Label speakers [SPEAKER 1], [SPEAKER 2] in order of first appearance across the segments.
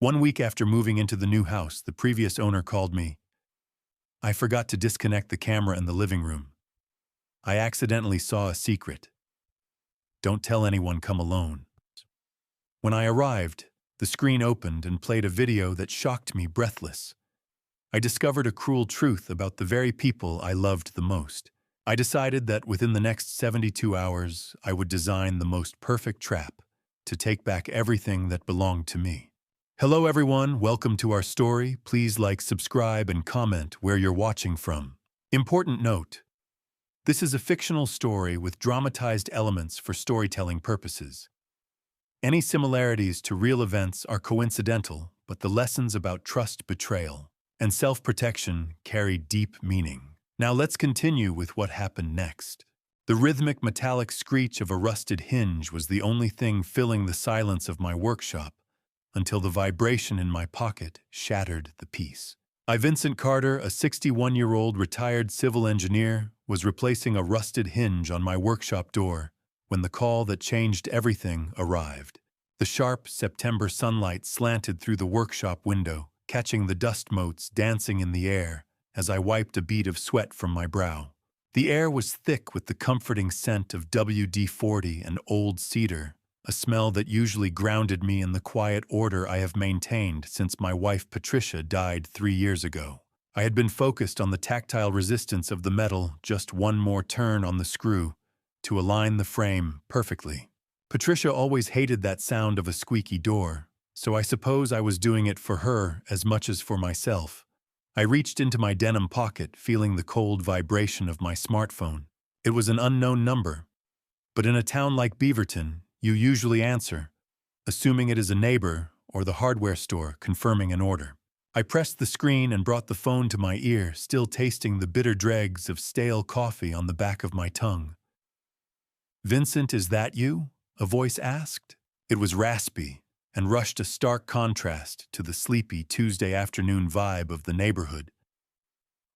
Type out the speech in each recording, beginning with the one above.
[SPEAKER 1] One week after moving into the new house, the previous owner called me. I forgot to disconnect the camera in the living room. I accidentally saw a secret. Don't tell anyone, come alone. When I arrived, the screen opened and played a video that shocked me breathless. I discovered a cruel truth about the very people I loved the most. I decided that within the next 72 hours, I would design the most perfect trap to take back everything that belonged to me. Hello everyone, welcome to our story. Please like, subscribe, and comment where you're watching from. Important note: this is a fictional story with dramatized elements for storytelling purposes. Any similarities to real events are coincidental, but the lessons about trust, betrayal, and self-protection carry deep meaning. Now let's continue with what happened next. The rhythmic metallic screech of a rusted hinge was the only thing filling the silence of my workshop until the vibration in my pocket shattered the peace. Vincent Carter, a 61-year-old retired civil engineer, was replacing a rusted hinge on my workshop door when the call that changed everything arrived. The sharp September sunlight slanted through the workshop window, catching the dust motes dancing in the air as I wiped a bead of sweat from my brow. The air was thick with the comforting scent of WD-40 and old cedar, a smell that usually grounded me in the quiet order I have maintained since my wife Patricia died 3 years ago. I had been focused on the tactile resistance of the metal, just one more turn on the screw to align the frame perfectly. Patricia always hated that sound of a squeaky door, so I suppose I was doing it for her as much as for myself. I reached into my denim pocket, feeling the cold vibration of my smartphone. It was an unknown number, but in a town like Beaverton, you usually answer, assuming it is a neighbor or the hardware store confirming an order. I pressed the screen and brought the phone to my ear, still tasting the bitter dregs of stale coffee on the back of my tongue. "Vincent, is that you?" a voice asked. It was raspy and rushed a stark contrast to the sleepy Tuesday afternoon vibe of the neighborhood.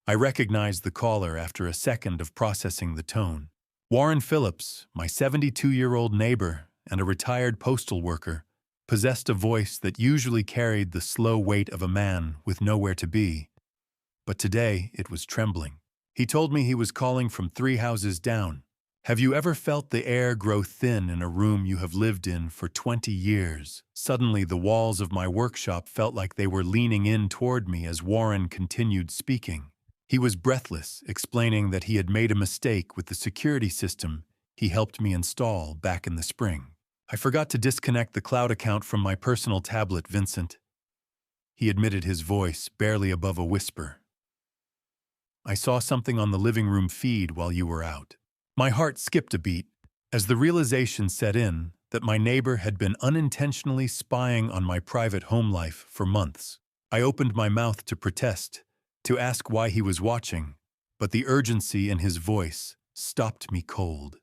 [SPEAKER 1] I recognized the caller after a second of processing the tone. Warren Phillips, my 72-year-old neighbor and a retired postal worker, possessed a voice that usually carried the slow weight of a man with nowhere to be, but today it was trembling. He told me he was calling from 3 houses down. Have you ever felt the air grow thin in a room you have lived in for 20 years? Suddenly, the walls of my workshop felt like they were leaning in toward me as Warren continued speaking. He was breathless, explaining that he had made a mistake with the security system he helped me install back in the spring. "I forgot to disconnect the cloud account from my personal tablet, Vincent," he admitted, his voice barely above a whisper. "I saw something on the living room feed while you were out." My heart skipped a beat as the realization set in that my neighbor had been unintentionally spying on my private home life for months. I opened my mouth to protest, to ask why he was watching, but the urgency in his voice stopped me cold.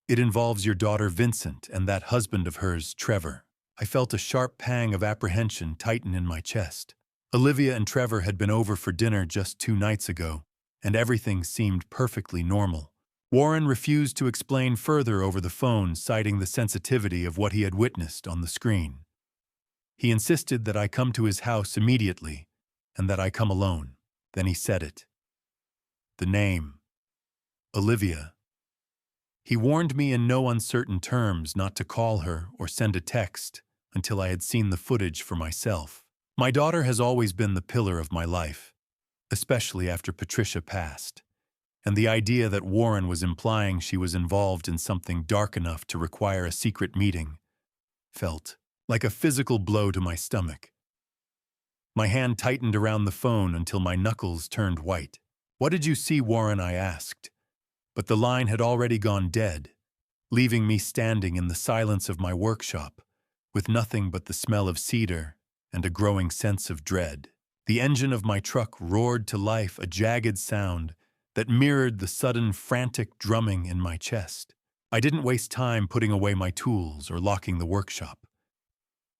[SPEAKER 1] "It involves your daughter Vincent and that husband of hers, Trevor." I felt a sharp pang of apprehension tighten in my chest. Olivia and Trevor had been over for dinner just 2 nights ago, and everything seemed perfectly normal. Warren refused to explain further over the phone, citing the sensitivity of what he had witnessed on the screen. He insisted that I come to his house immediately, and that I come alone. Then he said it. The name. Olivia. He warned me in no uncertain terms not to call her or send a text until I had seen the footage for myself. My daughter has always been the pillar of my life, especially after Patricia passed. And the idea that Warren was implying she was involved in something dark enough to require a secret meeting felt like a physical blow to my stomach. My hand tightened around the phone until my knuckles turned white. "What did you see, Warren?" I asked. But the line had already gone dead, leaving me standing in the silence of my workshop, with nothing but the smell of cedar and a growing sense of dread. The engine of my truck roared to life, a jagged sound that mirrored the sudden frantic drumming in my chest. I didn't waste time putting away my tools or locking the workshop.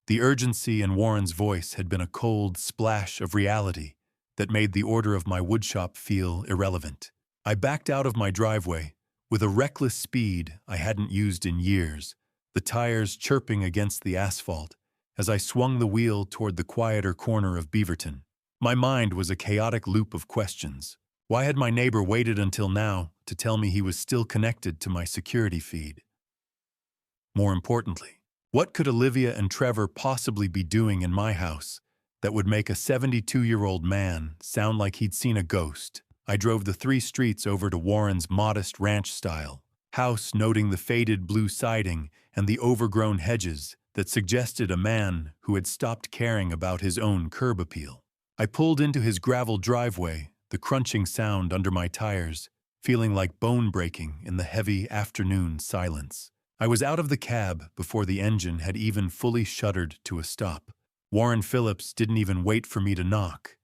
[SPEAKER 1] The urgency in Warren's voice had been a cold splash of reality that made the order of my woodshop feel irrelevant. I backed out of my driveway with a reckless speed I hadn't used in years, the tires chirping against the asphalt as I swung the wheel toward the quieter corner of Beaverton. My mind was a chaotic loop of questions. Why had my neighbor waited until now to tell me he was still connected to my security feed? More importantly, what could Olivia and Trevor possibly be doing in my house that would make a 72-year-old man sound like he'd seen a ghost? I drove the 3 streets over to Warren's modest ranch-style house, noting the faded blue siding and the overgrown hedges that suggested a man who had stopped caring about his own curb appeal. I pulled into his gravel driveway, the crunching sound under my tires, feeling like bone breaking in the heavy afternoon silence. I was out of the cab before the engine had even fully shuddered to a stop. Warren Phillips didn't even wait for me to knock.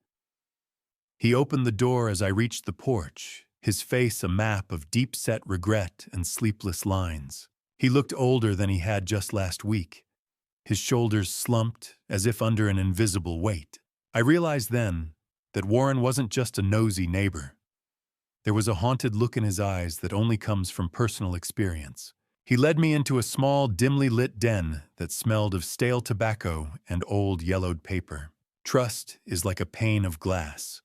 [SPEAKER 1] He opened the door as I reached the porch, his face a map of deep-set regret and sleepless lines. He looked older than he had just last week, his shoulders slumped as if under an invisible weight. I realized then that Warren wasn't just a nosy neighbor. There was a haunted look in his eyes that only comes from personal experience. He led me into a small, dimly lit den that smelled of stale tobacco and old yellowed paper. Trust is like a pane of glass.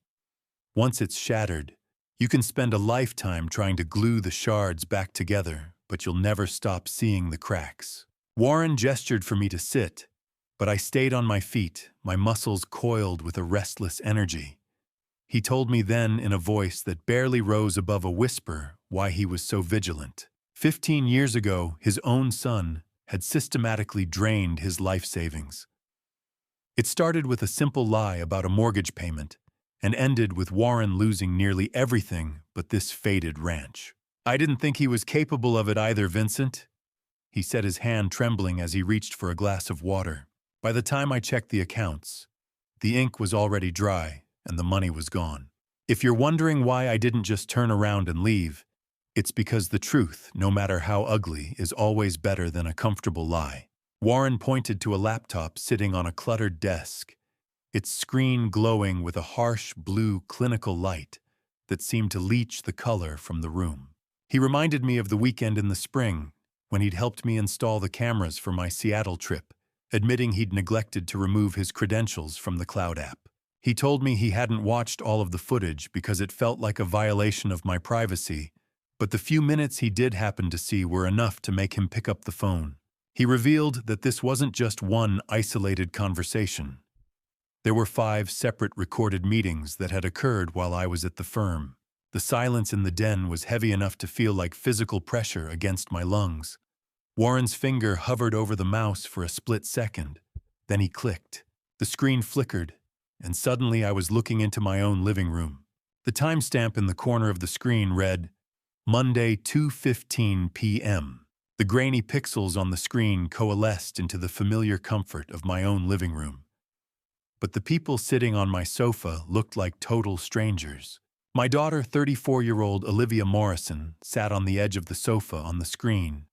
[SPEAKER 1] Once it's shattered, you can spend a lifetime trying to glue the shards back together, but you'll never stop seeing the cracks. Warren gestured for me to sit, but I stayed on my feet, my muscles coiled with a restless energy. He told me then in a voice that barely rose above a whisper why he was so vigilant. 15 years ago, his own son had systematically drained his life savings. It started with a simple lie about a mortgage payment and ended with Warren losing nearly everything but this faded ranch. I didn't think he was capable of it either, Vincent. He said, his hand trembling as he reached for a glass of water. By the time I checked the accounts, the ink was already dry and the money was gone. If you're wondering why I didn't just turn around and leave, it's because the truth, no matter how ugly, is always better than a comfortable lie. Warren pointed to a laptop sitting on a cluttered desk, its screen glowing with a harsh blue clinical light that seemed to leach the color from the room. He reminded me of the weekend in the spring when he'd helped me install the cameras for my Seattle trip, admitting he'd neglected to remove his credentials from the cloud app. He told me he hadn't watched all of the footage because it felt like a violation of my privacy, but the few minutes he did happen to see were enough to make him pick up the phone. He revealed that this wasn't just one isolated conversation. There were 5 separate recorded meetings that had occurred while I was at the firm. The silence in the den was heavy enough to feel like physical pressure against my lungs. Warren's finger hovered over the mouse for a split second. Then he clicked. The screen flickered, and suddenly I was looking into my own living room. The timestamp in the corner of the screen read, Monday, 2:15 p.m. The grainy pixels on the screen coalesced into the familiar comfort of my own living room. But the people sitting on my sofa looked like total strangers. My daughter, 34-year-old Olivia Morrison, sat on the edge of the sofa on the screen,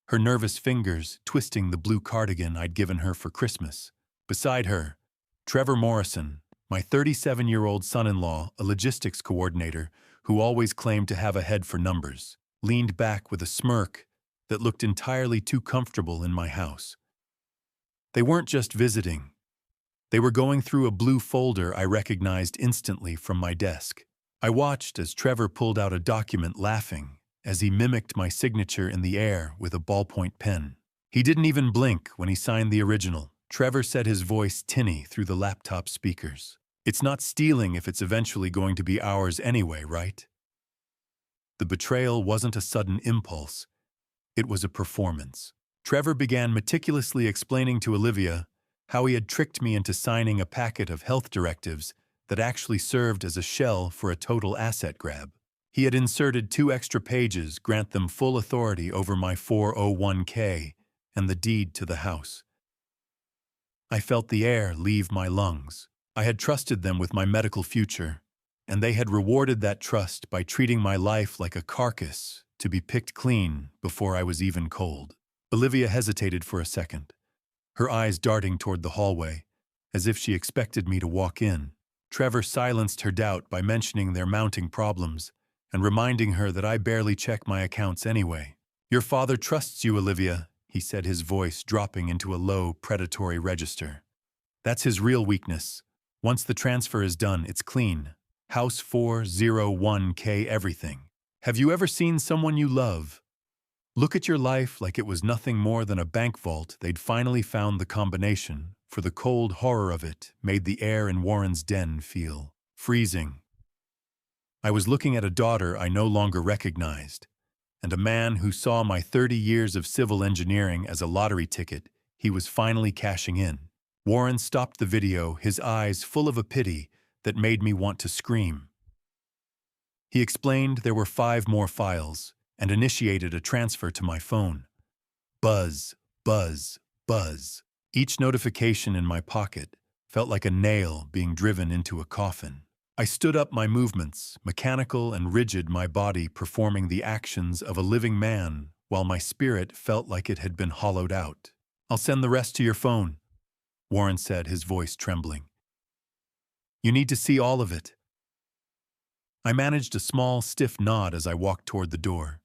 [SPEAKER 1] her nervous fingers twisting the blue cardigan I'd given her for Christmas. Beside her, Trevor Morrison, my 37-year-old son-in-law, a logistics coordinator who always claimed to have a head for numbers, leaned back with a smirk that looked entirely too comfortable in my house. They weren't just visiting. They were going through a blue folder I recognized instantly from my desk. I watched as Trevor pulled out a document, laughing as he mimicked my signature in the air with a ballpoint pen. He didn't even blink when he signed the original. Trevor said, his voice tinny through the laptop speakers. It's not stealing if it's eventually going to be ours anyway, right? The betrayal wasn't a sudden impulse. It was a performance. Trevor began meticulously explaining to Olivia how he had tricked me into signing a packet of health directives that actually served as a shell for a total asset grab. He had inserted 2 extra pages, grant them full authority over my 401k and the deed to the house. I felt the air leave my lungs. I had trusted them with my medical future, and they had rewarded that trust by treating my life like a carcass to be picked clean before I was even cold. Olivia hesitated for a second, her eyes darting toward the hallway, as if she expected me to walk in. Trevor silenced her doubt by mentioning their mounting problems and reminding her that I barely check my accounts anyway. Your father trusts you, Olivia, he said, his voice dropping into a low, predatory register. That's his real weakness. Once the transfer is done, it's clean. House 401K everything. Have you ever seen someone you love look at your life like it was nothing more than a bank vault they'd finally found the combination, for the cold horror of it made the air in Warren's den feel freezing. I was looking at a daughter I no longer recognized, and a man who saw my 30 years of civil engineering as a lottery ticket he was finally cashing in. Warren stopped the video, his eyes full of a pity that made me want to scream. He explained there were 5 more files and initiated a transfer to my phone. Buzz, buzz, buzz. Each notification in my pocket felt like a nail being driven into a coffin. I stood up, my movements, mechanical and rigid, my body performing the actions of a living man, while my spirit felt like it had been hollowed out. "I'll send the rest to your phone," Warren said, his voice trembling. "You need to see all of it." I managed a small, stiff nod as I walked toward the door.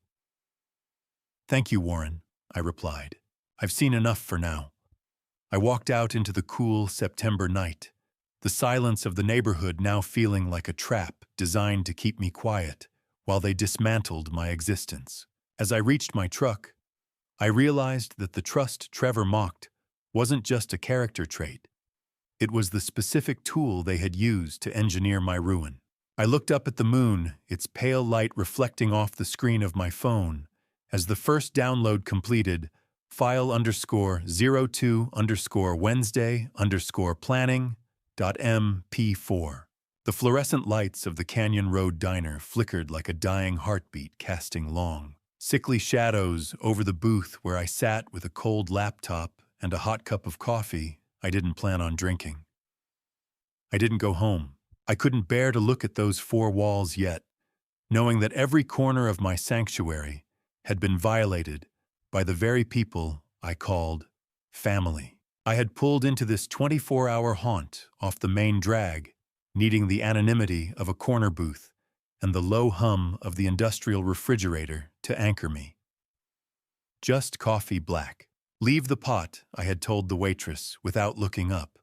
[SPEAKER 1] "Thank you, Warren," I replied. "I've seen enough for now." I walked out into the cool September night, the silence of the neighborhood now feeling like a trap designed to keep me quiet while they dismantled my existence. As I reached my truck, I realized that the trust Trevor mocked wasn't just a character trait. It was the specific tool they had used to engineer my ruin. I looked up at the moon, its pale light reflecting off the screen of my phone, as the first download completed, file_02_Wednesday_planning.mp4. The fluorescent lights of the Canyon Road diner flickered like a dying heartbeat, casting long, sickly shadows over the booth where I sat with a cold laptop and a hot cup of coffee I didn't plan on drinking. I didn't go home. I couldn't bear to look at those 4 walls yet, knowing that every corner of my sanctuary had been violated by the very people I called family. I had pulled into this 24-hour haunt off the main drag, needing the anonymity of a corner booth and the low hum of the industrial refrigerator to anchor me. "Just coffee black. Leave the pot," I had told the waitress without looking up.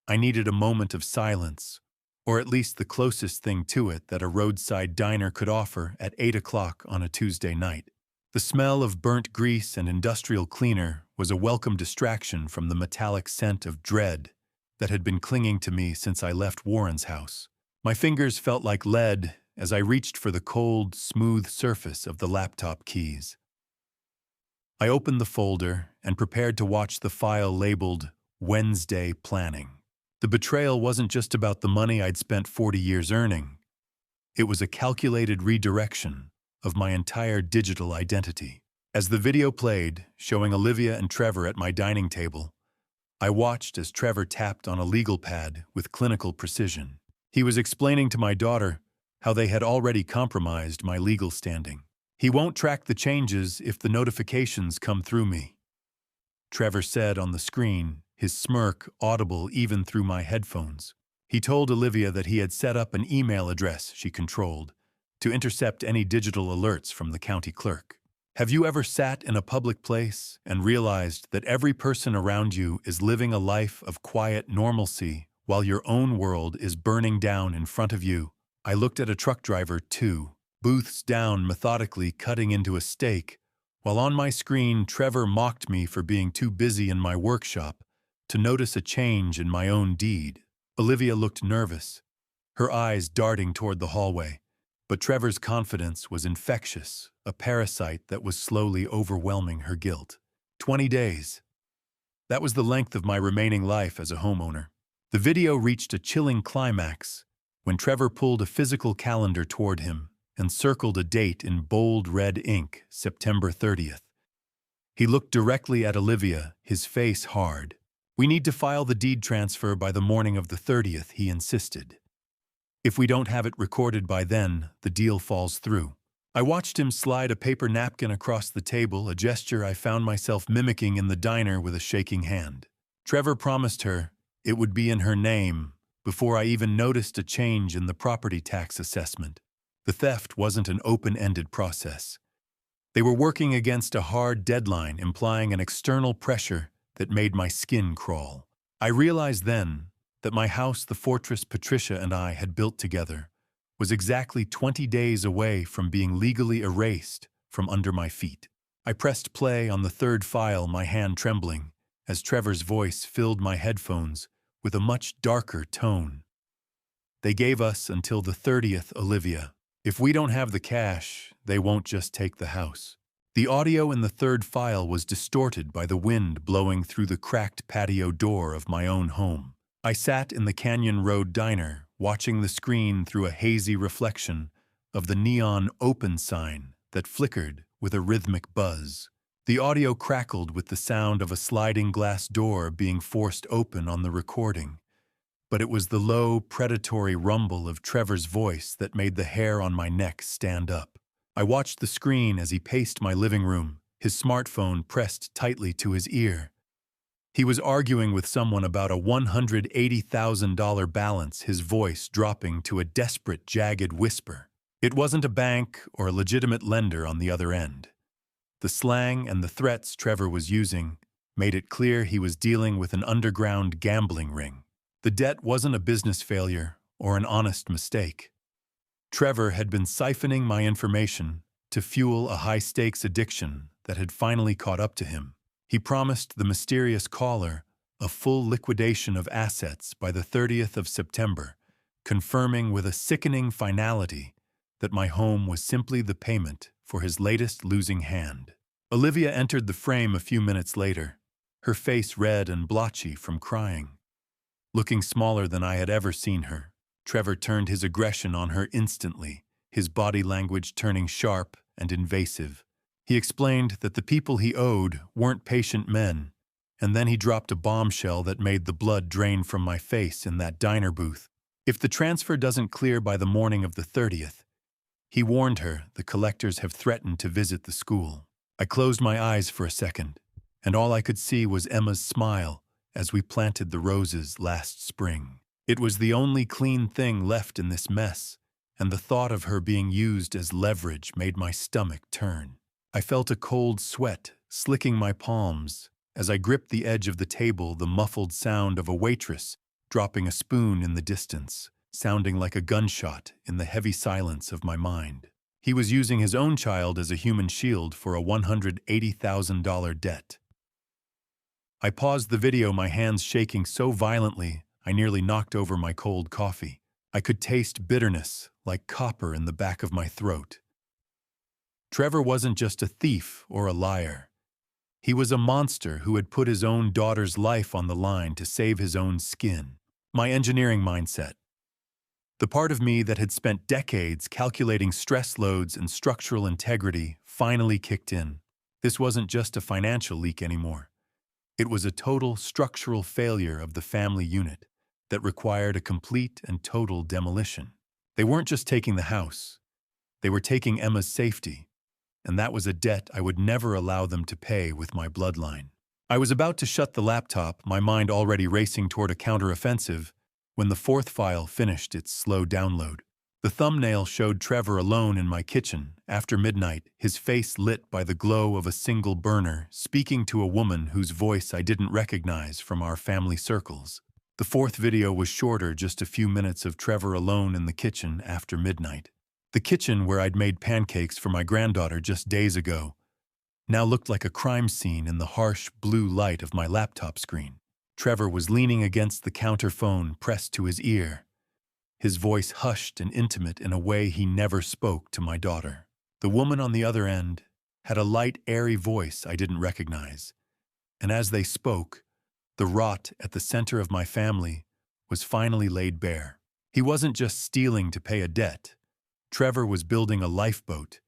[SPEAKER 1] I needed a moment of silence, or at least the closest thing to it that a roadside diner could offer at 8 o'clock on a Tuesday night. The smell of burnt grease and industrial cleaner was a welcome distraction from the metallic scent of dread that had been clinging to me since I left Warren's house. My fingers felt like lead as I reached for the cold, smooth surface of the laptop keys. I opened the folder and prepared to watch the file labeled Wednesday Planning. The betrayal wasn't just about the money I'd spent 40 years earning. It was a calculated redirection of my entire digital identity. As the video played, showing Olivia and Trevor at my dining table, I watched as Trevor tapped on a legal pad with clinical precision. He was explaining to my daughter how they had already compromised my legal standing. "He won't track the changes if the notifications come through me," Trevor said on the screen, his smirk audible even through my headphones. He told Olivia that he had set up an email address she controlled to intercept any digital alerts from the county clerk. Have you ever sat in a public place and realized that every person around you is living a life of quiet normalcy while your own world is burning down in front of you? I looked at a truck driver, 2 booths down, methodically cutting into a steak, while on my screen Trevor mocked me for being too busy in my workshop to notice a change in my own deed. Olivia looked nervous, her eyes darting toward the hallway, but Trevor's confidence was infectious, a parasite that was slowly overwhelming her guilt. 20 days. That was the length of my remaining life as a homeowner. The video reached a chilling climax when Trevor pulled a physical calendar toward him and circled a date in bold red ink, September 30th. He looked directly at Olivia, his face hard. "We need to file the deed transfer by the morning of the 30th, he insisted. "If we don't have it recorded by then, the deal falls through." I watched him slide a paper napkin across the table, a gesture I found myself mimicking in the diner with a shaking hand. Trevor promised her it would be in her name before I even noticed a change in the property tax assessment. The theft wasn't an open-ended process. They were working against a hard deadline, implying an external pressure that made my skin crawl. I realized then that my house, the fortress Patricia and I had built together, was exactly 20 days away from being legally erased from under my feet. I pressed play on the third file, my hand trembling, as Trevor's voice filled my headphones with a much darker tone. They gave us until the 30th, Olivia. If we don't have the cash, they won't just take the house. The audio in the third file was distorted by the wind blowing through the cracked patio door of my own home. I sat in the Canyon Road diner, watching the screen through a hazy reflection of the neon open sign that flickered with a rhythmic buzz. The audio crackled with the sound of a sliding glass door being forced open on the recording, but it was the low, predatory rumble of Trevor's voice that made the hair on my neck stand up. I watched the screen as he paced my living room, his smartphone pressed tightly to his ear. He was arguing with someone about a $180,000 balance, his voice dropping to a desperate, jagged whisper. It wasn't a bank or a legitimate lender on the other end. The slang and the threats Trevor was using made it clear he was dealing with an underground gambling ring. The debt wasn't a business failure or an honest mistake. Trevor had been siphoning my information to fuel a high-stakes addiction that had finally caught up to him. He promised the mysterious caller a full liquidation of assets by the 30th of September, confirming with a sickening finality that my home was simply the payment for his latest losing hand. Olivia entered the frame a few minutes later, her face red and blotchy from crying. Looking smaller than I had ever seen her, Trevor turned his aggression on her instantly, his body language turning sharp and invasive. He explained that the people he owed weren't patient men, and then he dropped a bombshell that made the blood drain from my face in that diner booth. If the transfer doesn't clear by the morning of the 30th, he warned her the collectors have threatened to visit the school. I closed my eyes for a second, and all I could see was Emma's smile as we planted the roses last spring. It was the only clean thing left in this mess, and the thought of her being used as leverage made my stomach turn. I felt a cold sweat slicking my palms as I gripped the edge of the table, the muffled sound of a waitress dropping a spoon in the distance, sounding like a gunshot in the heavy silence of my mind. He was using his own child as a human shield for a $180,000 debt. I paused the video, my hands shaking so violently I nearly knocked over my cold coffee. I could taste bitterness like copper in the back of my throat. Trevor wasn't just a thief or a liar. He was a monster who had put his own daughter's life on the line to save his own skin. My engineering mindset, the part of me that had spent decades calculating stress loads and structural integrity, finally kicked in. This wasn't just a financial leak anymore. It was a total structural failure of the family unit that required a complete and total demolition. They weren't just taking the house. They were taking Emma's safety, and that was a debt I would never allow them to pay with my bloodline. I was about to shut the laptop, my mind already racing toward a counteroffensive, when the fourth file finished its slow download. The thumbnail showed Trevor alone in my kitchen, after midnight, his face lit by the glow of a single burner, speaking to a woman whose voice I didn't recognize from our family circles. The fourth video was shorter, just a few minutes of Trevor alone in the kitchen after midnight. The kitchen where I'd made pancakes for my granddaughter just days ago now looked like a crime scene in the harsh blue light of my laptop screen. Trevor was leaning against the counter phone pressed to his ear, his voice hushed and intimate in a way he never spoke to my daughter. The woman on the other end had a light, airy voice I didn't recognize, and as they spoke, the rot at the center of my family was finally laid bare. He wasn't just stealing to pay a debt. Trevor was building a lifeboat.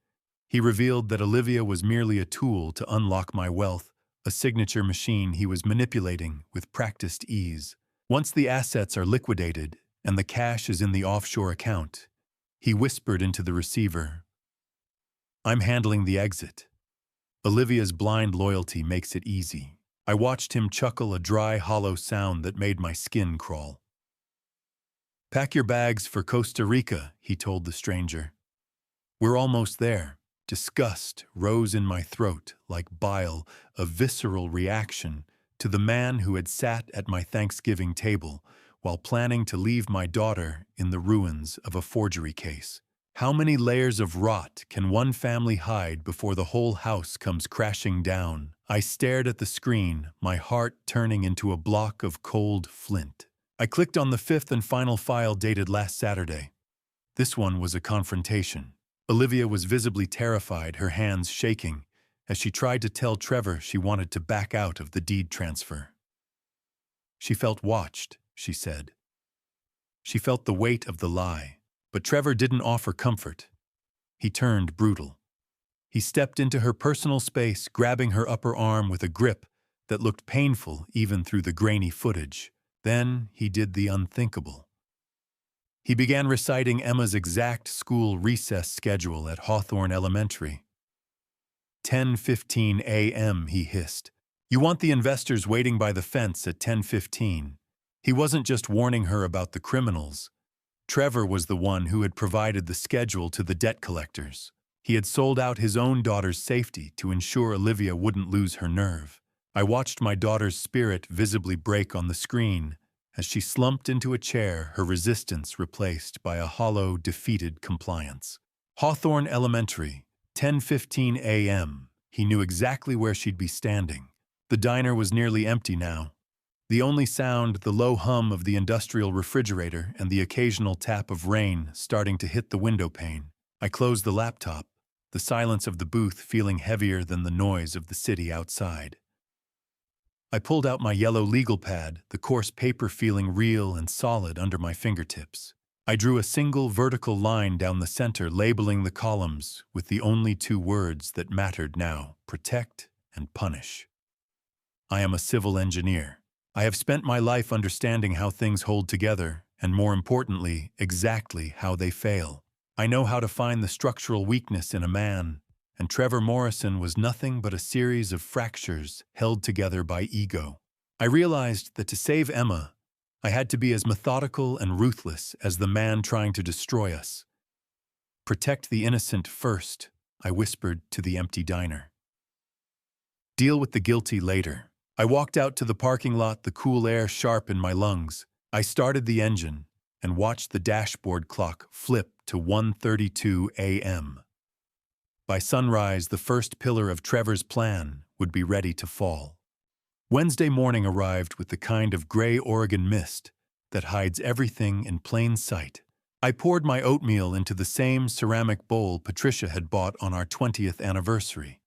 [SPEAKER 1] He revealed that Olivia was merely a tool to unlock my wealth, a signature machine he was manipulating with practiced ease. Once the assets are liquidated and the cash is in the offshore account, he whispered into the receiver, "I'm handling the exit. Olivia's blind loyalty makes it easy." I watched him chuckle, a dry, hollow sound that made my skin crawl. "Pack your bags for Costa Rica," he told the stranger. "We're almost there." Disgust rose in my throat like bile, a visceral reaction to the man who had sat at my Thanksgiving table while planning to leave my daughter in the ruins of a forgery case. How many layers of rot can one family hide before the whole house comes crashing down? I stared at the screen, my heart turning into a block of cold flint. I clicked on the fifth and final file dated last Saturday. This one was a confrontation. Olivia was visibly terrified, her hands shaking, as she tried to tell Trevor she wanted to back out of the deed transfer. She felt watched, she said. She felt the weight of the lie. But Trevor didn't offer comfort. He turned brutal. He stepped into her personal space, grabbing her upper arm with a grip that looked painful even through the grainy footage. Then he did the unthinkable. He began reciting Emma's exact school recess schedule at Hawthorne Elementary. 10:15 a.m., he hissed. You want the investors waiting by the fence at 10:15. He wasn't just warning her about the criminals. Trevor was the one who had provided the schedule to the debt collectors. He had sold out his own daughter's safety to ensure Olivia wouldn't lose her nerve. I watched my daughter's spirit visibly break on the screen as she slumped into a chair, her resistance replaced by a hollow, defeated compliance. Hawthorne Elementary, 10:15 a.m. He knew exactly where she'd be standing. The diner was nearly empty now. The only sound, the low hum of the industrial refrigerator and the occasional tap of rain starting to hit the window pane. I closed the laptop, the silence of the booth feeling heavier than the noise of the city outside. I pulled out my yellow legal pad, the coarse paper feeling real and solid under my fingertips. I drew a single vertical line down the center, labeling the columns with the only two words that mattered now: protect and punish. I am a civil engineer. I have spent my life understanding how things hold together, and more importantly, exactly how they fail. I know how to find the structural weakness in a man, and Trevor Morrison was nothing but a series of fractures held together by ego. I realized that to save Emma, I had to be as methodical and ruthless as the man trying to destroy us. Protect the innocent first, I whispered to the empty diner. Deal with the guilty later. I walked out to the parking lot, the cool air sharp in my lungs. I started the engine and watched the dashboard clock flip to 1:32 a.m. By sunrise, the first pillar of Trevor's plan would be ready to fall. Wednesday morning arrived with the kind of gray Oregon mist that hides everything in plain sight. I poured my oatmeal into the same ceramic bowl Patricia had bought on our 20th anniversary.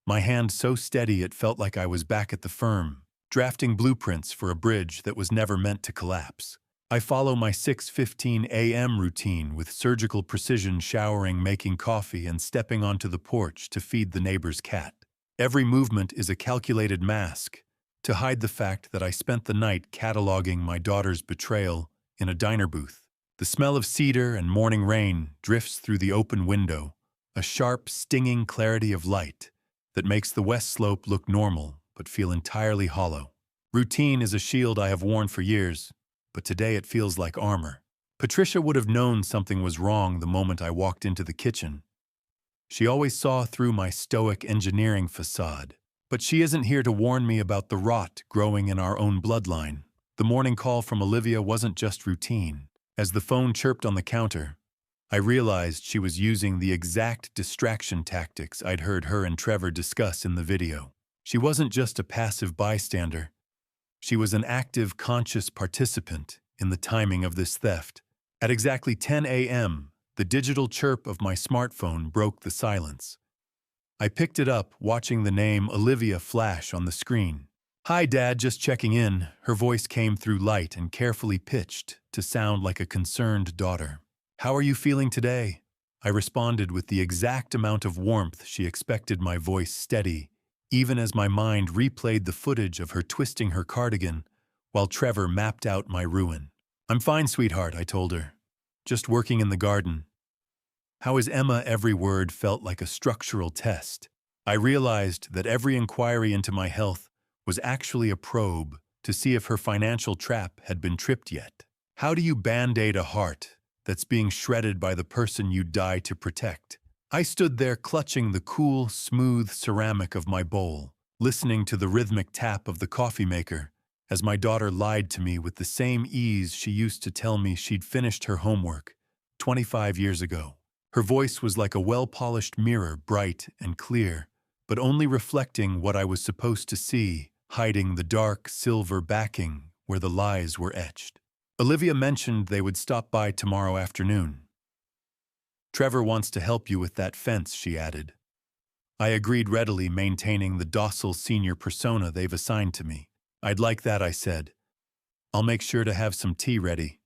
[SPEAKER 1] My hand so steady it felt like I was back at the firm, drafting blueprints for a bridge that was never meant to collapse. I follow my 6:15 a.m. routine with surgical precision, showering, making coffee, and stepping onto the porch to feed the neighbor's cat. Every movement is a calculated mask to hide the fact that I spent the night cataloging my daughter's betrayal in a diner booth. The smell of cedar and morning rain drifts through the open window, a sharp, stinging clarity of light that makes the west slope look normal but feel entirely hollow. Routine is a shield I have worn for years, but today it feels like armor. Patricia would have known something was wrong the moment I walked into the kitchen. She always saw through my stoic engineering facade, but she isn't here to warn me about the rot growing in our own bloodline. The morning call from Olivia wasn't just routine. As the phone chirped on the counter, I realized she was using the exact distraction tactics I'd heard her and Trevor discuss in the video. She wasn't just a passive bystander. She was an active, conscious participant in the timing of this theft. At exactly 10 a.m., the digital chirp of my smartphone broke the silence. I picked it up, watching the name Olivia flash on the screen. "Hi, Dad, just checking in." Her voice came through light and carefully pitched to sound like a concerned daughter. "How are you feeling today?" I responded with the exact amount of warmth she expected, my voice steady, even as my mind replayed the footage of her twisting her cardigan while Trevor mapped out my ruin. "I'm fine, sweetheart," I told her. "Just working in the garden." "How is Emma?" Every word felt like a structural test. I realized that every inquiry into my health was actually a probe to see if her financial trap had been tripped yet. How do you band-aid a heart that's being shredded by the person you die to protect? I stood there clutching the cool, smooth ceramic of my bowl, listening to the rhythmic tap of the coffee maker, as my daughter lied to me with the same ease she used to tell me she'd finished her homework 25 years ago. Her voice was like a well-polished mirror, bright and clear, but only reflecting what I was supposed to see, hiding the dark, silver backing where the lies were etched. Olivia mentioned they would stop by tomorrow afternoon. Trevor wants to help you with that fence, she added. I agreed readily, maintaining the docile senior persona they've assigned to me. I'd like that, I said. I'll make sure to have some tea ready.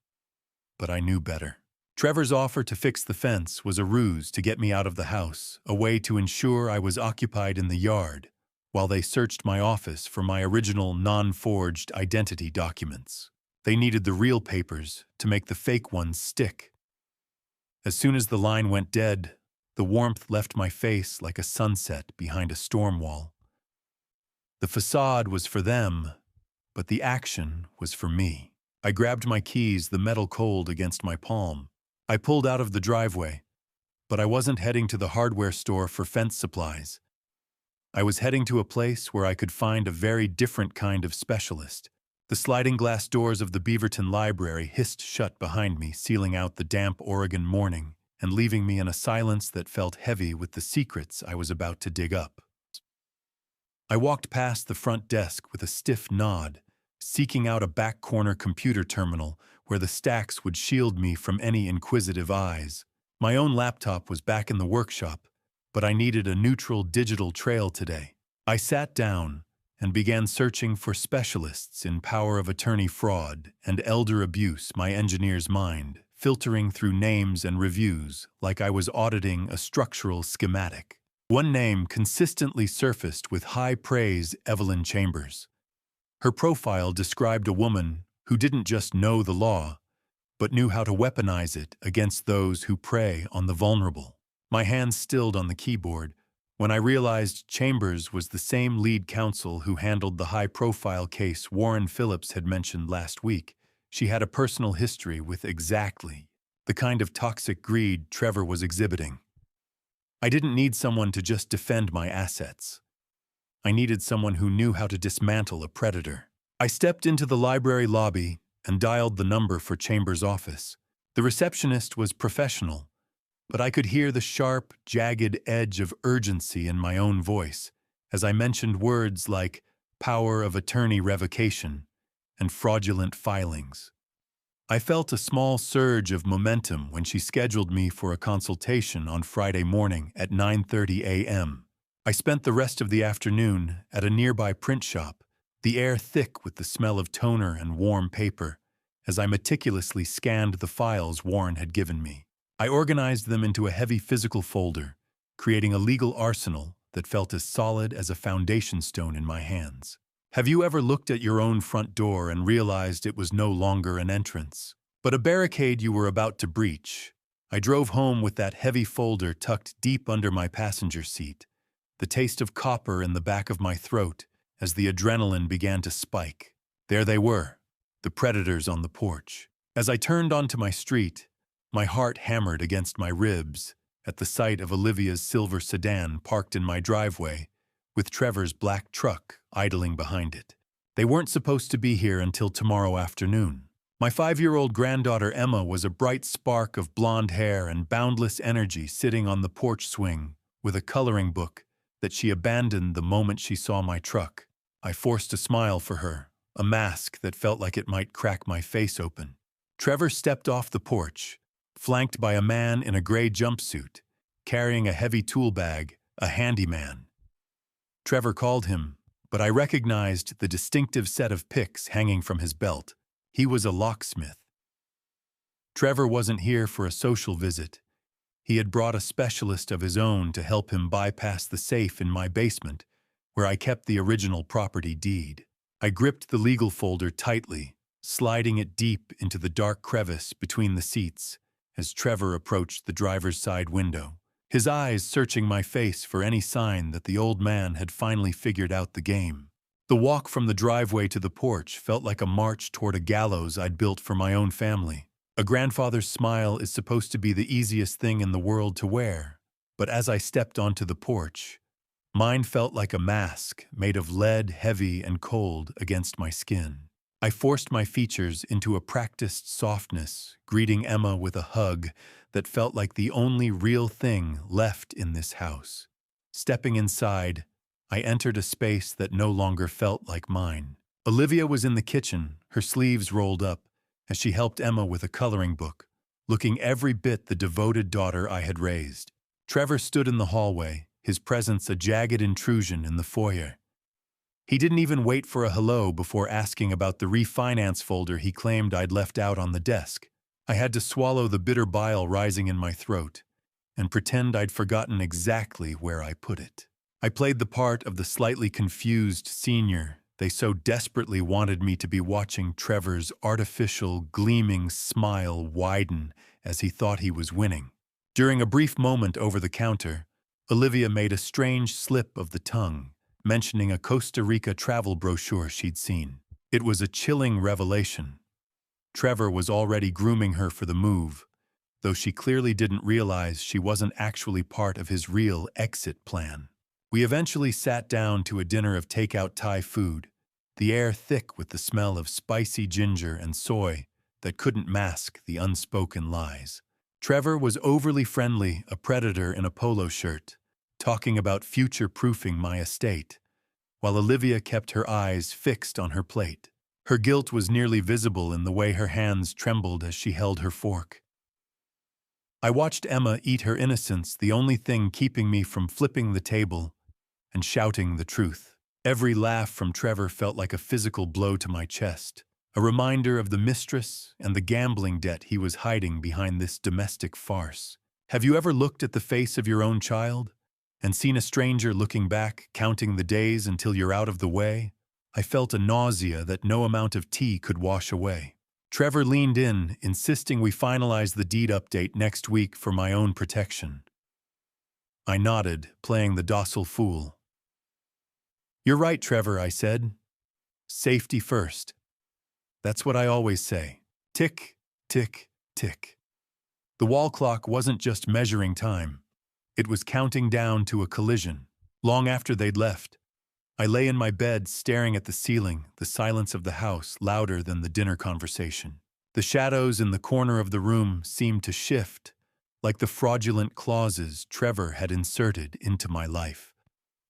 [SPEAKER 1] But I knew better. Trevor's offer to fix the fence was a ruse to get me out of the house, a way to ensure I was occupied in the yard, while they searched my office for my original non-forged identity documents. They needed the real papers to make the fake ones stick. As soon as the line went dead, the warmth left my face like a sunset behind a storm wall. The facade was for them, but the action was for me. I grabbed my keys, the metal cold against my palm. I pulled out of the driveway, but I wasn't heading to the hardware store for fence supplies. I was heading to a place where I could find a very different kind of specialist. The sliding glass doors of the Beaverton Library hissed shut behind me, sealing out the damp Oregon morning and leaving me in a silence that felt heavy with the secrets I was about to dig up. I walked past the front desk with a stiff nod, seeking out a back corner computer terminal where the stacks would shield me from any inquisitive eyes. My own laptop was back in the workshop, but I needed a neutral digital trail today. I sat down and began searching for specialists in power of attorney fraud and elder abuse, my engineer's mind, filtering through names and reviews like I was auditing a structural schematic. One name consistently surfaced with high praise: Evelyn Chambers. Her profile described a woman who didn't just know the law, but knew how to weaponize it against those who prey on the vulnerable. My hands stilled on the keyboard when I realized Chambers was the same lead counsel who handled the high-profile case Warren Phillips had mentioned last week. She had a personal history with exactly the kind of toxic greed Trevor was exhibiting. I didn't need someone to just defend my assets. I needed someone who knew how to dismantle a predator. I stepped into the library lobby and dialed the number for Chambers' office. The receptionist was professional, but I could hear the sharp, jagged edge of urgency in my own voice as I mentioned words like power of attorney revocation and fraudulent filings. I felt a small surge of momentum when she scheduled me for a consultation on Friday morning at 9:30 a.m. I spent the rest of the afternoon at a nearby print shop, the air thick with the smell of toner and warm paper, as I meticulously scanned the files Warren had given me. I organized them into a heavy physical folder, creating a legal arsenal that felt as solid as a foundation stone in my hands. Have you ever looked at your own front door and realized it was no longer an entrance, but a barricade you were about to breach? I drove home with that heavy folder tucked deep under my passenger seat, the taste of copper in the back of my throat as the adrenaline began to spike. There they were, the predators on the porch. As I turned onto my street, my heart hammered against my ribs at the sight of Olivia's silver sedan parked in my driveway, with Trevor's black truck idling behind it. They weren't supposed to be here until tomorrow afternoon. My 5-year-old granddaughter Emma was a bright spark of blonde hair and boundless energy sitting on the porch swing with a coloring book that she abandoned the moment she saw my truck. I forced a smile for her, a mask that felt like it might crack my face open. Trevor stepped off the porch, flanked by a man in a gray jumpsuit, carrying a heavy tool bag, a handyman. Trevor called him, but I recognized the distinctive set of picks hanging from his belt. He was a locksmith. Trevor wasn't here for a social visit. He had brought a specialist of his own to help him bypass the safe in my basement, where I kept the original property deed. I gripped the legal folder tightly, sliding it deep into the dark crevice between the seats as Trevor approached the driver's side window, his eyes searching my face for any sign that the old man had finally figured out the game. The walk from the driveway to the porch felt like a march toward a gallows I'd built for my own family. A grandfather's smile is supposed to be the easiest thing in the world to wear, But as I stepped onto the porch, mine felt like a mask made of lead, heavy and cold against my skin. I forced my features into a practiced softness, greeting Emma with a hug that felt like the only real thing left in this house. Stepping inside, I entered a space that no longer felt like mine. Olivia was in the kitchen, her sleeves rolled up, as she helped Emma with a coloring book, looking every bit the devoted daughter I had raised. Trevor stood in the hallway, his presence a jagged intrusion in the foyer. He didn't even wait for a hello before asking about the refinance folder he claimed I'd left out on the desk. I had to swallow the bitter bile rising in my throat and pretend I'd forgotten exactly where I put it. I played the part of the slightly confused senior they so desperately wanted me to be, watching Trevor's artificial, gleaming smile widen as he thought he was winning. During a brief moment over the counter, Olivia made a strange slip of the tongue, mentioning a Costa Rica travel brochure she'd seen. It was a chilling revelation. Trevor was already grooming her for the move, though she clearly didn't realize she wasn't actually part of his real exit plan. We eventually sat down to a dinner of takeout Thai food, the air thick with the smell of spicy ginger and soy that couldn't mask the unspoken lies. Trevor was overly friendly, a predator in a polo shirt, talking about future-proofing my estate, while Olivia kept her eyes fixed on her plate. Her guilt was nearly visible in the way her hands trembled as she held her fork. I watched Emma eat her innocence, the only thing keeping me from flipping the table and shouting the truth. Every laugh from Trevor felt like a physical blow to my chest, a reminder of the mistress and the gambling debt he was hiding behind this domestic farce. Have you ever looked at the face of your own child and seen a stranger looking back, counting the days until you're out of the way? I felt a nausea that no amount of tea could wash away. Trevor leaned in, insisting we finalize the deed update next week for my own protection. I nodded, playing the docile fool. "You're right, Trevor," I said. "Safety first." That's what I always say. Tick, tick, tick. The wall clock wasn't just measuring time. It was counting down to a collision. Long after they'd left, I lay in my bed staring at the ceiling, the silence of the house louder than the dinner conversation. The shadows in the corner of the room seemed to shift, like the fraudulent clauses Trevor had inserted into my life.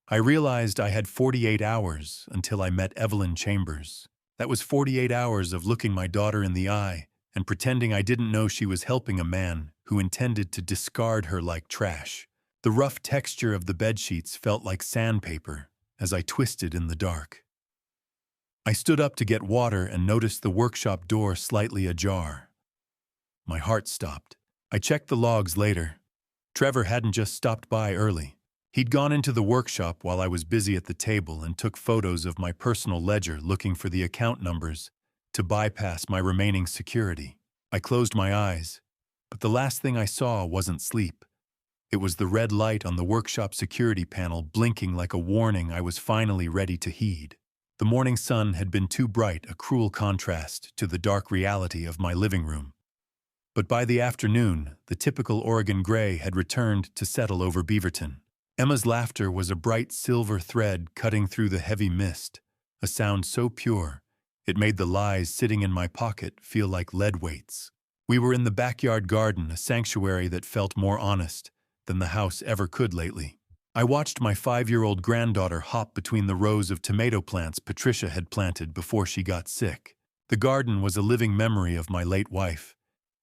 [SPEAKER 1] I realized I had 48 hours until I met Evelyn Chambers. That was 48 hours of looking my daughter in the eye and pretending I didn't know she was helping a man who intended to discard her like trash. The rough texture of the bedsheets felt like sandpaper as I twisted in the dark. I stood up to get water and noticed the workshop door slightly ajar. My heart stopped. I checked the logs later. Trevor hadn't just stopped by early. He'd gone into the workshop while I was busy at the table and took photos of my personal ledger, looking for the account numbers to bypass my remaining security. I closed my eyes, but the last thing I saw wasn't sleep. It was the red light on the workshop security panel blinking like a warning I was finally ready to heed. The morning sun had been too bright, a cruel contrast to the dark reality of my living room. But by the afternoon, the typical Oregon gray had returned to settle over Beaverton. Emma's laughter was a bright silver thread cutting through the heavy mist, a sound so pure it made the lies sitting in my pocket feel like lead weights. We were in the backyard garden, a sanctuary that felt more honest than the house ever could lately. I watched my 5-year-old granddaughter hop between the rows of tomato plants Patricia had planted before she got sick. The garden was a living memory of my late wife,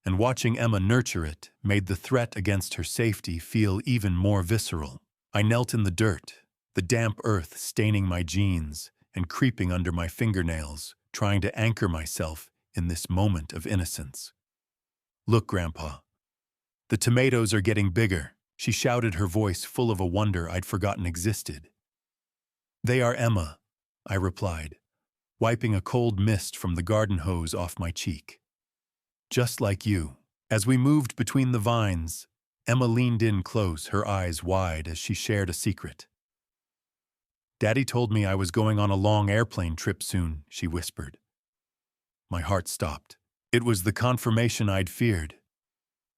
[SPEAKER 1] and watching Emma nurture it made the threat against her safety feel even more visceral. I knelt in the dirt, the damp earth staining my jeans and creeping under my fingernails, trying to anchor myself in this moment of innocence. "Look, Grandpa, the tomatoes are getting bigger," she shouted, her voice full of a wonder I'd forgotten existed. "They are, Emma," I replied, wiping a cold mist from the garden hose off my cheek. "Just like you." As we moved between the vines, Emma leaned in close, her eyes wide as she shared a secret. "Daddy told me I was going on a long airplane trip soon," she whispered. My heart stopped. It was the confirmation I'd feared.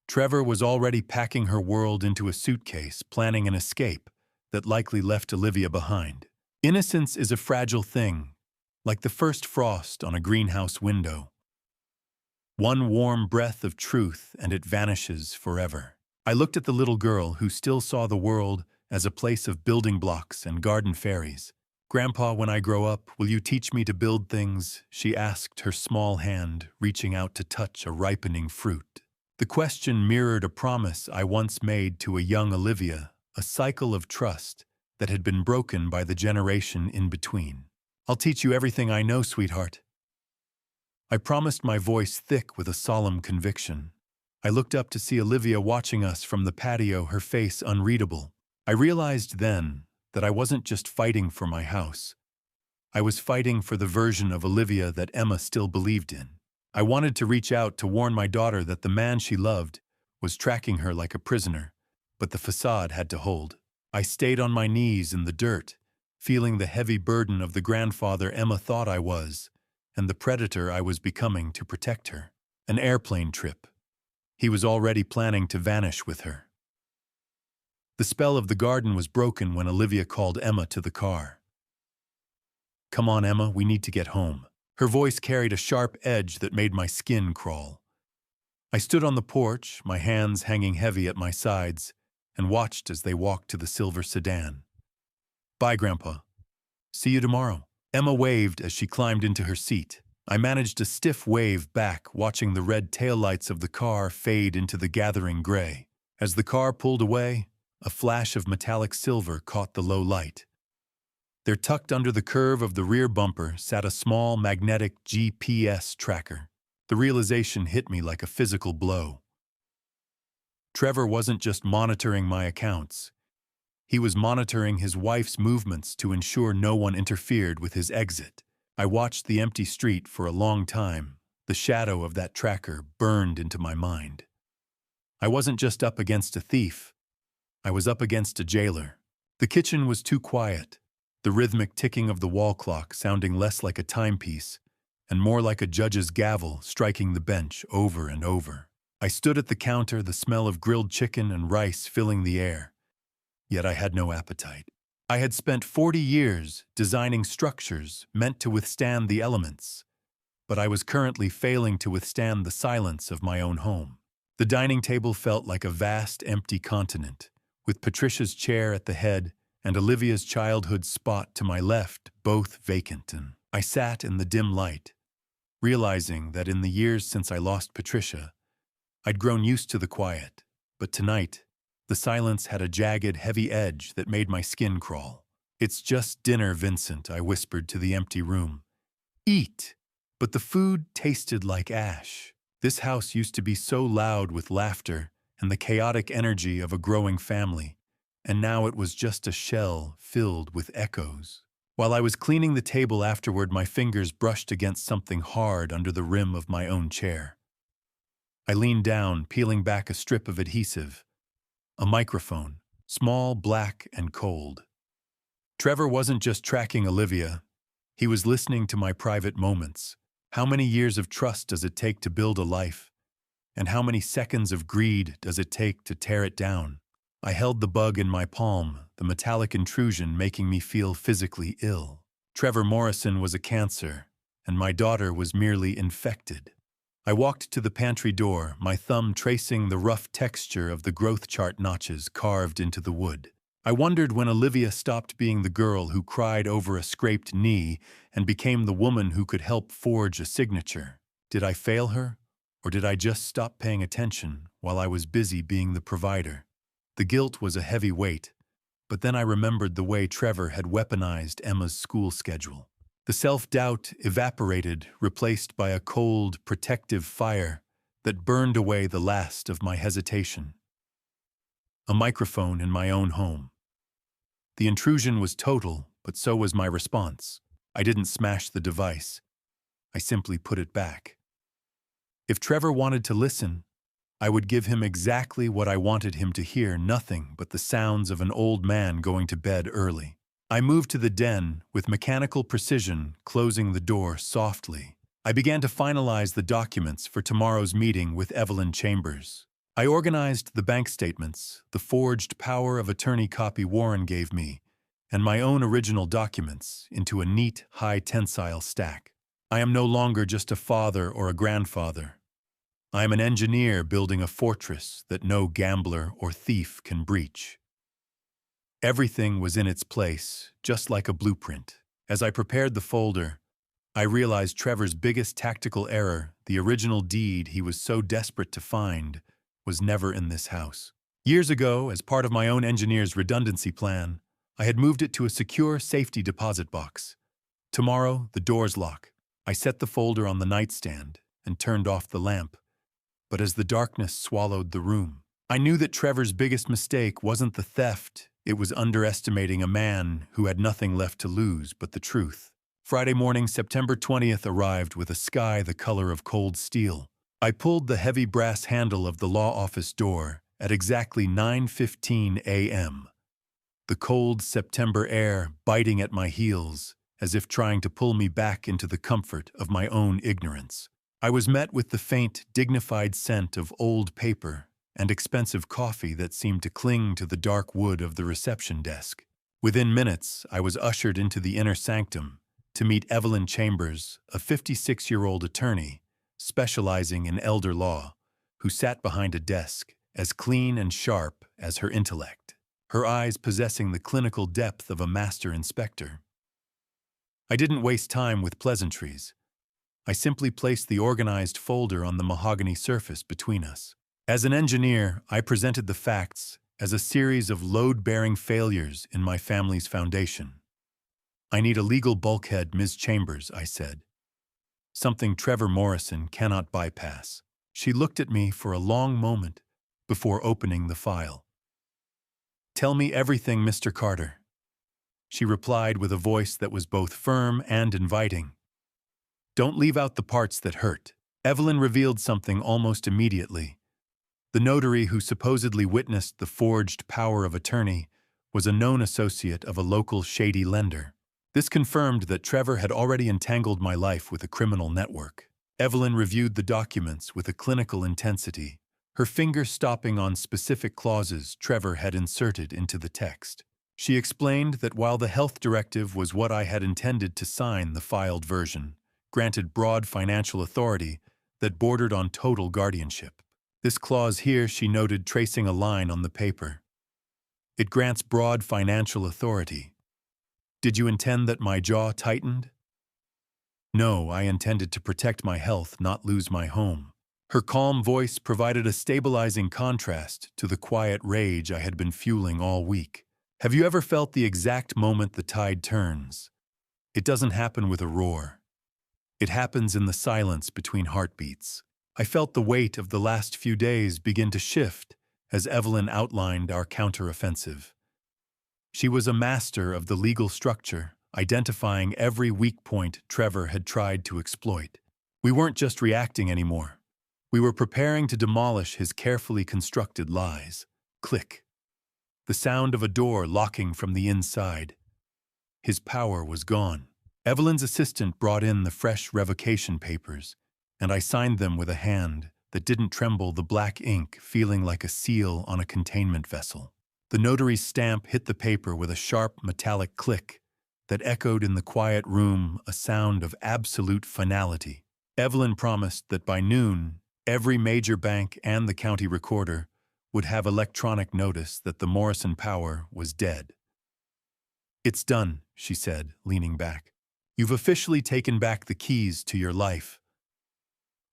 [SPEAKER 1] Trevor was already packing her world into a suitcase, planning an escape that likely left Olivia behind. Innocence is a fragile thing, like the first frost on a greenhouse window. One warm breath of truth and it vanishes forever. I looked at the little girl who still saw the world as a place of building blocks and garden fairies. "Grandpa, when I grow up, will you teach me to build things?" she asked, her small hand reaching out to touch a ripening fruit. The question mirrored a promise I once made to a young Olivia, a cycle of trust that had been broken by the generation in between. "I'll teach you everything I know, sweetheart." I promised, my voice thick with a solemn conviction. I looked up to see Olivia watching us from the patio, her face unreadable. I realized then that I wasn't just fighting for my house. I was fighting for the version of Olivia that Emma still believed in. I wanted to reach out to warn my daughter that the man she loved was tracking her like a prisoner, but the facade had to hold. I stayed on my knees in the dirt, feeling the heavy burden of the grandfather Emma thought I was, and the predator I was becoming to protect her. An airplane trip. He was already planning to vanish with her. The spell of the garden was broken when Olivia called Emma to the car. "Come on, Emma, we need to get home." Her voice carried a sharp edge that made my skin crawl. I stood on the porch, my hands hanging heavy at my sides, and watched as they walked to the silver sedan. "Bye, Grandpa. See you tomorrow." Emma waved as she climbed into her seat. I managed a stiff wave back, watching the red taillights of the car fade into the gathering gray. As the car pulled away, a flash of metallic silver caught the low light. There, tucked under the curve of the rear bumper, sat a small magnetic GPS tracker. The realization hit me like a physical blow. Trevor wasn't just monitoring my accounts. He was monitoring his wife's movements to ensure no one interfered with his exit. I watched the empty street for a long time. The shadow of that tracker burned into my mind. I wasn't just up against a thief. I was up against a jailer. The kitchen was too quiet, the rhythmic ticking of the wall clock sounding less like a timepiece and more like a judge's gavel striking the bench over and over. I stood at the counter, the smell of grilled chicken and rice filling the air. Yet I had no appetite. I had spent 40 years designing structures meant to withstand the elements, but I was currently failing to withstand the silence of my own home. The dining table felt like a vast, empty continent, with Patricia's chair at the head and Olivia's childhood spot to my left, both vacant. And I sat in the dim light, realizing that in the years since I lost Patricia, I'd grown used to the quiet, but tonight, the silence had a jagged, heavy edge that made my skin crawl. "It's just dinner, Vincent," I whispered to the empty room. "Eat." But the food tasted like ash. This house used to be so loud with laughter and the chaotic energy of a growing family, and now it was just a shell filled with echoes. While I was cleaning the table afterward, my fingers brushed against something hard under the rim of my own chair. I leaned down, peeling back a strip of adhesive. A microphone, small, black, and cold. Trevor wasn't just tracking Olivia. He was listening to my private moments. How many years of trust does it take to build a life? And how many seconds of greed does it take to tear it down? I held the bug in my palm, the metallic intrusion making me feel physically ill. Trevor Morrison was a cancer, and my daughter was merely infected. I walked to the pantry door, my thumb tracing the rough texture of the growth chart notches carved into the wood. I wondered when Olivia stopped being the girl who cried over a scraped knee and became the woman who could help forge a signature. Did I fail her, or did I just stop paying attention while I was busy being the provider? The guilt was a heavy weight, but then I remembered the way Trevor had weaponized Emma's school schedule. The self-doubt evaporated, replaced by a cold, protective fire that burned away the last of my hesitation. A microphone in my own home. The intrusion was total, but so was my response. I didn't smash the device. I simply put it back. If Trevor wanted to listen, I would give him exactly what I wanted him to hear, nothing but the sounds of an old man going to bed early. I moved to the den with mechanical precision, closing the door softly. I began to finalize the documents for tomorrow's meeting with Evelyn Chambers. I organized the bank statements, the forged power of attorney copy Warren gave me, and my own original documents into a neat, high-tensile stack. I am no longer just a father or a grandfather. I am an engineer building a fortress that no gambler or thief can breach. Everything was in its place, just like a blueprint. As I prepared the folder, I realized Trevor's biggest tactical error, the original deed he was so desperate to find, was never in this house. Years ago, as part of my own engineer's redundancy plan, I had moved it to a secure safety deposit box. Tomorrow, the doors lock. I set the folder on the nightstand and turned off the lamp. But as the darkness swallowed the room, I knew that Trevor's biggest mistake wasn't the theft, it was underestimating a man who had nothing left to lose but the truth. Friday morning, September 20th arrived with a sky the color of cold steel. I pulled the heavy brass handle of the law office door at exactly 9:15 a.m. The cold September air biting at my heels, as if trying to pull me back into the comfort of my own ignorance. I was met with the faint, dignified scent of old paper and expensive coffee that seemed to cling to the dark wood of the reception desk. Within minutes, I was ushered into the inner sanctum to meet Evelyn Chambers, a 56-year-old attorney specializing in elder law, who sat behind a desk as clean and sharp as her intellect, her eyes possessing the clinical depth of a master inspector. I didn't waste time with pleasantries. I simply placed the organized folder on the mahogany surface between us. As an engineer, I presented the facts as a series of load-bearing failures in my family's foundation. I need a legal bulkhead, Ms. Chambers, I said. Something Trevor Morrison cannot bypass. She looked at me for a long moment before opening the file. Tell me everything, Mr. Carter. She replied with a voice that was both firm and inviting. Don't leave out the parts that hurt. Evelyn revealed something almost immediately. The notary who supposedly witnessed the forged power of attorney was a known associate of a local shady lender. This confirmed that Trevor had already entangled my life with a criminal network. Evelyn reviewed the documents with a clinical intensity, her finger stopping on specific clauses Trevor had inserted into the text. She explained that while the health directive was what I had intended to sign, the filed version granted broad financial authority that bordered on total guardianship. This clause here, she noted, tracing a line on the paper. It grants broad financial authority. Did you intend that my jaw tightened? No, I intended to protect my health, not lose my home. Her calm voice provided a stabilizing contrast to the quiet rage I had been fueling all week. Have you ever felt the exact moment the tide turns? It doesn't happen with a roar. It happens in the silence between heartbeats. I felt the weight of the last few days begin to shift as Evelyn outlined our counteroffensive. She was a master of the legal structure, identifying every weak point Trevor had tried to exploit. We weren't just reacting anymore. We were preparing to demolish his carefully constructed lies. Click. The sound of a door locking from the inside. His power was gone. Evelyn's assistant brought in the fresh revocation papers, and I signed them with a hand that didn't tremble, the black ink feeling like a seal on a containment vessel. The notary's stamp hit the paper with a sharp metallic click that echoed in the quiet room, a sound of absolute finality. Evelyn promised that by noon, every major bank and the county recorder would have electronic notice that the Morrison power was dead. It's done, she said, leaning back. You've officially taken back the keys to your life.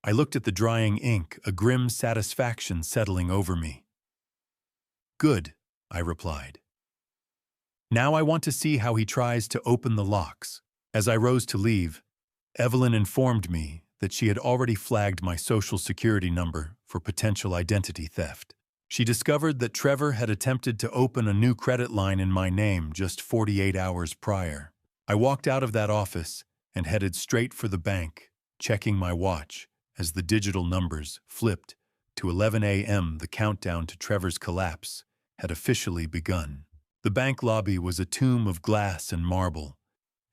[SPEAKER 1] I looked at the drying ink, a grim satisfaction settling over me. Good, I replied. Now I want to see how he tries to open the locks. As I rose to leave, Evelyn informed me that she had already flagged my social security number for potential identity theft. She discovered that Trevor had attempted to open a new credit line in my name just 48 hours prior. I walked out of that office and headed straight for the bank, checking my watch as the digital numbers flipped to 11 a.m. The countdown to Trevor's collapse had officially begun. The bank lobby was a tomb of glass and marble,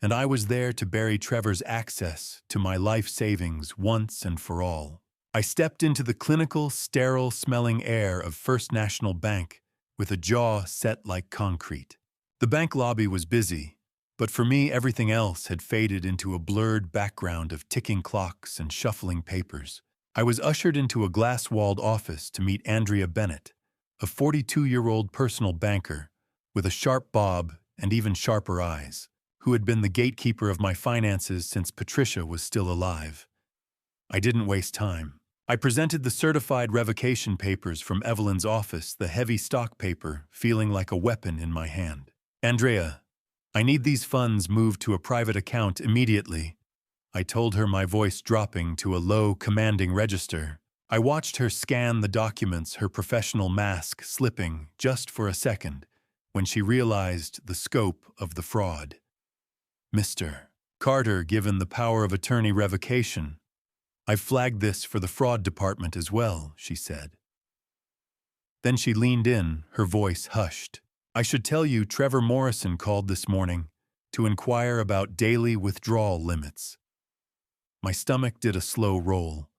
[SPEAKER 1] and I was there to bury Trevor's access to my life savings once and for all. I stepped into the clinical, sterile-smelling air of First National Bank with a jaw set like concrete. The bank lobby was busy, but for me everything else had faded into a blurred background of ticking clocks and shuffling papers. I was ushered into a glass-walled office to meet Andrea Bennett, a 42-year-old personal banker with a sharp bob and even sharper eyes, who had been the gatekeeper of my finances since Patricia was still alive. I didn't waste time. I presented the certified revocation papers from Evelyn's office, the heavy stock paper feeling like a weapon in my hand. "Andrea, I need these funds moved to a private account immediately," I told her, my voice dropping to a low, commanding register. I watched her scan the documents, her professional mask slipping just for a second, when she realized the scope of the fraud. "Mr. Carter, given the power of attorney revocation, I've flagged this for the fraud department as well," she said. Then she leaned in, her voice hushed. "I should tell you Trevor Morrison called this morning to inquire about daily withdrawal limits." My stomach did a slow roll.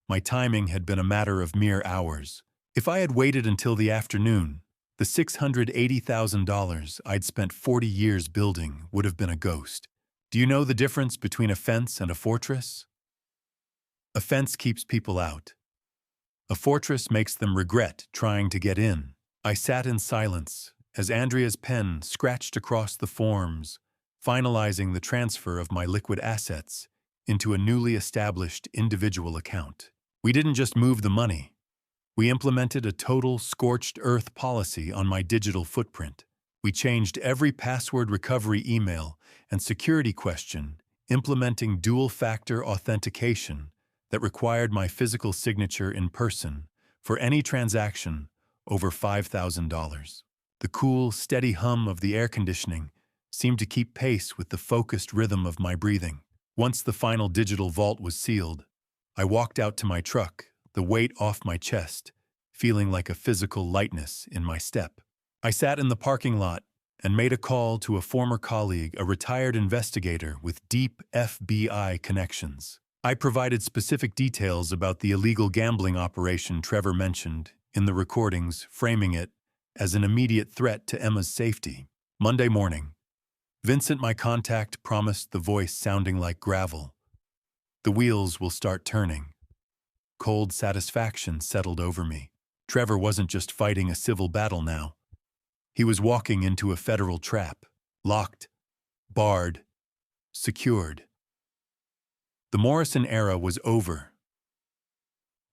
[SPEAKER 1] My timing had been a matter of mere hours. If I had waited until the afternoon, the $680,000 I'd spent 40 years building would have been a ghost. "Do you know the difference between a fence and a fortress? A fence keeps people out. A fortress makes them regret trying to get in." I sat in silence as Andrea's pen scratched across the forms, finalizing the transfer of my liquid assets into a newly established individual account. We didn't just move the money. We implemented a total scorched earth policy on my digital footprint. We changed every password recovery email and security question, implementing dual-factor authentication that required my physical signature in person for any transaction over $5,000. The cool, steady hum of the air conditioning seemed to keep pace with the focused rhythm of my breathing. Once the final digital vault was sealed, I walked out to my truck, the weight off my chest, feeling like a physical lightness in my step. I sat in the parking lot and made a call to a former colleague, a retired investigator with deep FBI connections. I provided specific details about the illegal gambling operation Trevor mentioned in the recordings, framing it as an immediate threat to Emma's safety. Monday morning, Vincent, my contact, promised, the voice sounding like gravel. "The wheels will start turning." Cold satisfaction settled over me. Trevor wasn't just fighting a civil battle now. He was walking into a federal trap, locked, barred, secured. The Morrison era was over.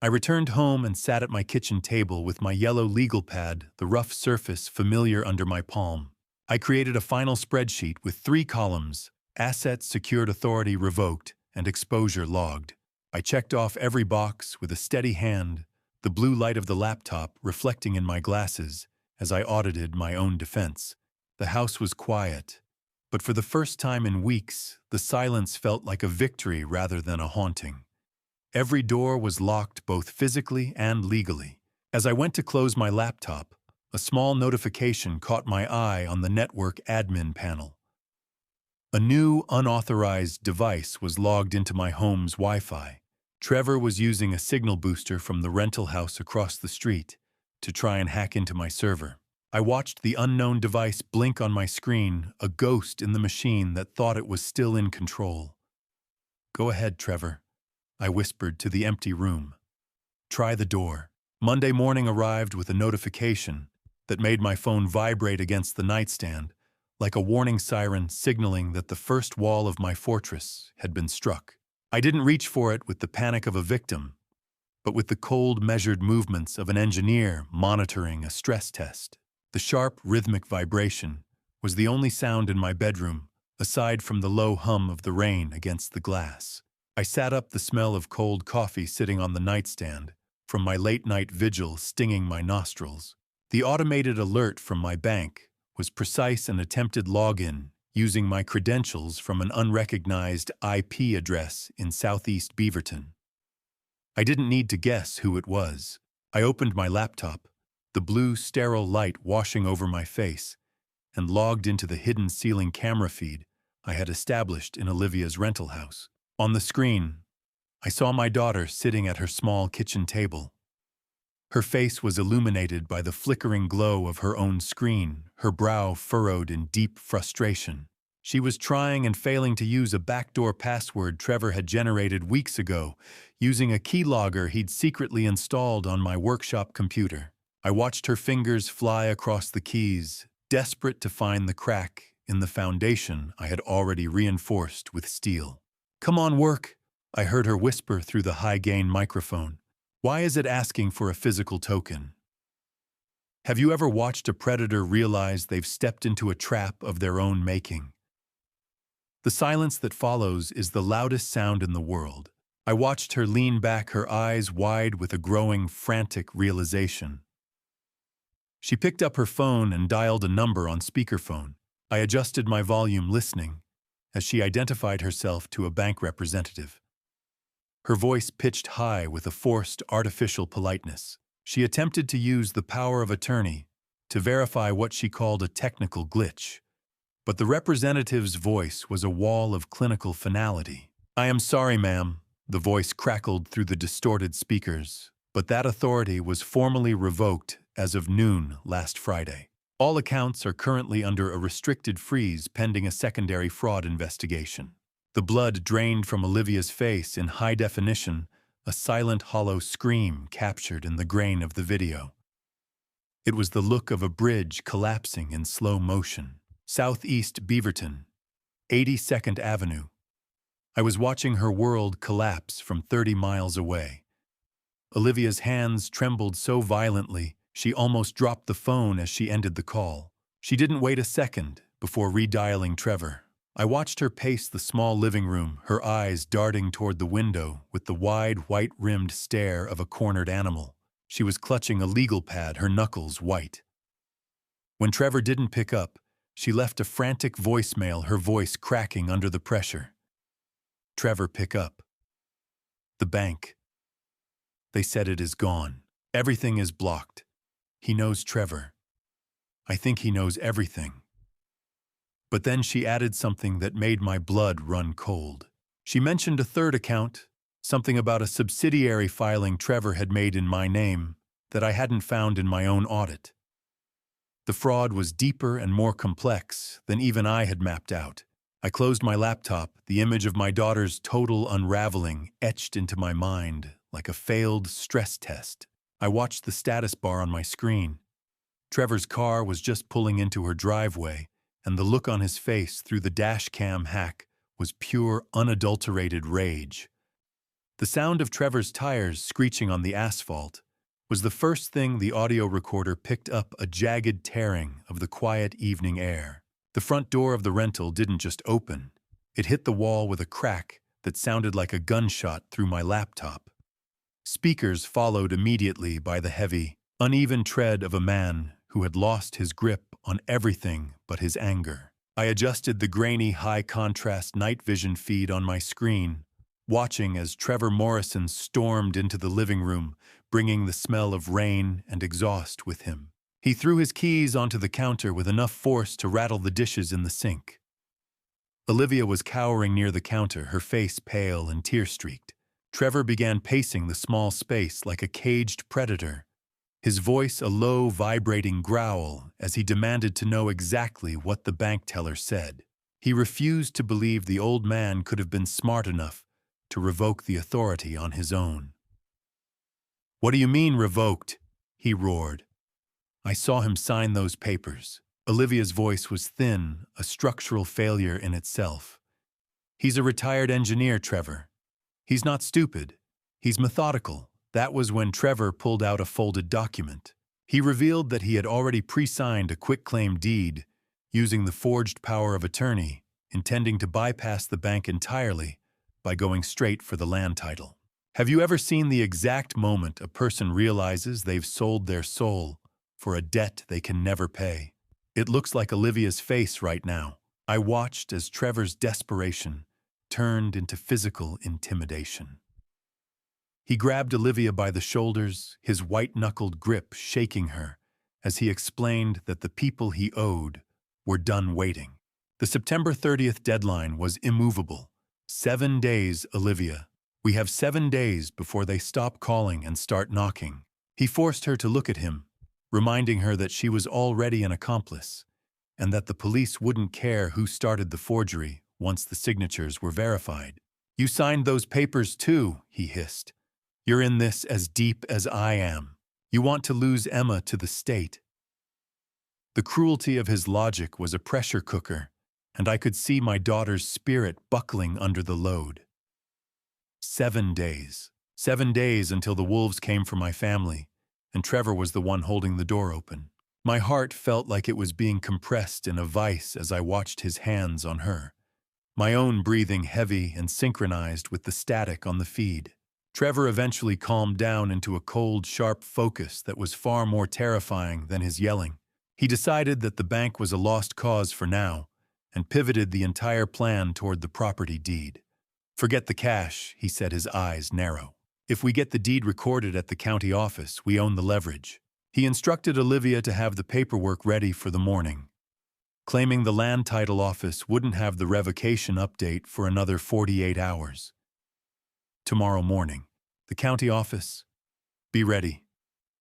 [SPEAKER 1] I returned home and sat at my kitchen table with my yellow legal pad, the rough surface familiar under my palm. I created a final spreadsheet with 3 columns: assets secured, authority revoked, and exposure logged. I checked off every box with a steady hand, the blue light of the laptop reflecting in my glasses as I audited my own defense. The house was quiet, but for the first time in weeks, the silence felt like a victory rather than a haunting. Every door was locked both physically and legally. As I went to close my laptop, a small notification caught my eye on the network admin panel. A new, unauthorized device was logged into my home's Wi-Fi. Trevor was using a signal booster from the rental house across the street to try and hack into my server. I watched the unknown device blink on my screen, a ghost in the machine that thought it was still in control. "Go ahead, Trevor," I whispered to the empty room. "Try the door." Monday morning arrived with a notification that made my phone vibrate against the nightstand, like a warning siren signaling that the first wall of my fortress had been struck. I didn't reach for it with the panic of a victim, but with the cold, measured movements of an engineer monitoring a stress test. The sharp, rhythmic vibration was the only sound in my bedroom, aside from the low hum of the rain against the glass. I sat up, the smell of cold coffee sitting on the nightstand from my late-night vigil stinging my nostrils. The automated alert from my bank was precise, an attempted login using my credentials from an unrecognized IP address in Southeast Beaverton. I didn't need to guess who it was. I opened my laptop, the blue, sterile light washing over my face, and logged into the hidden ceiling camera feed I had established in Olivia's rental house. On the screen, I saw my daughter sitting at her small kitchen table. Her face was illuminated by the flickering glow of her own screen, her brow furrowed in deep frustration. She was trying and failing to use a backdoor password Trevor had generated weeks ago, using a keylogger he'd secretly installed on my workshop computer. I watched her fingers fly across the keys, desperate to find the crack in the foundation I had already reinforced with steel. "Come on, work," I heard her whisper through the high-gain microphone. "Why is it asking for a physical token?" Have you ever watched a predator realize they've stepped into a trap of their own making? The silence that follows is the loudest sound in the world. I watched her lean back, her eyes wide with a growing, frantic realization. She picked up her phone and dialed a number on speakerphone. I adjusted my volume, listening, as she identified herself to a bank representative. Her voice pitched high with a forced, artificial politeness. She attempted to use the power of attorney to verify what she called a technical glitch. But the representative's voice was a wall of clinical finality. "I am sorry, ma'am," the voice crackled through the distorted speakers, "but that authority was formally revoked as of noon last Friday. All accounts are currently under a restricted freeze pending a secondary fraud investigation." The blood drained from Olivia's face in high definition, a silent, hollow scream captured in the grain of the video. It was the look of a bridge collapsing in slow motion. Southeast Beaverton, 82nd Avenue. I was watching her world collapse from 30 miles away. Olivia's hands trembled so violently, she almost dropped the phone as she ended the call. She didn't wait a second before redialing Trevor. I watched her pace the small living room, her eyes darting toward the window with the wide, white-rimmed stare of a cornered animal. She was clutching a legal pad, her knuckles white. When Trevor didn't pick up, she left a frantic voicemail, her voice cracking under the pressure. "Trevor, pick up. The bank. They said it is gone. Everything is blocked. He knows Trevor. I think he knows everything." But then she added something that made my blood run cold. She mentioned a third account, something about a subsidiary filing Trevor had made in my name that I hadn't found in my own audit. The fraud was deeper and more complex than even I had mapped out. I closed my laptop, the image of my daughter's total unraveling etched into my mind like a failed stress test. I watched the status bar on my screen. Trevor's car was just pulling into her driveway, and the look on his face through the dash cam hack was pure, unadulterated rage. The sound of Trevor's tires screeching on the asphalt was the first thing the audio recorder picked up, a jagged tearing of the quiet evening air. The front door of the rental didn't just open. It hit the wall with a crack that sounded like a gunshot through my laptop. Speakers followed immediately by the heavy, uneven tread of a man who had lost his grip on everything but his anger. I adjusted the grainy, high-contrast night vision feed on my screen, watching as Trevor Morrison stormed into the living room, bringing the smell of rain and exhaust with him. He threw his keys onto the counter with enough force to rattle the dishes in the sink. Olivia was cowering near the counter, her face pale and tear-streaked. Trevor began pacing the small space like a caged predator, his voice a low, vibrating growl as he demanded to know exactly what the bank teller said. He refused to believe the old man could have been smart enough to revoke the authority on his own. "What do you mean, revoked?" he roared. "I saw him sign those papers." Olivia's voice was thin, a structural failure in itself. "He's a retired engineer, Trevor. He's not stupid. He's methodical." That was when Trevor pulled out a folded document. He revealed that he had already pre-signed a quitclaim deed using the forged power of attorney, intending to bypass the bank entirely by going straight for the land title. Have you ever seen the exact moment a person realizes they've sold their soul for a debt they can never pay? It looks like Olivia's face right now. I watched as Trevor's desperation turned into physical intimidation. He grabbed Olivia by the shoulders, his white-knuckled grip shaking her, as he explained that the people he owed were done waiting. The September 30th deadline was immovable. 7 days, Olivia. We have 7 days before they stop calling and start knocking. He forced her to look at him, reminding her that she was already an accomplice, and that the police wouldn't care who started the forgery once the signatures were verified. You signed those papers too, he hissed. You're in this as deep as I am. You want to lose Emma to the state. The cruelty of his logic was a pressure cooker, and I could see my daughter's spirit buckling under the load. 7 days. 7 days until the wolves came for my family, and Trevor was the one holding the door open. My heart felt like it was being compressed in a vice as I watched his hands on her, my own breathing heavy and synchronized with the static on the feed. Trevor eventually calmed down into a cold, sharp focus that was far more terrifying than his yelling. He decided that the bank was a lost cause for now, and pivoted the entire plan toward the property deed. Forget the cash, he said, his eyes narrow. If we get the deed recorded at the county office, we own the leverage. He instructed Olivia to have the paperwork ready for the morning, claiming the land title office wouldn't have the revocation update for another 48 hours. Tomorrow morning, the county office. Be ready.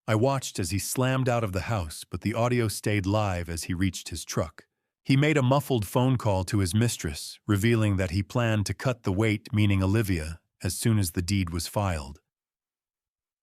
[SPEAKER 1] I watched as he slammed out of the house, but the audio stayed live as he reached his truck. He made a muffled phone call to his mistress, revealing that he planned to cut the wait, meaning Olivia, as soon as the deed was filed.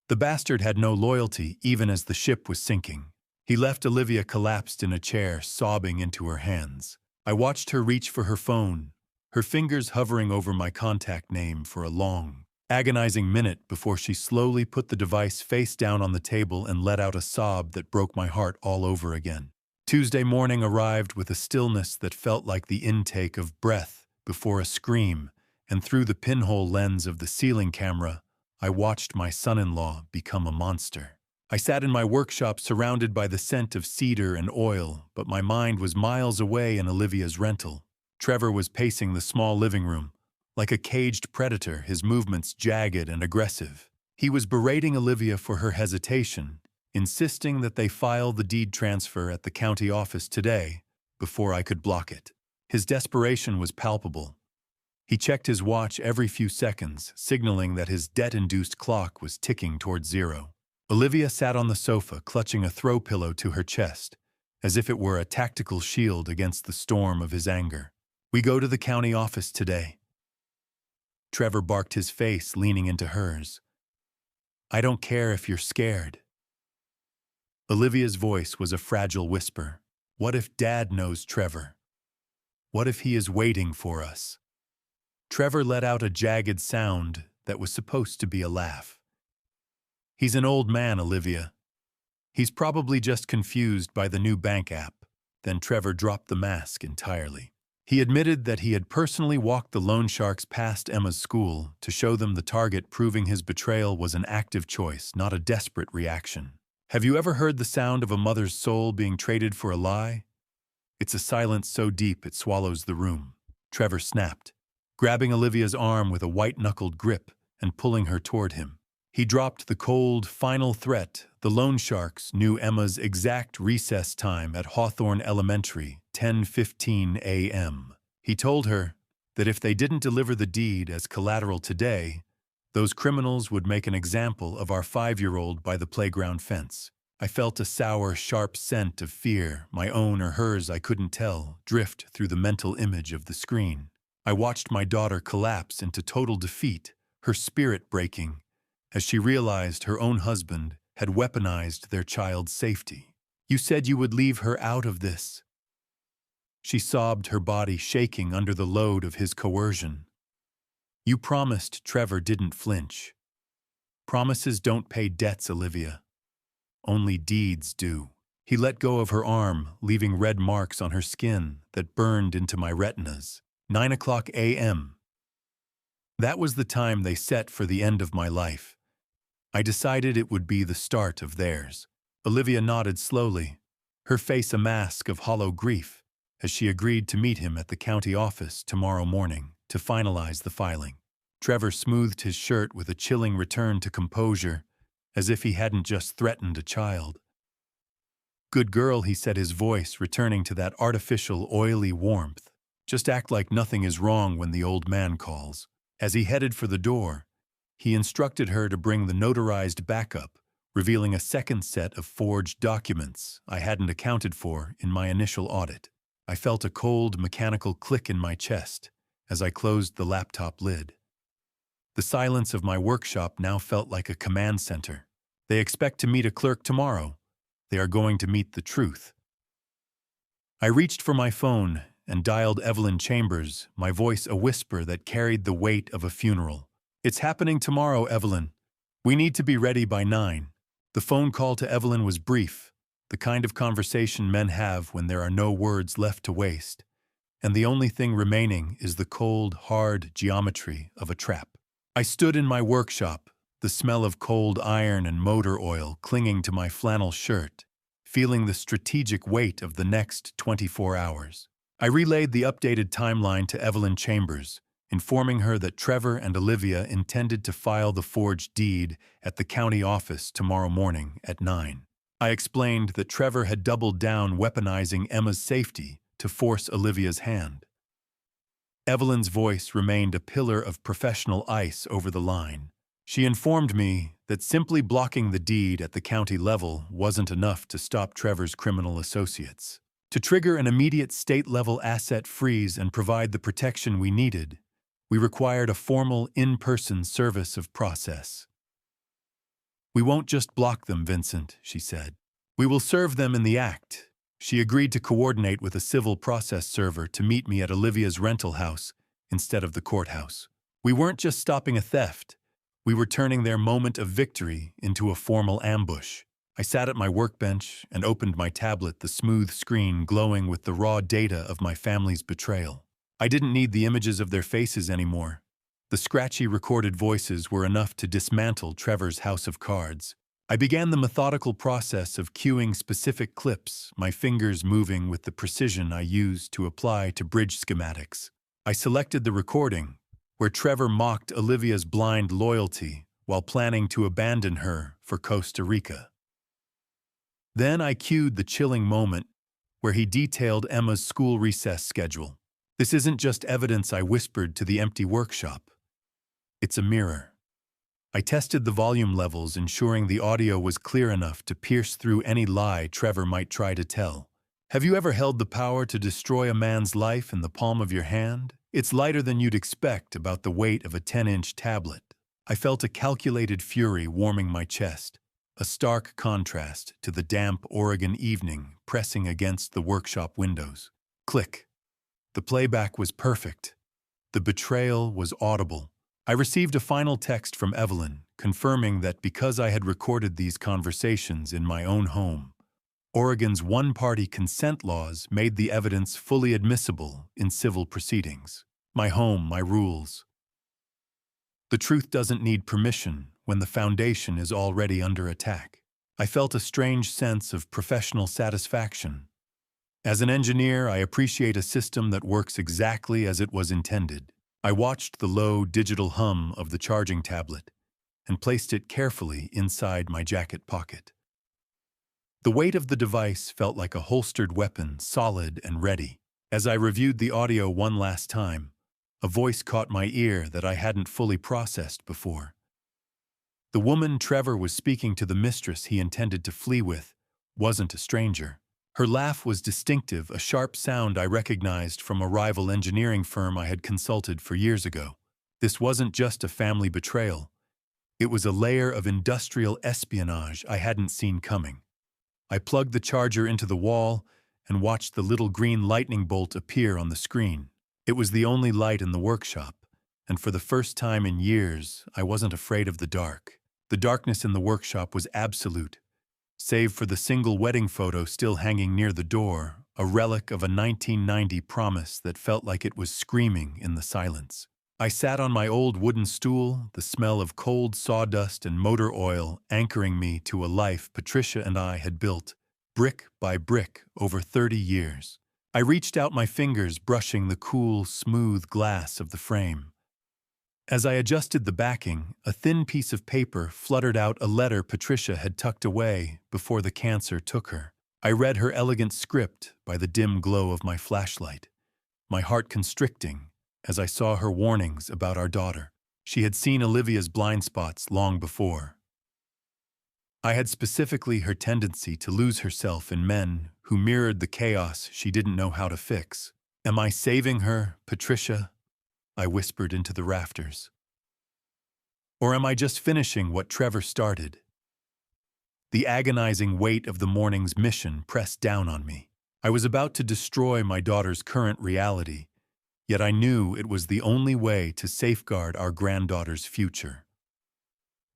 [SPEAKER 1] The bastard had no loyalty, even as the ship was sinking. He left Olivia collapsed in a chair, sobbing into her hands. I watched her reach for her phone, her fingers hovering over my contact name for a long, agonizing minute before she slowly put the device face down on the table and let out a sob that broke my heart all over again. Tuesday morning arrived with a stillness that felt like the intake of breath before a scream, and through the pinhole lens of the ceiling camera, I watched my son-in-law become a monster. I sat in my workshop surrounded by the scent of cedar and oil, but my mind was miles away in Olivia's rental. Trevor was pacing the small living room, like a caged predator, his movements jagged and aggressive. He was berating Olivia for her hesitation, insisting that they file the deed transfer at the county office today before I could block it. His desperation was palpable. He checked his watch every few seconds, signaling that his debt-induced clock was ticking toward zero. Olivia sat on the sofa, clutching a throw pillow to her chest, as if it were a tactical shield against the storm of his anger. We go to the county office today. Trevor barked, his face leaning into hers. I don't care if you're scared. Olivia's voice was a fragile whisper. What if Dad knows Trevor? What if he is waiting for us? Trevor let out a jagged sound that was supposed to be a laugh. He's an old man, Olivia. He's probably just confused by the new bank app. Then Trevor dropped the mask entirely. He admitted that he had personally walked the loan sharks past Emma's school to show them the target, proving his betrayal was an active choice, not a desperate reaction. Have you ever heard the sound of a mother's soul being traded for a lie? It's a silence so deep it swallows the room. Trevor snapped, grabbing Olivia's arm with a white-knuckled grip and pulling her toward him. He dropped the cold, final threat. The loan sharks knew Emma's exact recess time at Hawthorne Elementary, 10:15 a.m. He told her that if they didn't deliver the deed as collateral today, those criminals would make an example of our 5-year-old by the playground fence. I felt a sour, sharp scent of fear, my own or hers I couldn't tell, drift through the mental image of the screen. I watched my daughter collapse into total defeat, her spirit breaking, as she realized her own husband had weaponized their child's safety. You said you would leave her out of this. She sobbed, her body shaking under the load of his coercion. You promised. Trevor didn't flinch. Promises don't pay debts, Olivia. Only deeds do. He let go of her arm, leaving red marks on her skin that burned into my retinas. 9:00 a.m. That was the time they set for the end of my life. I decided it would be the start of theirs. Olivia nodded slowly, her face a mask of hollow grief, as she agreed to meet him at the county office tomorrow morning to finalize the filing. Trevor smoothed his shirt with a chilling return to composure, as if he hadn't just threatened a child. Good girl, he said, his voice returning to that artificial, oily warmth. Just act like nothing is wrong when the old man calls. As he headed for the door, He instructed her to bring the notarized backup, revealing a second set of forged documents I hadn't accounted for in my initial audit. I felt a cold, mechanical click in my chest as I closed the laptop lid. The silence of my workshop now felt like a command center. They expect to meet a clerk tomorrow. They are going to meet the truth. I reached for my phone and dialed Evelyn Chambers, my voice a whisper that carried the weight of a funeral. "It's happening tomorrow, Evelyn. We need to be ready by 9. The phone call to Evelyn was brief, the kind of conversation men have when there are no words left to waste, and the only thing remaining is the cold, hard geometry of a trap. I stood in my workshop, the smell of cold iron and motor oil clinging to my flannel shirt, feeling the strategic weight of the next 24 hours. I relayed the updated timeline to Evelyn Chambers, informing her that Trevor and Olivia intended to file the forged deed at the county office tomorrow morning at 9. I explained that Trevor had doubled down weaponizing Emma's safety to force Olivia's hand. Evelyn's voice remained a pillar of professional ice over the line. She informed me that simply blocking the deed at the county level wasn't enough to stop Trevor's criminal associates. To trigger an immediate state-level asset freeze and provide the protection we needed, we required a formal in-person service of process. "We won't just block them, Vincent," she said. "We will serve them in the act." She agreed to coordinate with a civil process server to meet me at Olivia's rental house instead of the courthouse. We weren't just stopping a theft. We were turning their moment of victory into a formal ambush. I sat at my workbench and opened my tablet, the smooth screen glowing with the raw data of my family's betrayal. I didn't need the images of their faces anymore. The scratchy recorded voices were enough to dismantle Trevor's house of cards. I began the methodical process of cueing specific clips, my fingers moving with the precision I used to apply to bridge schematics. I selected the recording, where Trevor mocked Olivia's blind loyalty while planning to abandon her for Costa Rica. Then I cued the chilling moment where he detailed Emma's school recess schedule. "This isn't just evidence," I whispered to the empty workshop. "It's a mirror." I tested the volume levels, ensuring the audio was clear enough to pierce through any lie Trevor might try to tell. Have you ever held the power to destroy a man's life in the palm of your hand? It's lighter than you'd expect, about the weight of a 10-inch tablet. I felt a calculated fury warming my chest, a stark contrast to the damp Oregon evening pressing against the workshop windows. Click. The playback was perfect. The betrayal was audible. I received a final text from Evelyn, confirming that because I had recorded these conversations in my own home, Oregon's one-party consent laws made the evidence fully admissible in civil proceedings. My home, my rules. The truth doesn't need permission when the foundation is already under attack. I felt a strange sense of professional satisfaction. As an engineer, I appreciate a system that works exactly as it was intended. I watched the low digital hum of the charging tablet and placed it carefully inside my jacket pocket. The weight of the device felt like a holstered weapon, solid and ready. As I reviewed the audio one last time, a voice caught my ear that I hadn't fully processed before. The woman Trevor was speaking to, the mistress he intended to flee with, wasn't a stranger. Her laugh was distinctive, a sharp sound I recognized from a rival engineering firm I had consulted for years ago. This wasn't just a family betrayal. It was a layer of industrial espionage I hadn't seen coming. I plugged the charger into the wall and watched the little green lightning bolt appear on the screen. It was the only light in the workshop, and for the first time in years, I wasn't afraid of the dark. The darkness in the workshop was absolute, save for the single wedding photo still hanging near the door, a relic of a 1990 promise that felt like it was screaming in the silence. I sat on my old wooden stool, the smell of cold sawdust and motor oil anchoring me to a life Patricia and I had built, brick by brick, over 30 years. I reached out my fingers, brushing the cool, smooth glass of the frame. As I adjusted the backing, a thin piece of paper fluttered out, a letter Patricia had tucked away before the cancer took her. I read her elegant script by the dim glow of my flashlight, my heart constricting as I saw her warnings about our daughter. She had seen Olivia's blind spots long before. I had specifically her tendency to lose herself in men who mirrored the chaos she didn't know how to fix. "Am I saving her, Patricia?" I whispered into the rafters. "Or am I just finishing what Trevor started?" The agonizing weight of the morning's mission pressed down on me. I was about to destroy my daughter's current reality, yet I knew it was the only way to safeguard our granddaughter's future.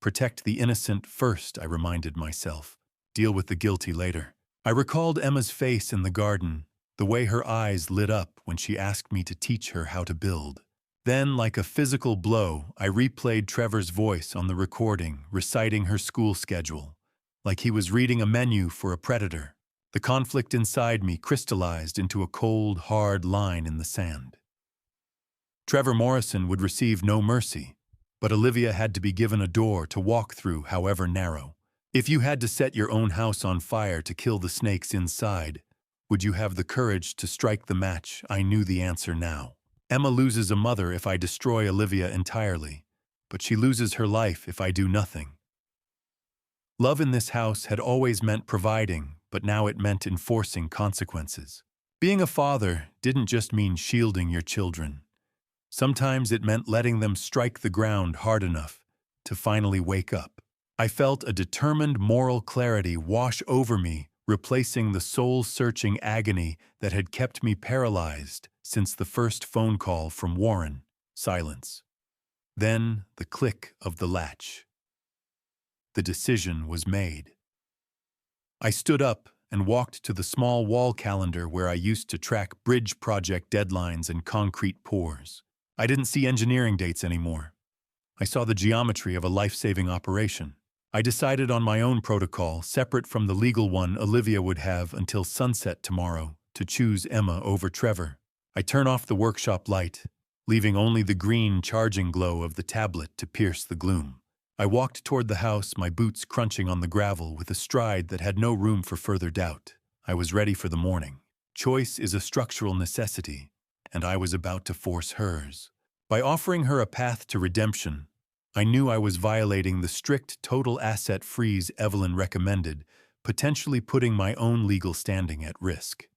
[SPEAKER 1] Protect the innocent first, I reminded myself. Deal with the guilty later. I recalled Emma's face in the garden, the way her eyes lit up when she asked me to teach her how to build. Then, like a physical blow, I replayed Trevor's voice on the recording, reciting her school schedule, like he was reading a menu for a predator. The conflict inside me crystallized into a cold, hard line in the sand. Trevor Morrison would receive no mercy, but Olivia had to be given a door to walk through, however narrow. If you had to set your own house on fire to kill the snakes inside, would you have the courage to strike the match? I knew the answer now. Emma loses a mother if I destroy Olivia entirely, but she loses her life if I do nothing. Love in this house had always meant providing, but now it meant enforcing consequences. Being a father didn't just mean shielding your children. Sometimes it meant letting them strike the ground hard enough to finally wake up. I felt a determined moral clarity wash over me, replacing the soul-searching agony that had kept me paralyzed since the first phone call from Warren. Silence. Then the click of the latch. The decision was made. I stood up and walked to the small wall calendar where I used to track bridge project deadlines and concrete pours. I didn't see engineering dates anymore. I saw the geometry of a life-saving operation. I decided on my own protocol, separate from the legal one Olivia would have until sunset tomorrow, to choose Emma over Trevor. I turn off the workshop light, leaving only the green charging glow of the tablet to pierce the gloom. I walked toward the house, my boots crunching on the gravel with a stride that had no room for further doubt. I was ready for the morning. Choice is a structural necessity, and I was about to force hers. By offering her a path to redemption, I knew I was violating the strict total asset freeze Evelyn recommended, potentially putting my own legal standing at risk.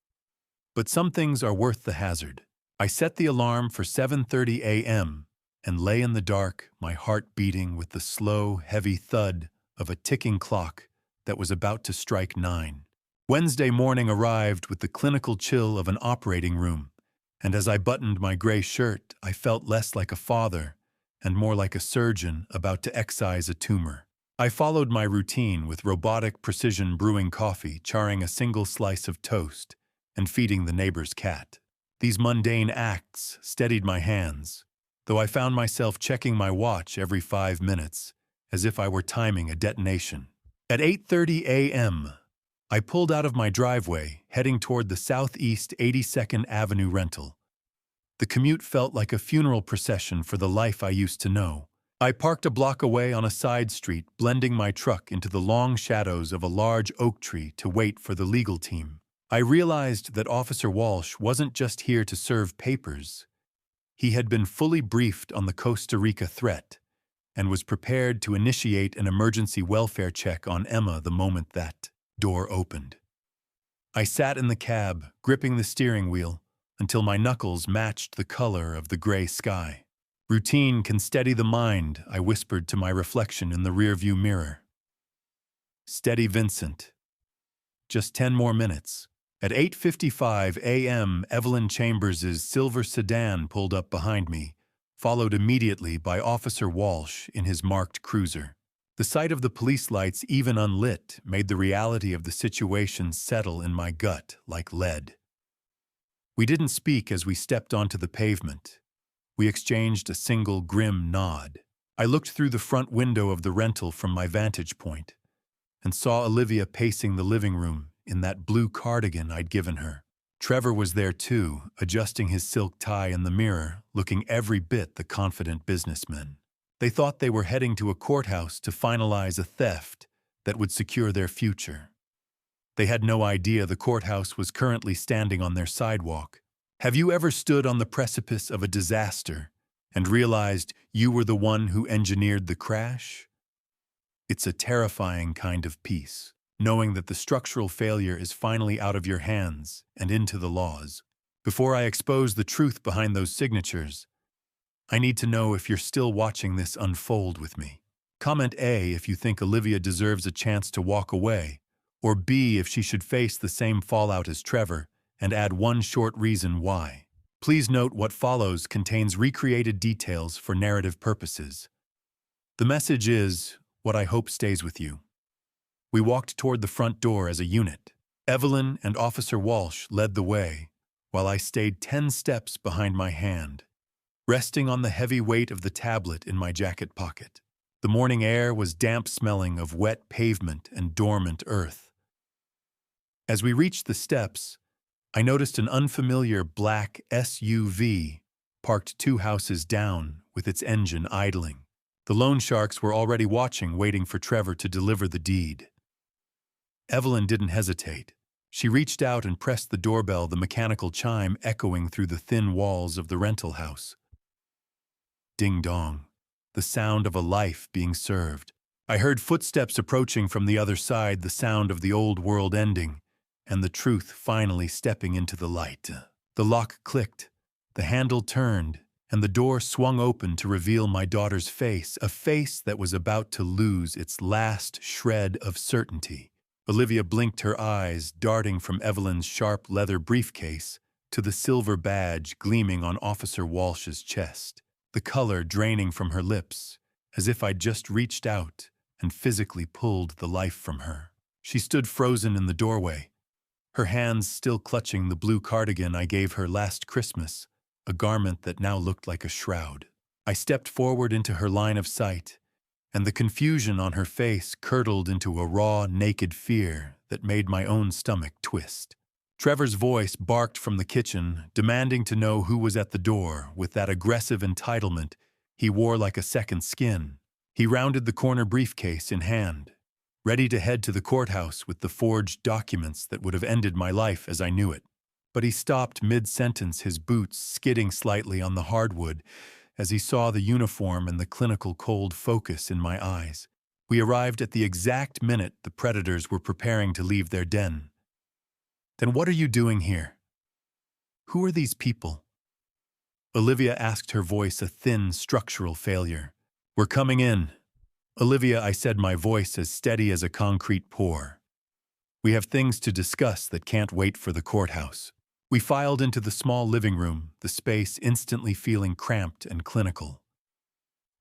[SPEAKER 1] But some things are worth the hazard. I set the alarm for 7:30 a.m. and lay in the dark, my heart beating with the slow, heavy thud of a ticking clock that was about to strike 9. Wednesday morning arrived with the clinical chill of an operating room, and as I buttoned my gray shirt, I felt less like a father and more like a surgeon about to excise a tumor. I followed my routine with robotic precision brewing coffee, charring a single slice of toast, and feeding the neighbor's cat. These mundane acts steadied my hands, though I found myself checking my watch every 5 minutes, as if I were timing a detonation. At 8:30 a.m., I pulled out of my driveway, heading toward the Southeast 82nd Avenue rental. The commute felt like a funeral procession for the life I used to know. I parked a block away on a side street, blending my truck into the long shadows of a large oak tree to wait for the legal team. I realized that Officer Walsh wasn't just here to serve papers. He had been fully briefed on the Costa Rica threat and was prepared to initiate an emergency welfare check on Emma the moment that door opened. I sat in the cab, gripping the steering wheel, until my knuckles matched the color of the gray sky. Routine can steady the mind, I whispered to my reflection in the rearview mirror. Steady, Vincent. Just 10 more minutes. At 8:55 a.m., Evelyn Chambers' silver sedan pulled up behind me, followed immediately by Officer Walsh in his marked cruiser. The sight of the police lights, even unlit, made the reality of the situation settle in my gut like lead. We didn't speak as we stepped onto the pavement. We exchanged a single grim nod. I looked through the front window of the rental from my vantage point and saw Olivia pacing the living room in that blue cardigan I'd given her. Trevor was there too, adjusting his silk tie in the mirror, looking every bit the confident businessman. They thought they were heading to a courthouse to finalize a theft that would secure their future. They had no idea the courthouse was currently standing on their sidewalk. Have you ever stood on the precipice of a disaster and realized you were the one who engineered the crash? It's a terrifying kind of peace, knowing that the structural failure is finally out of your hands and into the laws. Before I expose the truth behind those signatures, I need to know if you're still watching this unfold with me. Comment A if you think Olivia deserves a chance to walk away, or B if she should face the same fallout as Trevor, and add one short reason why. Please note what follows contains recreated details for narrative purposes. The message is what I hope stays with you. We walked toward the front door as a unit. Evelyn and Officer Walsh led the way, while I stayed 10 steps behind my hand, resting on the heavy weight of the tablet in my jacket pocket. The morning air was damp, smelling of wet pavement and dormant earth. As we reached the steps, I noticed an unfamiliar black SUV parked 2 houses down with its engine idling. The loan sharks were already watching, waiting for Trevor to deliver the deed. Evelyn didn't hesitate. She reached out and pressed the doorbell, the mechanical chime echoing through the thin walls of the rental house. Ding-dong, the sound of a life being served. I heard footsteps approaching from the other side, the sound of the old world ending, and the truth finally stepping into the light. The lock clicked, the handle turned, and the door swung open to reveal my daughter's face, a face that was about to lose its last shred of certainty. Olivia blinked her eyes, darting from Evelyn's sharp leather briefcase to the silver badge gleaming on Officer Walsh's chest, the color draining from her lips, as if I'd just reached out and physically pulled the life from her. She stood frozen in the doorway, her hands still clutching the blue cardigan I gave her last Christmas, a garment that now looked like a shroud. I stepped forward into her line of sight, and the confusion on her face curdled into a raw, naked fear that made my own stomach twist. Trevor's voice barked from the kitchen, demanding to know who was at the door with that aggressive entitlement he wore like a second skin. He rounded the corner, briefcase in hand, ready to head to the courthouse with the forged documents that would have ended my life as I knew it. But he stopped mid-sentence, his boots skidding slightly on the hardwood as he saw the uniform and the clinical cold focus in my eyes. We arrived at the exact minute the predators were preparing to leave their den. Then what are you doing here? Who are these people? Olivia asked, her voice a thin structural failure. We're coming in. Olivia, I said, my voice as steady as a concrete pour. We have things to discuss that can't wait for the courthouse. We filed into the small living room, the space instantly feeling cramped and clinical.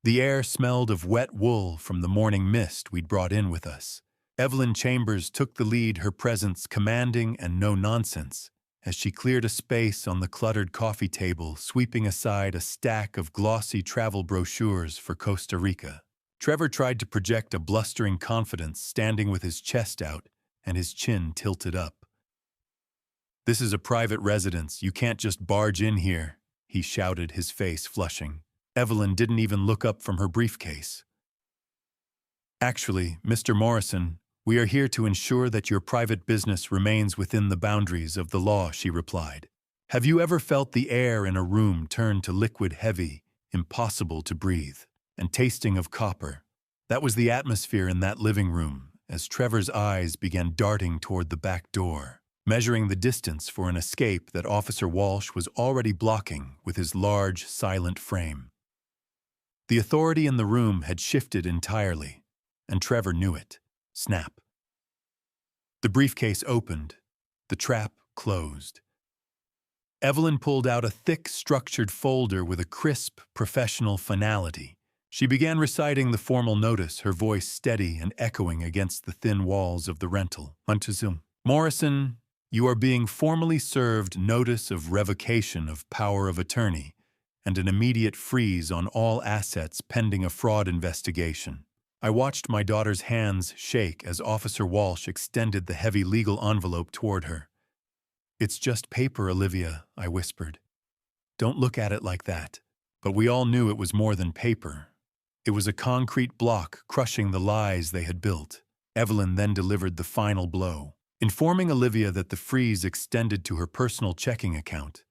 [SPEAKER 1] The air smelled of wet wool from the morning mist we'd brought in with us. Evelyn Chambers took the lead, her presence commanding and no nonsense, as she cleared a space on the cluttered coffee table, sweeping aside a stack of glossy travel brochures for Costa Rica. Trevor tried to project a blustering confidence, standing with his chest out and his chin tilted up. This is a private residence. You can't just barge in here, he shouted, his face flushing. Evelyn didn't even look up from her briefcase. Actually, Mr. Morrison, we are here to ensure that your private business remains within the boundaries of the law, she replied. Have you ever felt the air in a room turn to liquid, heavy, impossible to breathe, and tasting of copper? That was the atmosphere in that living room as Trevor's eyes began darting toward the back door, measuring the distance for an escape that Officer Walsh was already blocking with his large, silent frame. The authority in the room had shifted entirely, and Trevor knew it. Snap. The briefcase opened. The trap closed. Evelyn pulled out a thick, structured folder with a crisp, professional finality. She began reciting the formal notice, her voice steady and echoing against the thin walls of the rental. Morrison, you are being formally served notice of revocation of power of attorney and an immediate freeze on all assets pending a fraud investigation. I watched my daughter's hands shake as Officer Walsh extended the heavy legal envelope toward her. It's just paper, Olivia, I whispered. Don't look at it like that. But we all knew it was more than paper. It was a concrete block crushing the lies they had built. Evelyn then delivered the final blow, informing Olivia that the freeze extended to her personal checking account,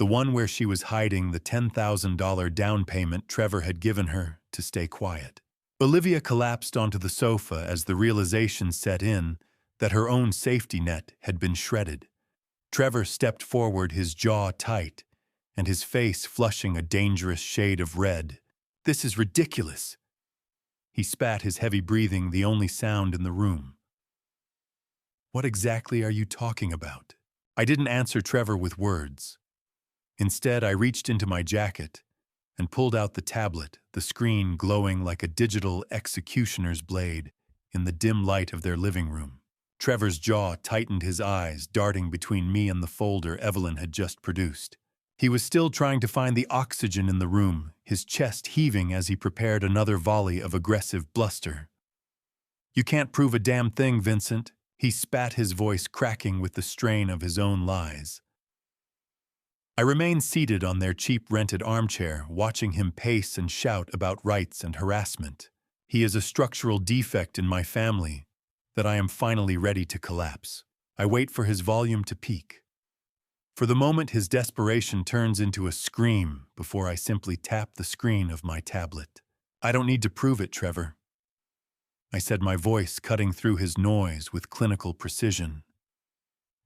[SPEAKER 1] The one where she was hiding the $10,000 down payment Trevor had given her to stay quiet. Olivia collapsed onto the sofa as the realization set in that her own safety net had been shredded. Trevor stepped forward, his jaw tight, and his face flushing a dangerous shade of red. "This is ridiculous." He spat, his heavy breathing the only sound in the room. "What exactly are you talking about?" I didn't answer Trevor with words. Instead, I reached into my jacket and pulled out the tablet, the screen glowing like a digital executioner's blade in the dim light of their living room. Trevor's jaw tightened, his eyes darting between me and the folder Evelyn had just produced. He was still trying to find the oxygen in the room, his chest heaving as he prepared another volley of aggressive bluster. "You can't prove a damn thing, Vincent," he spat, his voice cracking with the strain of his own lies. I remained seated on their cheap rented armchair, watching him pace and shout about rights and harassment. He is a structural defect in my family that I am finally ready to collapse. I wait for his volume to peak. For the moment, his desperation turns into a scream before I simply tap the screen of my tablet. "I don't need to prove it, Trevor," I said, my voice cutting through his noise with clinical precision.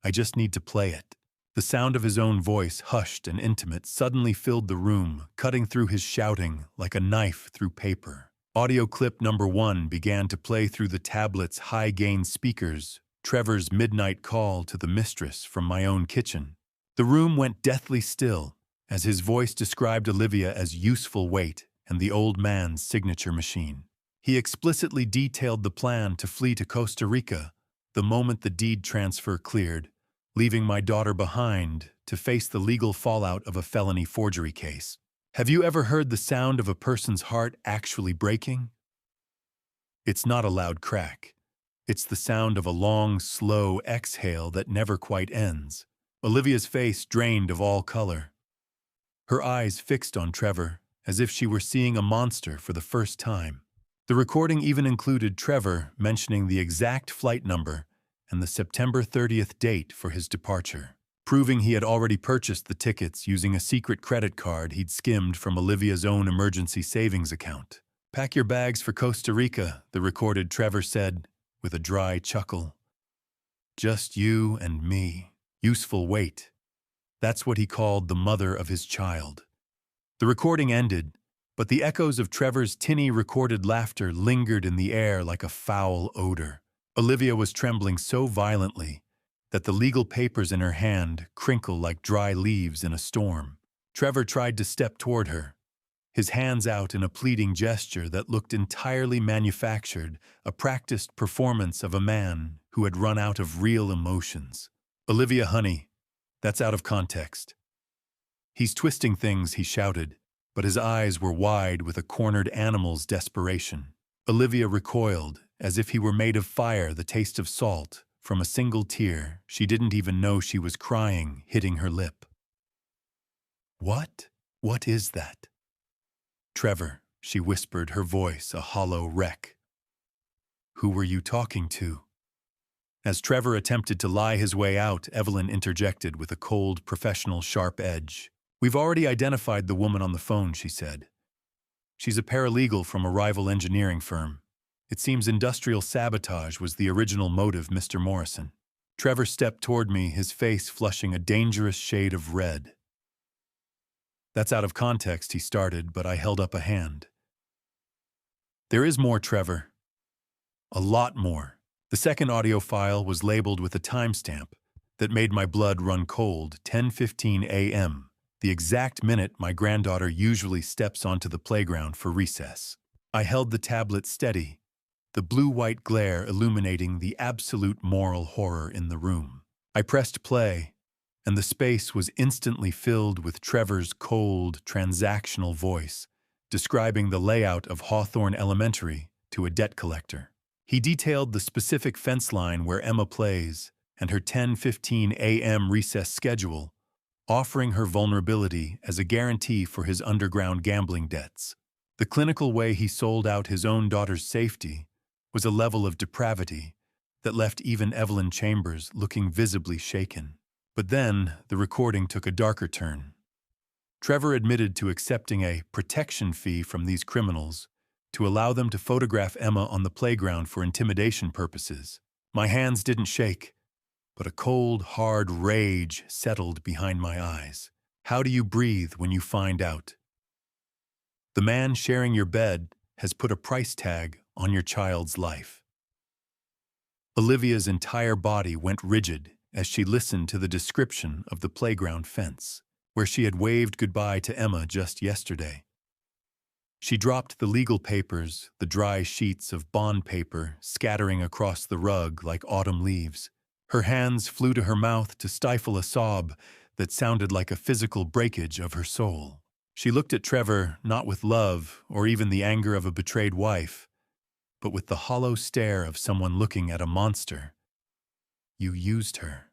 [SPEAKER 1] "I just need to play it." The sound of his own voice, hushed and intimate, suddenly filled the room, cutting through his shouting like a knife through paper. Audio clip number 1 began to play through the tablet's high-gain speakers, Trevor's midnight call to the mistress from my own kitchen. The room went deathly still as his voice described Olivia as useful weight and the old man's signature machine. He explicitly detailed the plan to flee to Costa Rica the moment the deed transfer cleared, leaving my daughter behind to face the legal fallout of a felony forgery case. Have you ever heard the sound of a person's heart actually breaking? It's not a loud crack. It's the sound of a long, slow exhale that never quite ends. Olivia's face drained of all color. Her eyes fixed on Trevor, as if she were seeing a monster for the first time. The recording even included Trevor mentioning the exact flight number and the September 30th date for his departure, proving he had already purchased the tickets using a secret credit card he'd skimmed from Olivia's own emergency savings account. "Pack your bags for Costa Rica," the recorded Trevor said, with a dry chuckle. "Just you and me. Useful weight." That's what he called the mother of his child. The recording ended, but the echoes of Trevor's tinny recorded laughter lingered in the air like a foul odor. Olivia was trembling so violently that the legal papers in her hand crinkled like dry leaves in a storm. Trevor tried to step toward her, his hands out in a pleading gesture that looked entirely manufactured, a practiced performance of a man who had run out of real emotions. "Olivia, honey, that's out of context." "He's twisting things," he shouted, but his eyes were wide with a cornered animal's desperation. Olivia recoiled, as if he were made of fire, the taste of salt, from a single tear she didn't even know she was crying, hitting her lip. What is that?" "Trevor," she whispered, her voice a hollow wreck. "Who were you talking to?" As Trevor attempted to lie his way out, Evelyn interjected with a cold, professional, sharp edge. "We've already identified the woman on the phone," she said. "She's a paralegal from a rival engineering firm. It seems industrial sabotage was the original motive, Mr. Morrison." Trevor stepped toward me, his face flushing a dangerous shade of red. "That's out of context," he started, but I held up a hand. "There is more, Trevor. A lot more." The second audio file was labeled with a timestamp that made my blood run cold, 10:15 a.m., the exact minute my granddaughter usually steps onto the playground for recess. I held the tablet steady, the blue-white glare illuminating the absolute moral horror in the room. I pressed play, and the space was instantly filled with Trevor's cold, transactional voice, describing the layout of Hawthorne Elementary to a debt collector. He detailed the specific fence line where Emma plays and her 10:15 a.m. recess schedule, offering her vulnerability as a guarantee for his underground gambling debts. The clinical way he sold out his own daughter's safety was a level of depravity that left even Evelyn Chambers looking visibly shaken. But then, the recording took a darker turn. Trevor admitted to accepting a protection fee from these criminals to allow them to photograph Emma on the playground for intimidation purposes. My hands didn't shake, but a cold, hard rage settled behind my eyes. How do you breathe when you find out? The man sharing your bed has put a price tag on your child's life. Olivia's entire body went rigid as she listened to the description of the playground fence, where she had waved goodbye to Emma just yesterday. She dropped the legal papers, the dry sheets of bond paper scattering across the rug like autumn leaves. Her hands flew to her mouth to stifle a sob that sounded like a physical breakage of her soul. She looked at Trevor not with love or even the anger of a betrayed wife, but with the hollow stare of someone looking at a monster. You used her.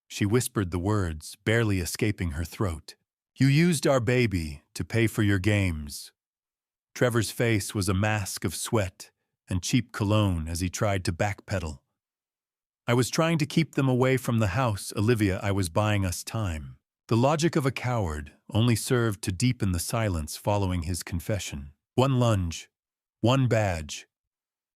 [SPEAKER 1] She whispered the words, barely escaping her throat. You used our baby to pay for your games. Trevor's face was a mask of sweat and cheap cologne as he tried to backpedal. I was trying to keep them away from the house, Olivia. I was buying us time. The logic of a coward only served to deepen the silence following his confession. One lunge, one badge,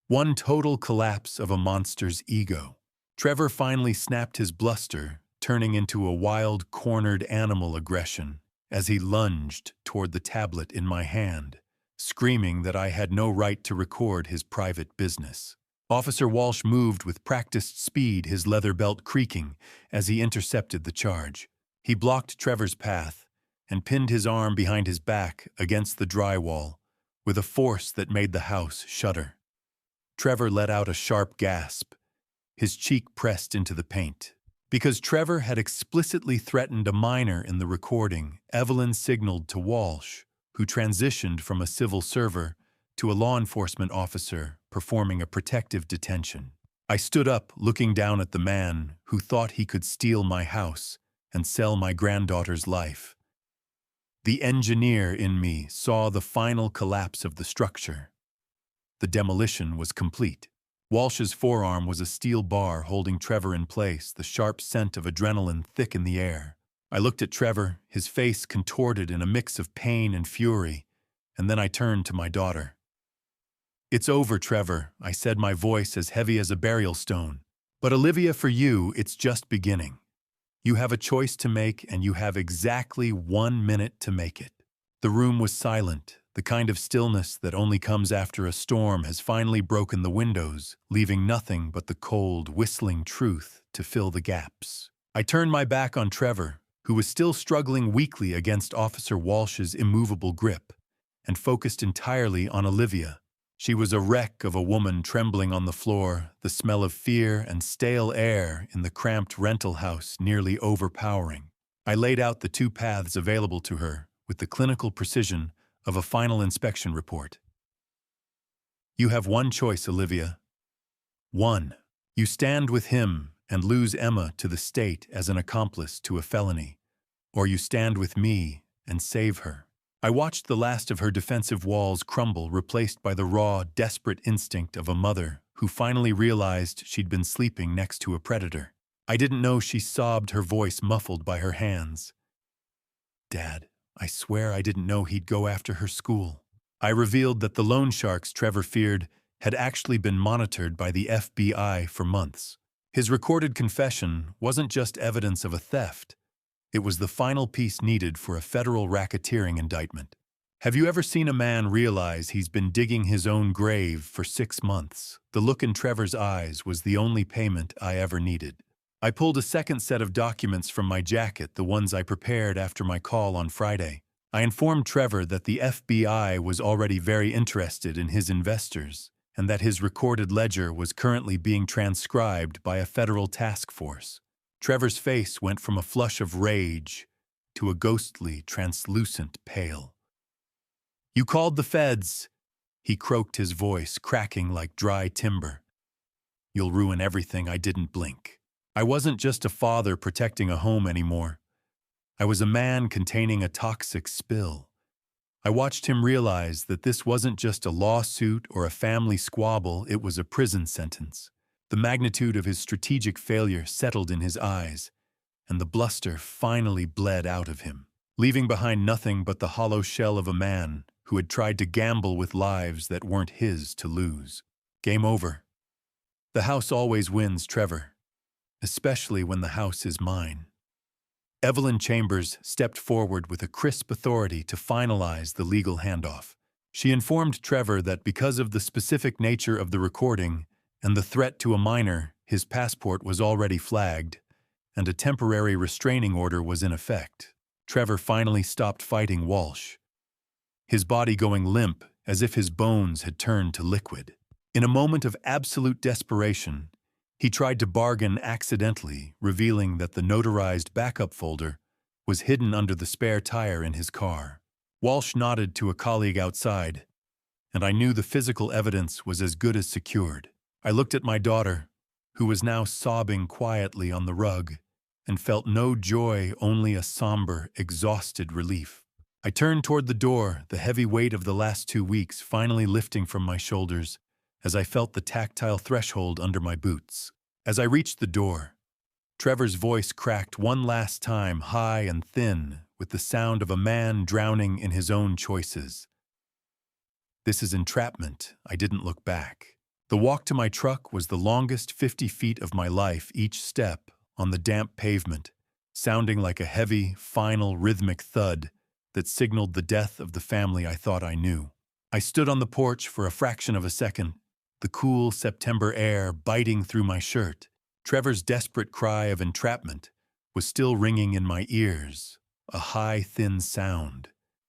[SPEAKER 1] one total collapse of a monster's ego. Trevor finally snapped his bluster, turning into a wild, cornered animal aggression as he lunged toward the tablet in my hand, screaming that I had no right to record his private business. Officer Walsh moved with practiced speed, his leather belt creaking as he intercepted the charge. He blocked Trevor's path and pinned his arm behind his back against the drywall with a force that made the house shudder. Trevor let out a sharp gasp, his cheek pressed into the paint. Because Trevor had explicitly threatened a minor in the recording, Evelyn signaled to Walsh, who transitioned from a civil server to a law enforcement officer performing a protective detention. I stood up, looking down at the man who thought he could steal my house and sell my granddaughter's life. The engineer in me saw the final collapse of the structure. The demolition was complete. Walsh's forearm was a steel bar holding Trevor in place, the sharp scent of adrenaline thick in the air. I looked at Trevor, his face contorted in a mix of pain and fury, and then I turned to my daughter. It's over, Trevor, I said, my voice as heavy as a burial stone. But Olivia, for you, it's just beginning. You have a choice to make, and you have exactly 1 minute to make it. The room was silent. The kind of stillness that only comes after a storm has finally broken the windows, leaving nothing but the cold, whistling truth to fill the gaps. I turned my back on Trevor, who was still struggling weakly against Officer Walsh's immovable grip, and focused entirely on Olivia. She was a wreck of a woman trembling on the floor, the smell of fear and stale air in the cramped rental house nearly overpowering. I laid out the 2 paths available to her with the clinical precision of a final inspection report. You have one choice, Olivia. 1. You stand with him and lose Emma to the state as an accomplice to a felony, or you stand with me and save her. I watched the last of her defensive walls crumble, replaced by the raw, desperate instinct of a mother who finally realized she'd been sleeping next to a predator. I didn't know she sobbed, her voice muffled by her hands. Dad, I swear I didn't know he'd go after her school. I revealed that the loan sharks Trevor feared had actually been monitored by the FBI for months. His recorded confession wasn't just evidence of a theft. It was the final piece needed for a federal racketeering indictment. Have you ever seen a man realize he's been digging his own grave for 6 months? The look in Trevor's eyes was the only payment I ever needed. I pulled a second set of documents from my jacket, the ones I prepared after my call on Friday. I informed Trevor that the FBI was already very interested in his investors and that his recorded ledger was currently being transcribed by a federal task force. Trevor's face went from a flush of rage to a ghostly, translucent pale. You called the feds, he croaked, his voice cracking like dry timber. You'll ruin everything. I didn't blink. I wasn't just a father protecting a home anymore. I was a man containing a toxic spill. I watched him realize that this wasn't just a lawsuit or a family squabble, it was a prison sentence. The magnitude of his strategic failure settled in his eyes, and the bluster finally bled out of him. leaving behind nothing but the hollow shell of a man who had tried to gamble with lives that weren't his to lose. Game over. The house always wins, Trevor, especially when the house is mine. Evelyn Chambers stepped forward with a crisp authority to finalize the legal handoff. She informed Trevor that because of the specific nature of the recording and the threat to a minor, his passport was already flagged, and a temporary restraining order was in effect. Trevor finally stopped fighting Walsh, his body going limp as if his bones had turned to liquid. In a moment of absolute desperation, he tried to bargain accidentally, revealing that the notarized backup folder was hidden under the spare tire in his car. Walsh nodded to a colleague outside, and I knew the physical evidence was as good as secured. I looked at my daughter, who was now sobbing quietly on the rug, and felt no joy, only a somber, exhausted relief. I turned toward the door, the heavy weight of the last 2 weeks finally lifting from my shoulders as I felt the tactile threshold under my boots. As I reached the door, Trevor's voice cracked one last time, high and thin, with the sound of a man drowning in his own choices. This is entrapment. I didn't look back. The walk to my truck was the longest 50 feet of my life, each step on the damp pavement, sounding like a heavy, final, rhythmic thud that signaled the death of the family I thought I knew. I stood on the porch for a fraction of a second, the cool September air biting through my shirt. Trevor's desperate cry of entrapment was still ringing in my ears, a high, thin sound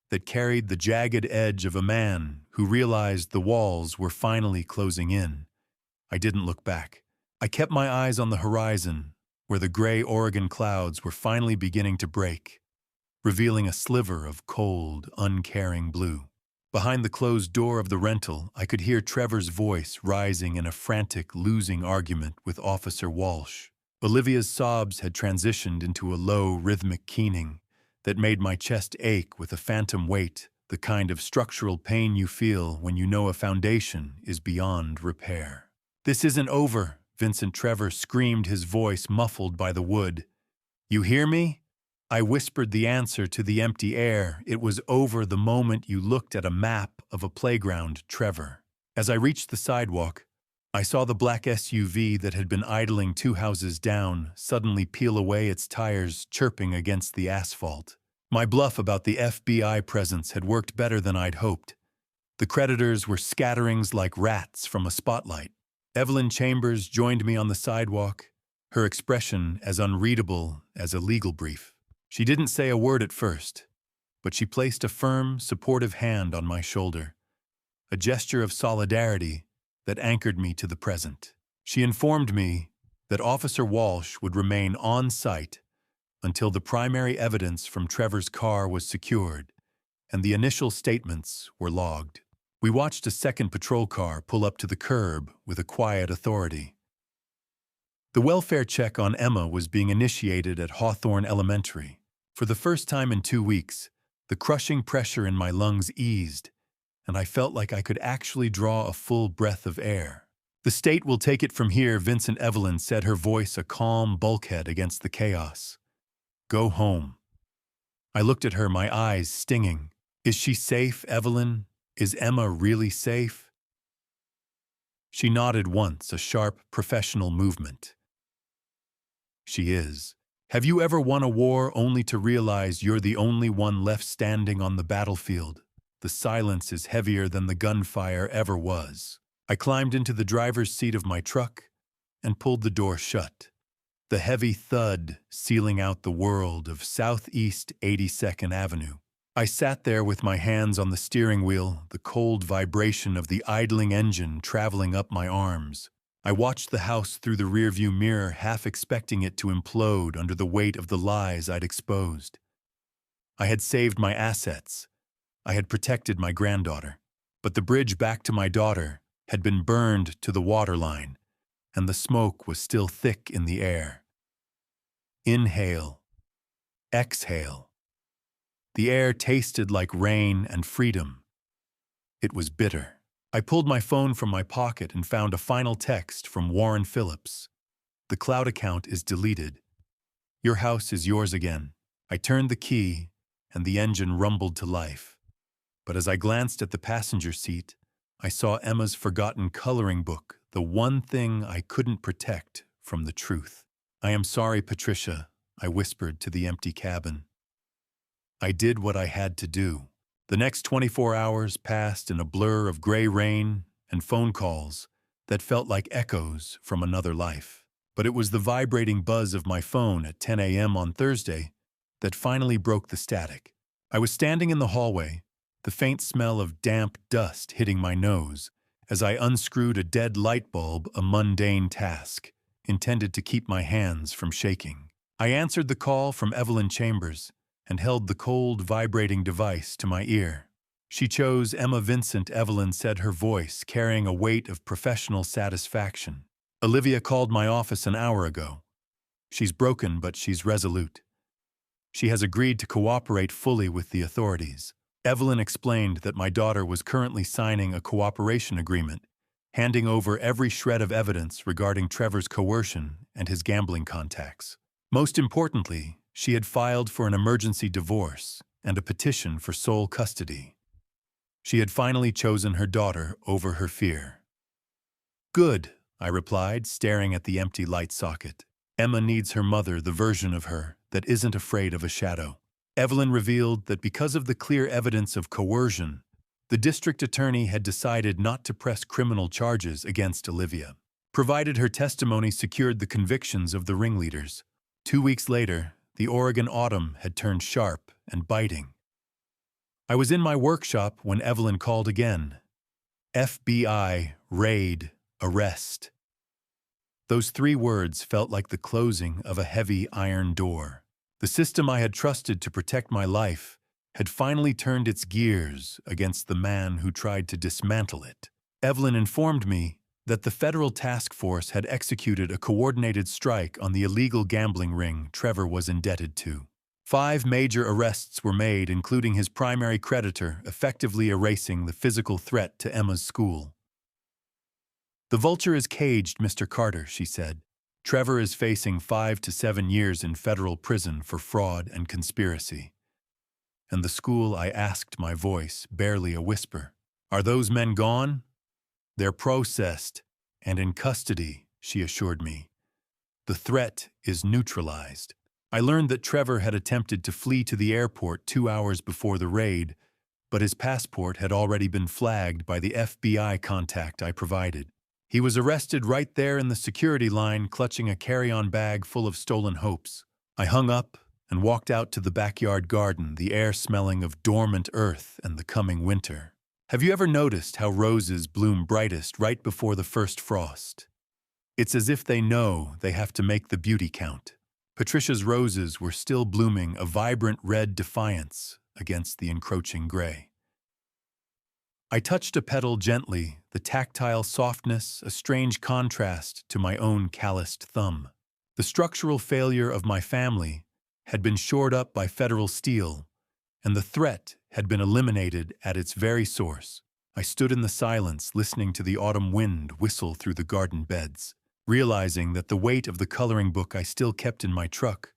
[SPEAKER 1] that carried the jagged edge of a man who realized the walls were finally closing in. I didn't look back. I kept my eyes on the horizon, where the gray Oregon clouds were finally beginning to break, revealing a sliver of cold, uncaring blue. Behind the closed door of the rental, I could hear Trevor's voice rising in a frantic, losing argument with Officer Walsh. Olivia's sobs had transitioned into a low, rhythmic keening that made my chest ache with a phantom weight, the kind of structural pain you feel when you know a foundation is beyond repair. "This isn't over," Vincent Trevor screamed, his voice muffled by the wood. "You hear me?" I whispered the answer to the empty air. "It was over the moment you looked at a map of a playground, Trevor." As I reached the sidewalk, I saw the black SUV that had been idling 2 houses down suddenly peel away, its tires chirping against the asphalt. My bluff about the FBI presence had worked better than I'd hoped. The creditors were scatterings like rats from a spotlight. Evelyn Chambers joined me on the sidewalk, her expression as unreadable as a legal brief. She didn't say a word at first, but she placed a firm, supportive hand on my shoulder, a gesture of solidarity that anchored me to the present. She informed me that Officer Walsh would remain on site until the primary evidence from Trevor's car was secured and the initial statements were logged. We watched a second patrol car pull up to the curb with a quiet authority. The welfare check on Emma was being initiated at Hawthorne Elementary. For the first time in 2 weeks, the crushing pressure in my lungs eased, and I felt like I could actually draw a full breath of air. "The state will take it from here," Vincent Evelyn said, her voice a calm bulkhead against the chaos. "Go home." I looked at her, my eyes stinging. "Is she safe, Evelyn? Is Emma really safe?" She nodded once, a sharp, professional movement. "She is. Have you ever won a war only to realize you're the only one left standing on the battlefield? The silence is heavier than the gunfire ever was." I climbed into the driver's seat of my truck and pulled the door shut, the heavy thud sealing out the world of Southeast 82nd Avenue. I sat there with my hands on the steering wheel, the cold vibration of the idling engine traveling up my arms. I watched the house through the rearview mirror, half expecting it to implode under the weight of the lies I'd exposed. I had saved my assets. I had protected my granddaughter. But the bridge back to my daughter had been burned to the waterline, and the smoke was still thick in the air. Inhale. Exhale. The air tasted like rain and freedom. It was bitter. I pulled my phone from my pocket and found a final text from Warren Phillips. "The cloud account is deleted. Your house is yours again." I turned the key and the engine rumbled to life. But as I glanced at the passenger seat, I saw Emma's forgotten coloring book, the one thing I couldn't protect from the truth. "I am sorry, Patricia," I whispered to the empty cabin. I did what I had to do. The next 24 hours passed in a blur of gray rain and phone calls that felt like echoes from another life. But it was the vibrating buzz of my phone at 10 a.m. on Thursday that finally broke the static. I was standing in the hallway, the faint smell of damp dust hitting my nose, as I unscrewed a dead light bulb, a mundane task, intended to keep my hands from shaking. I answered the call from Evelyn Chambers and held the cold, vibrating device to my ear. She chose Emma Vincent, Evelyn said, her voice carrying a weight of professional satisfaction. "Olivia called my office an hour ago. She's broken, but she's resolute. She has agreed to cooperate fully with the authorities." Evelyn explained that my daughter was currently signing a cooperation agreement, handing over every shred of evidence regarding Trevor's coercion and his gambling contacts. Most importantly, she had filed for an emergency divorce and a petition for sole custody. She had finally chosen her daughter over her fear. "Good," I replied, staring at the empty light socket. "Emma needs her mother, the version of her that isn't afraid of a shadow." Evelyn revealed that because of the clear evidence of coercion, the district attorney had decided not to press criminal charges against Olivia, provided her testimony secured the convictions of the ringleaders. 2 weeks later, the Oregon autumn had turned sharp and biting. I was in my workshop when Evelyn called again. FBI, raid, arrest. Those 3 words felt like the closing of a heavy iron door. The system I had trusted to protect my life had finally turned its gears against the man who tried to dismantle it. Evelyn informed me that the federal task force had executed a coordinated strike on the illegal gambling ring Trevor was indebted to. 5 major arrests were made, including his primary creditor, effectively erasing the physical threat to Emma's school. "The vulture is caged, Mr. Carter," she said. "Trevor is facing 5 to 7 years in federal prison for fraud and conspiracy." And the school, I asked, my voice barely a whisper. "Are those men gone?" "They're processed and in custody," she assured me. "The threat is neutralized." I learned that Trevor had attempted to flee to the airport 2 hours before the raid, but his passport had already been flagged by the FBI contact I provided. He was arrested right there in the security line, clutching a carry-on bag full of stolen hopes. I hung up and walked out to the backyard garden, the air smelling of dormant earth and the coming winter. Have you ever noticed how roses bloom brightest right before the first frost? It's as if they know they have to make the beauty count. Patricia's roses were still blooming, a vibrant red defiance against the encroaching gray. I touched a petal gently, the tactile softness a strange contrast to my own calloused thumb. The structural failure of my family had been shored up by federal steel, and the threat had been eliminated at its very source. I stood in the silence, listening to the autumn wind whistle through the garden beds, realizing that the weight of the coloring book I still kept in my truck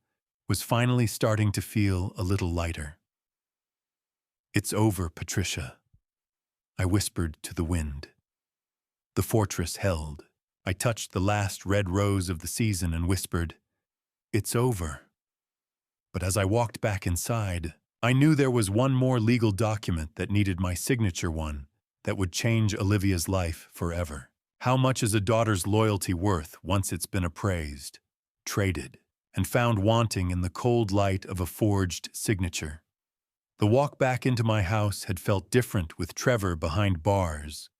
[SPEAKER 1] was finally starting to feel a little lighter. "It's over, Patricia," I whispered to the wind. The fortress held. I touched the last red rose of the season and whispered, "It's over." But as I walked back inside, I knew there was one more legal document that needed my signature, one that would change Olivia's life forever. How much is a daughter's loyalty worth once it's been appraised, traded, and found wanting in the cold light of a forged signature? The walk back into my house had felt different with Trevor behind bars,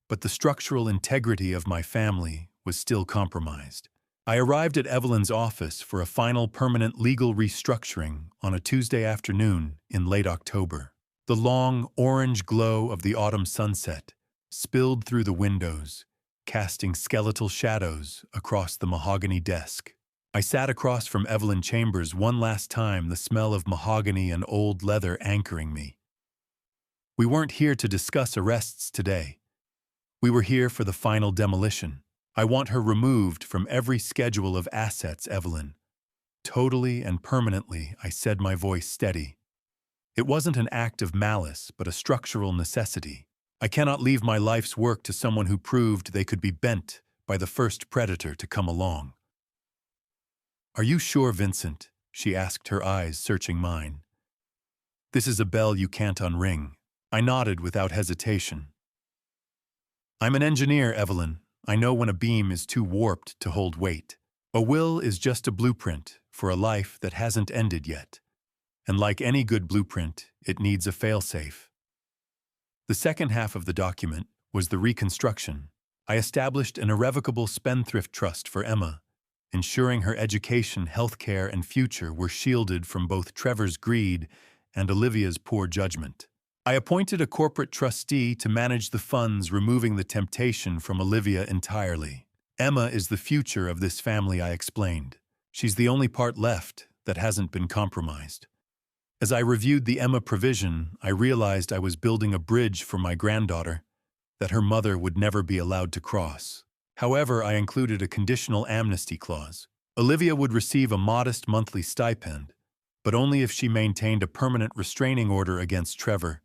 [SPEAKER 1] but the structural integrity of my family was still compromised. I arrived at Evelyn's office for a final permanent legal restructuring on a Tuesday afternoon in late October. The long orange glow of the autumn sunset spilled through the windows, casting skeletal shadows across the mahogany desk. I sat across from Evelyn Chambers one last time, the smell of mahogany and old leather anchoring me. "We weren't here to discuss arrests today. We were here for the final demolition. I want her removed from every schedule of assets, Evelyn. Totally and permanently," I said, my voice steady. It wasn't an act of malice, but a structural necessity. I cannot leave my life's work to someone who proved they could be bent by the first predator to come along. "Are you sure, Vincent?" she asked, her eyes searching mine. "This is a bell you can't unring." I nodded without hesitation. "I'm an engineer, Evelyn. I know when a beam is too warped to hold weight. A will is just a blueprint for a life that hasn't ended yet. And like any good blueprint, it needs a failsafe." The second half of the document was the reconstruction. I established an irrevocable spendthrift trust for Emma, ensuring her education, healthcare, and future were shielded from both Trevor's greed and Olivia's poor judgment. I appointed a corporate trustee to manage the funds, removing the temptation from Olivia entirely. "Emma is the future of this family," I explained. "She's the only part left that hasn't been compromised." As I reviewed the Emma provision, I realized I was building a bridge for my granddaughter that her mother would never be allowed to cross. However, I included a conditional amnesty clause. Olivia would receive a modest monthly stipend, but only if she maintained a permanent restraining order against Trevor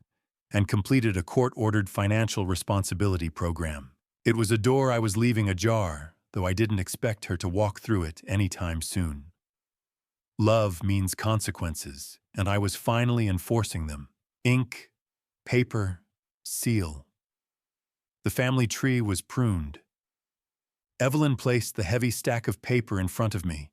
[SPEAKER 1] and completed a court-ordered financial responsibility program. It was a door I was leaving ajar, though I didn't expect her to walk through it anytime soon. Love means consequences, and I was finally enforcing them. Ink, paper, seal. The family tree was pruned. Evelyn placed the heavy stack of paper in front of me,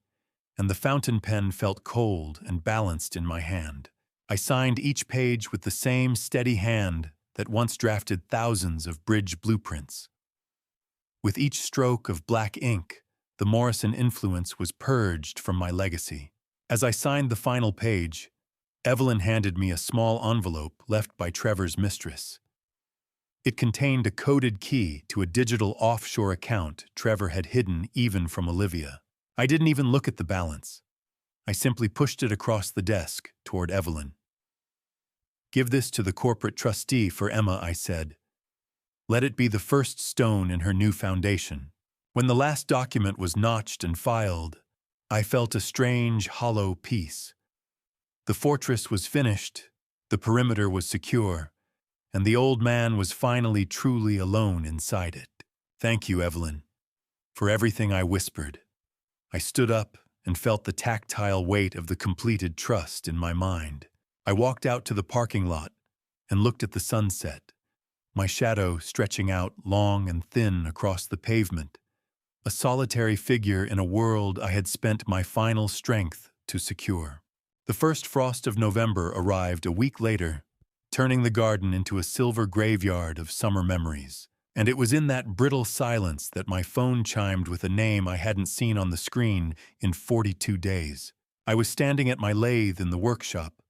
[SPEAKER 1] and the fountain pen felt cold and balanced in my hand. I signed each page with the same steady hand that once drafted thousands of bridge blueprints. With each stroke of black ink, the Morrison influence was purged from my legacy. As I signed the final page, Evelyn handed me a small envelope left by Trevor's mistress. It contained a coded key to a digital offshore account Trevor had hidden even from Olivia. I didn't even look at the balance. I simply pushed it across the desk toward Evelyn. "Give this to the corporate trustee for Emma," I said. "Let it be the first stone in her new foundation." When the last document was notched and filed, I felt a strange, hollow peace. The fortress was finished, the perimeter was secure, and the old man was finally truly alone inside it. "Thank you, Evelyn, for everything," I whispered. I stood up and felt the tactile weight of the completed trust in my mind. I walked out to the parking lot and looked at the sunset, my shadow stretching out long and thin across the pavement, a solitary figure in a world I had spent my final strength to secure. The first frost of November arrived a week later, turning the garden into a silver graveyard of summer memories. And it was in that brittle silence that my phone chimed with a name I hadn't seen on the screen in 42 days. I was standing at my lathe in the workshop,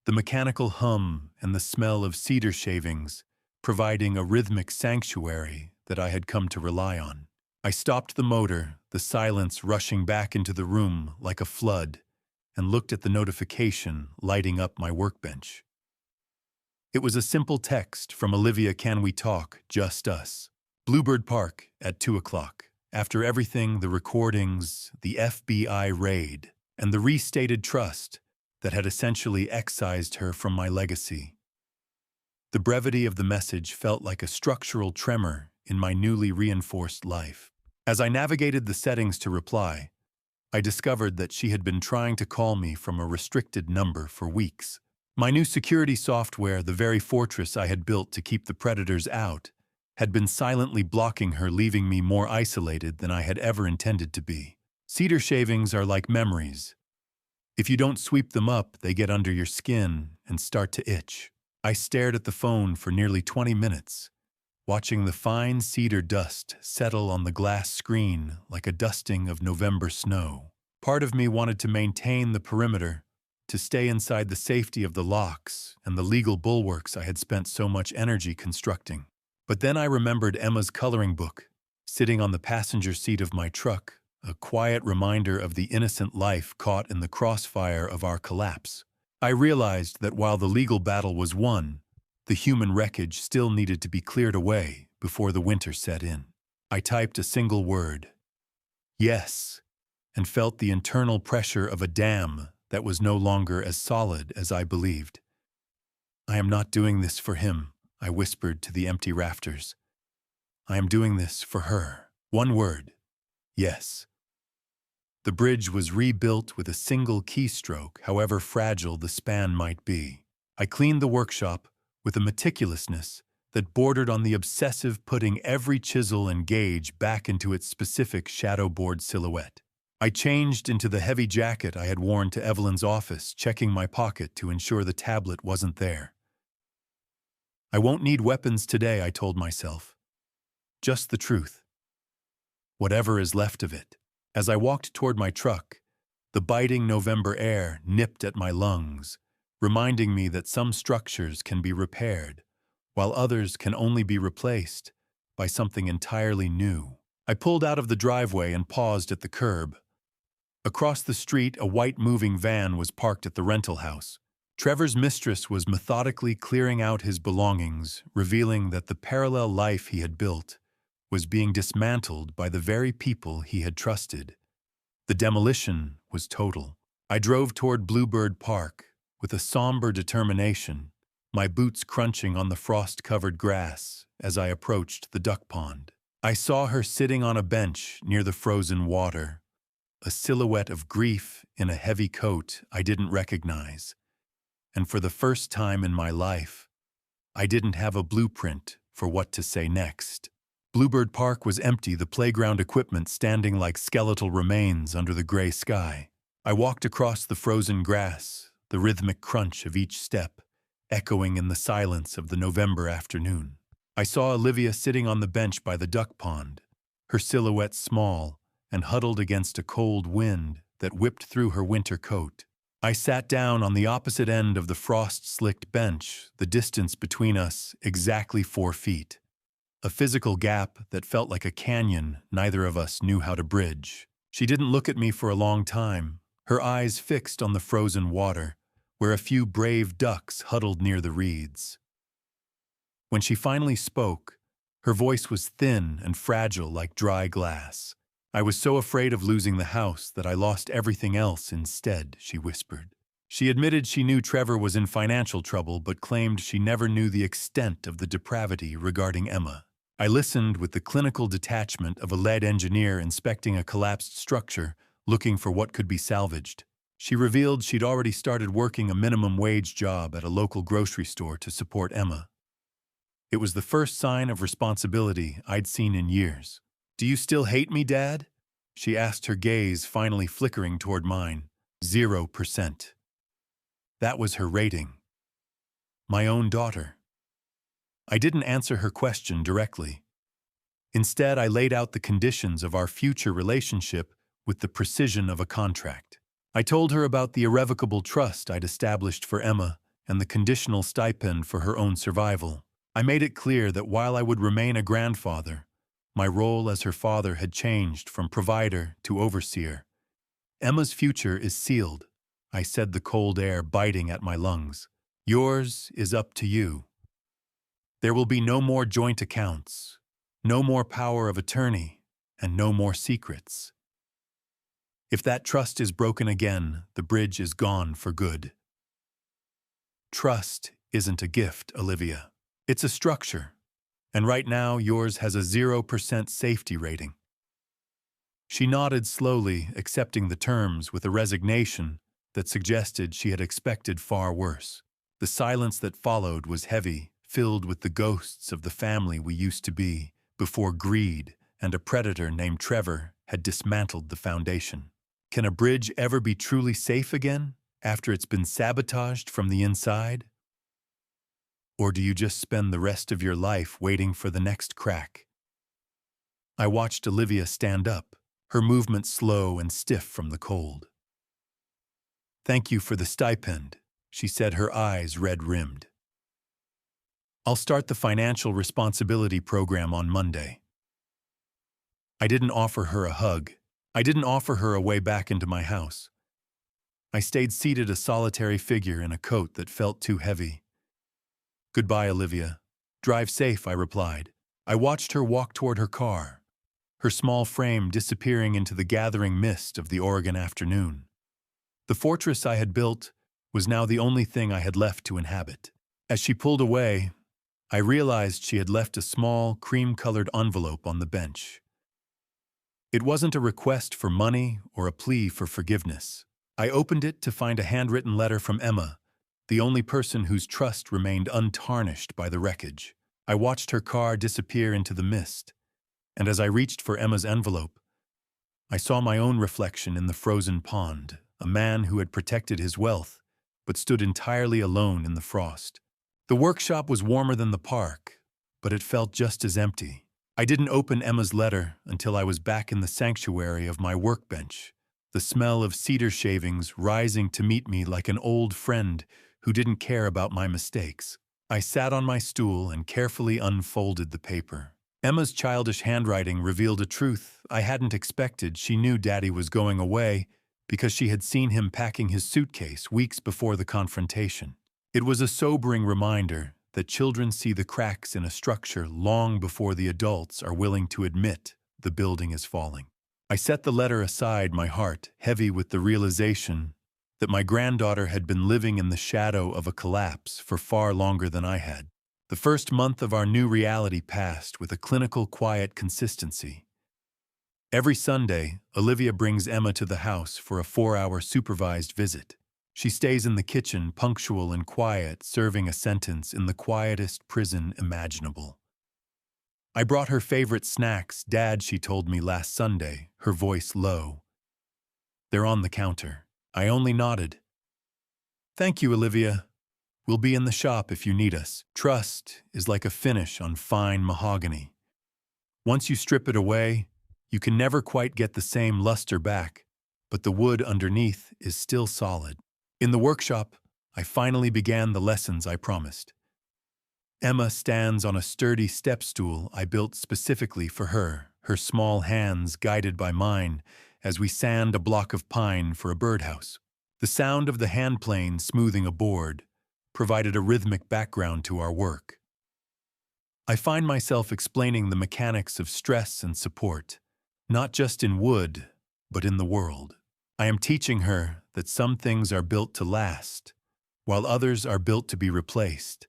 [SPEAKER 1] the mechanical hum and the smell of cedar shavings providing a rhythmic sanctuary that I had come to rely on. I stopped the motor, the silence rushing back into the room like a flood, and looked at the notification lighting up my workbench. It was a simple text from Olivia. "Can we talk? Just us. Bluebird Park at 2 o'clock. After everything, the recordings, the FBI raid, and the restated trust that had essentially excised her from my legacy." The brevity of the message felt like a structural tremor in my newly reinforced life. As I navigated the settings to reply, I discovered that she had been trying to call me from a restricted number for weeks. My new security software, the very fortress I had built to keep the predators out, had been silently blocking her, leaving me more isolated than I had ever intended to be. Cedar shavings are like memories. If you don't sweep them up, they get under your skin and start to itch. I stared at the phone for nearly 20 minutes, watching the fine cedar dust settle on the glass screen like a dusting of November snow. Part of me wanted to maintain the perimeter, to stay inside the safety of the locks and the legal bulwarks I had spent so much energy constructing. But then I remembered Emma's coloring book, sitting on the passenger seat of my truck, a quiet reminder of the innocent life caught in the crossfire of our collapse. I realized that while the legal battle was won, the human wreckage still needed to be cleared away before the winter set in. I typed a single word, "Yes," and felt the internal pressure of a dam that was no longer as solid as I believed. I am not doing this for him, I whispered to the empty rafters. I am doing this for her. One word. Yes. The bridge was rebuilt with a single keystroke, however fragile the span might be. I cleaned the workshop with a meticulousness that bordered on the obsessive putting every chisel and gauge back into its specific shadowboard silhouette. I changed into the heavy jacket I had worn to Evelyn's office, checking my pocket to ensure the tablet wasn't there. I won't need weapons today, I told myself. Just the truth. Whatever is left of it. As I walked toward my truck, the biting November air nipped at my lungs, reminding me that some structures can be repaired, while others can only be replaced by something entirely new. I pulled out of the driveway and paused at the curb. Across the street, a white moving van was parked at the rental house. Trevor's mistress was methodically clearing out his belongings, revealing that the parallel life he had built was being dismantled by the very people he had trusted. The demolition was total. I drove toward Bluebird Park with a somber determination, my boots crunching on the frost-covered grass as I approached the duck pond. I saw her sitting on a bench near the frozen water, a silhouette of grief in a heavy coat I didn't recognize. And for the first time in my life, I didn't have a blueprint for what to say next. Bluebird Park was empty, the playground equipment standing like skeletal remains under the gray sky. I walked across the frozen grass, the rhythmic crunch of each step echoing in the silence of the November afternoon. I saw Olivia sitting on the bench by the duck pond, her silhouette small and huddled against a cold wind that whipped through her winter coat. I sat down on the opposite end of the frost-slicked bench, the distance between us exactly 4 feet. A physical gap that felt like a canyon neither of us knew how to bridge. She didn't look at me for a long time, her eyes fixed on the frozen water, where a few brave ducks huddled near the reeds. When she finally spoke, her voice was thin and fragile like dry glass. I was so afraid of losing the house that I lost everything else instead, she whispered. She admitted she knew Trevor was in financial trouble, but claimed she never knew the extent of the depravity regarding Emma. I listened with the clinical detachment of a lead engineer inspecting a collapsed structure, looking for what could be salvaged. She revealed she'd already started working a minimum wage job at a local grocery store to support Emma. It was the first sign of responsibility I'd seen in years. "Do you still hate me, Dad?" she asked, her gaze finally flickering toward mine. 0%. That was her rating. My own daughter. I didn't answer her question directly. Instead, I laid out the conditions of our future relationship with the precision of a contract. I told her about the irrevocable trust I'd established for Emma and the conditional stipend for her own survival. I made it clear that while I would remain a grandfather, my role as her father had changed from provider to overseer. Emma's future is sealed, I said, the cold air biting at my lungs. Yours is up to you. There will be no more joint accounts, no more power of attorney, and no more secrets. If that trust is broken again, the bridge is gone for good. Trust isn't a gift, Olivia. It's a structure, and right now yours has a 0% safety rating. She nodded slowly, accepting the terms with a resignation that suggested she had expected far worse. The silence that followed was heavy, filled with the ghosts of the family we used to be before greed and a predator named Trevor had dismantled the foundation. Can a bridge ever be truly safe again after it's been sabotaged from the inside? Or do you just spend the rest of your life waiting for the next crack? I watched Olivia stand up, her movement slow and stiff from the cold. "Thank you for the stipend," she said, her eyes red-rimmed. "I'll start the financial responsibility program on Monday." I didn't offer her a hug. I didn't offer her a way back into my house. I stayed seated, a solitary figure in a coat that felt too heavy. "Goodbye, Olivia. Drive safe," I replied. I watched her walk toward her car, her small frame disappearing into the gathering mist of the Oregon afternoon. The fortress I had built was now the only thing I had left to inhabit. As she pulled away, I realized she had left a small, cream-colored envelope on the bench. It wasn't a request for money or a plea for forgiveness. I opened it to find a handwritten letter from Emma, the only person whose trust remained untarnished by the wreckage. I watched her car disappear into the mist, and as I reached for Emma's envelope, I saw my own reflection in the frozen pond, a man who had protected his wealth, but stood entirely alone in the frost. The workshop was warmer than the park, but it felt just as empty. I didn't open Emma's letter until I was back in the sanctuary of my workbench, the smell of cedar shavings rising to meet me like an old friend who didn't care about my mistakes. I sat on my stool and carefully unfolded the paper. Emma's childish handwriting revealed a truth I hadn't expected. She knew Daddy was going away because she had seen him packing his suitcase weeks before the confrontation. It was a sobering reminder that children see the cracks in a structure long before the adults are willing to admit the building is falling. I set the letter aside, my heart heavy with the realization that my granddaughter had been living in the shadow of a collapse for far longer than I had. The first month of our new reality passed with a clinical, quiet consistency. Every Sunday, Olivia brings Emma to the house for a 4-hour supervised visit. She stays in the kitchen, punctual and quiet, serving a sentence in the quietest prison imaginable. I brought her favorite snacks, Dad, she told me last Sunday, her voice low. They're on the counter. I only nodded. Thank you, Olivia. We'll be in the shop if you need us. Trust is like a finish on fine mahogany. Once you strip it away, you can never quite get the same luster back, but the wood underneath is still solid. In the workshop, I finally began the lessons I promised. Emma stands on a sturdy step stool I built specifically for her, her small hands guided by mine as we sand a block of pine for a birdhouse. The sound of the hand plane smoothing a board provided a rhythmic background to our work. I find myself explaining the mechanics of stress and support, not just in wood, but in the world. I am teaching her that some things are built to last, while others are built to be replaced,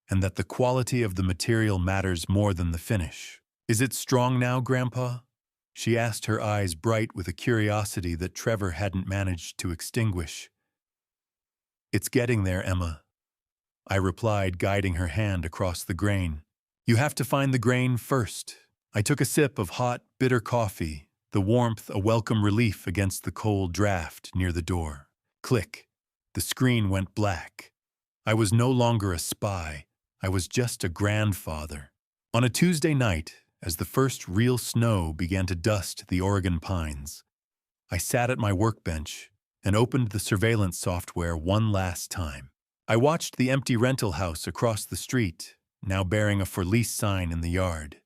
[SPEAKER 1] and that the quality of the material matters more than the finish. Is it strong now, Grandpa? She asked, her eyes bright with a curiosity that Trevor hadn't managed to extinguish. It's getting there, Emma, I replied, guiding her hand across the grain. You have to find the grain first. I took a sip of hot, bitter coffee, the warmth a welcome relief against the cold draft near the door. Click. The screen went black. I was no longer a spy. I was just a grandfather. On a Tuesday night, as the first real snow began to dust the Oregon pines, I sat at my workbench and opened the surveillance software one last time. I watched the empty rental house across the street, now bearing a for lease sign in the yard.